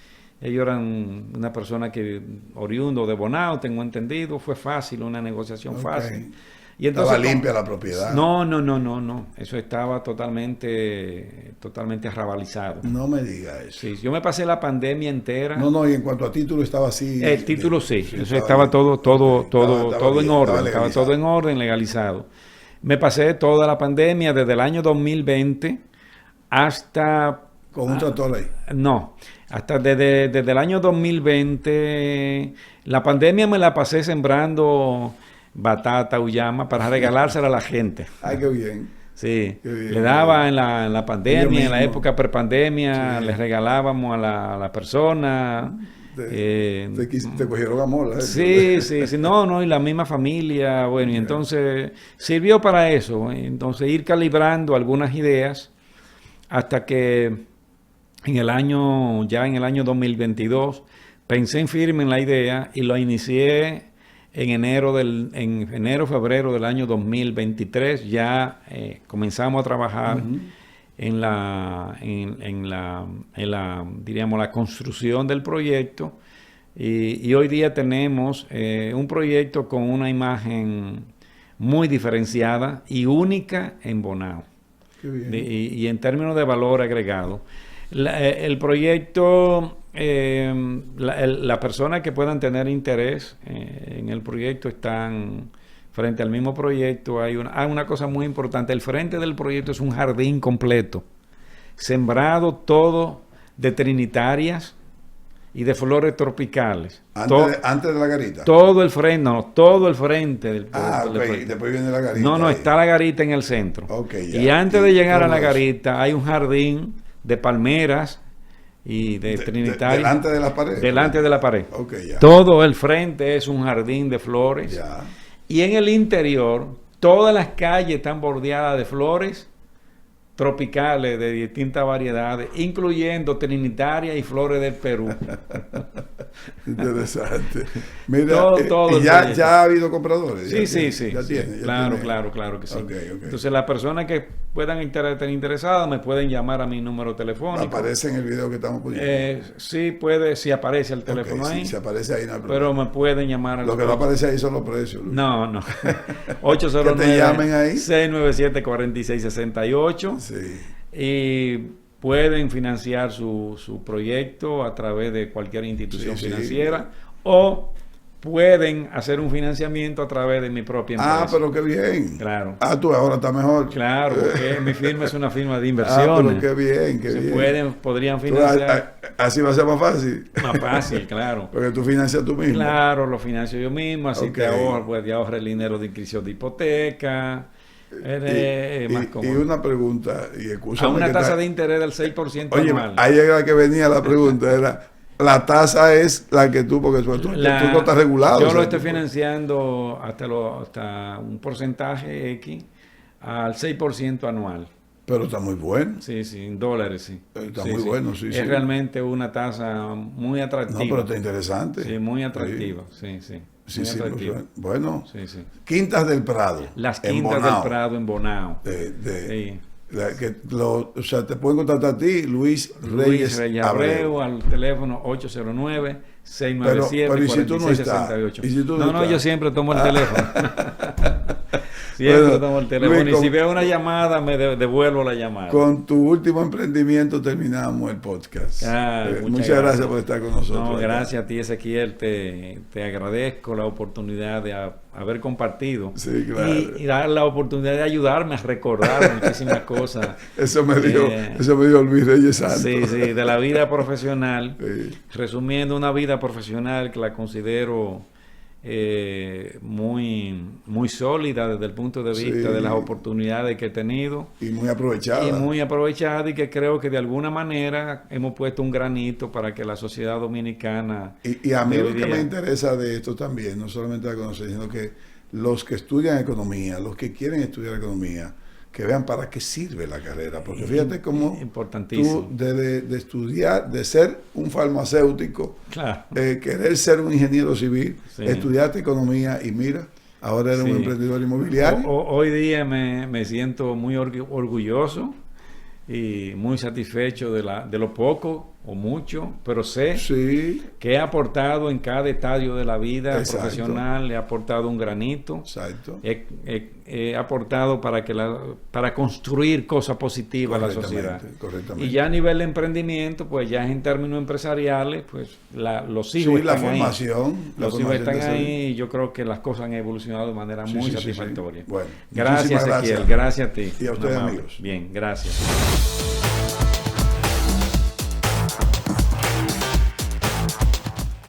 B: Ellos eran una persona que oriundo de Bonao, tengo entendido, fue fácil, una negociación fácil. Y entonces,
A: estaba limpia la propiedad.
B: No. Eso estaba totalmente arrabalizado.
A: No me diga eso.
B: Sí, yo me pasé la pandemia entera.
A: No, y en cuanto a título estaba así.
B: El título sí, eso estaba
A: bien.
B: todo en orden, estaba todo en
A: legalizado.
B: orden, legalizado. Me pasé toda la pandemia desde el año 2020 hasta...
A: Con un tractor ahí.
B: No, hasta desde el año 2020, la pandemia me la pasé sembrando batata, uyama, para regalársela a la gente.
A: Ay, qué bien.
B: Sí,
A: Qué bien,
B: le daba en la pandemia, en la
A: mismo.
B: época prepandemia,
A: Sí.
B: les regalábamos a la persona.
A: Te cogieron amor.
B: Sí, no, y la misma familia, bueno, y entonces sirvió para eso, entonces ir calibrando algunas ideas hasta que en el año 2022, pensé en firme en la idea y lo inicié en enero, febrero del año 2023, ya comenzamos a trabajar diríamos, la construcción del proyecto. Y hoy día tenemos un proyecto con una imagen muy diferenciada y única en Bonao.
A: Qué bien.
B: Y en términos de valor agregado. El proyecto, las personas que puedan tener interés en el proyecto están frente al mismo proyecto. Hay una cosa muy importante. El frente del proyecto es un jardín completo, sembrado todo de trinitarias y de flores tropicales.
A: Antes de la garita.
B: Todo el frente, todo el frente del
A: Ok, y después viene la garita.
B: No,
A: ahí.
B: está la garita en el centro.
A: Ok, ya.
B: Y antes de llegar a la
A: todo eso.
B: garita hay un jardín de palmeras y de trinitarias.
A: Delante de la pared.
B: Delante de la pared.
A: Ok, ya.
B: Todo el frente es un jardín de flores.
A: Ya.
B: Y en el interior, todas las calles están bordeadas de flores tropicales de distintas variedades, incluyendo trinitarias y flores del Perú.
A: Interesante. Mira,
B: Todo
A: y
B: el
A: ya
B: proyecto.
A: ha habido compradores.
B: Sí.
A: Ya tiene.
B: Claro que sí.
A: Ok.
B: Entonces, las personas que puedan estar interesadas me pueden llamar a mi número telefónico.
A: Aparece en el video que estamos poniendo.
B: Sí, si aparece el teléfono ahí.
A: Sí, si aparece ahí no hay
B: Pero
A: problema.
B: me pueden llamar al
A: Lo que no aparece ahí son los precios. Luis.
B: No. 809
A: Que te llamen ahí.
B: 697-4668.
A: Sí.
B: Y pueden financiar su proyecto a través de cualquier institución
A: Sí.
B: financiera o pueden hacer un financiamiento a través de mi propia empresa.
A: Pero qué bien.
B: Claro.
A: Tú ahora está mejor.
B: Claro, porque mi firma es una firma de inversiones.
A: Pero qué bien, qué bien.
B: Podrían financiar
A: Así va a ser más fácil.
B: más fácil, claro.
A: Porque tú financias tú mismo.
B: Claro, lo financio yo mismo, así
A: Ok.
B: te ahorra el dinero de inscripción de hipoteca. Más
A: Y
B: cómodo.
A: una pregunta, y
B: A
A: escúchame
B: una
A: que
B: tasa
A: está-
B: de interés del 6%
A: Oye,
B: anual.
A: ahí era que venía la pregunta, era, la tasa es la que tú, porque tú no estás regulado.
B: Yo
A: o sea,
B: lo estoy
A: tú-
B: financiando hasta un porcentaje X al 6% anual.
A: Pero está muy bueno.
B: Sí, en dólares, sí.
A: Está
B: Sí,
A: muy bueno, sí,
B: Es
A: sí.
B: realmente una tasa muy
A: No,
B: atractiva.
A: pero está interesante.
B: Sí, muy atractiva, sí.
A: Sí,
B: Muy
A: sí,
B: atractiva.
A: bueno.
B: Sí.
A: Quintas del Prado.
B: Las
A: en
B: Quintas
A: Bonao.
B: del Prado en Bonao.
A: Sí.
B: Sí.
A: O sea, te pueden contactar a ti, Luis
B: Luis
A: Reyes
B: Abreu,
A: Abreu.
B: al teléfono 809-697-4668.
A: Pero ¿y si tú no estás? ¿Y si tú no
B: No,
A: estás?
B: yo siempre tomo el teléfono. Siempre
A: Bueno,
B: tomo el teléfono.
A: Luis,
B: Y si veo una llamada, me devuelvo la llamada.
A: Con tu último emprendimiento terminamos el podcast. Muchas gracias por estar con nosotros.
B: No, gracias a ti, Ezequiel. Te agradezco la oportunidad de haber compartido.
A: Sí, claro.
B: Y dar la oportunidad de ayudarme a recordar muchísimas cosas.
A: Eso me dijo Luis Reyes Santos.
B: Sí, de la vida profesional.
A: Sí.
B: Resumiendo, una vida profesional que la considero muy sólida desde el punto de vista de las oportunidades que he tenido.
A: Y muy aprovechada.
B: Y muy aprovechada, y que creo que de alguna manera hemos puesto un granito para que la sociedad dominicana...
A: Y a mí
B: de
A: lo
B: hoy
A: que
B: día-
A: me interesa de esto también, no solamente la conocer, sino que los que estudian economía, los que quieren estudiar economía, que vean para qué sirve la carrera. Porque fíjate cómo
B: Importantísimo.
A: tú de estudiar, de ser un farmacéutico,
B: Claro.
A: querer ser un ingeniero civil,
B: Sí.
A: estudiaste economía y mira, ahora eres
B: Sí.
A: un emprendedor inmobiliario.
B: Hoy día me siento muy orgulloso y muy satisfecho de lo poco o mucho, pero sé
A: Sí,
B: que he aportado en cada estadio de la vida
A: Exacto.
B: profesional, he aportado un granito,
A: exacto.
B: he aportado para construir cosas positivas a la sociedad.
A: Correctamente.
B: Y ya a nivel de emprendimiento, pues ya en términos empresariales, pues los hijos
A: Sí, la
B: están ahí.
A: formación. la
B: Los hijos
A: formación
B: están
A: de
B: ahí y yo creo que las cosas han evolucionado de manera
A: Sí,
B: muy
A: sí, sí, sí.
B: satisfactoria.
A: Bueno,
B: Gracias,
A: muchísimas
B: Ezequiel.
A: gracias.
B: Gracias a ti.
A: Y a ustedes,
B: Amable.
A: amigos.
B: Bien, gracias.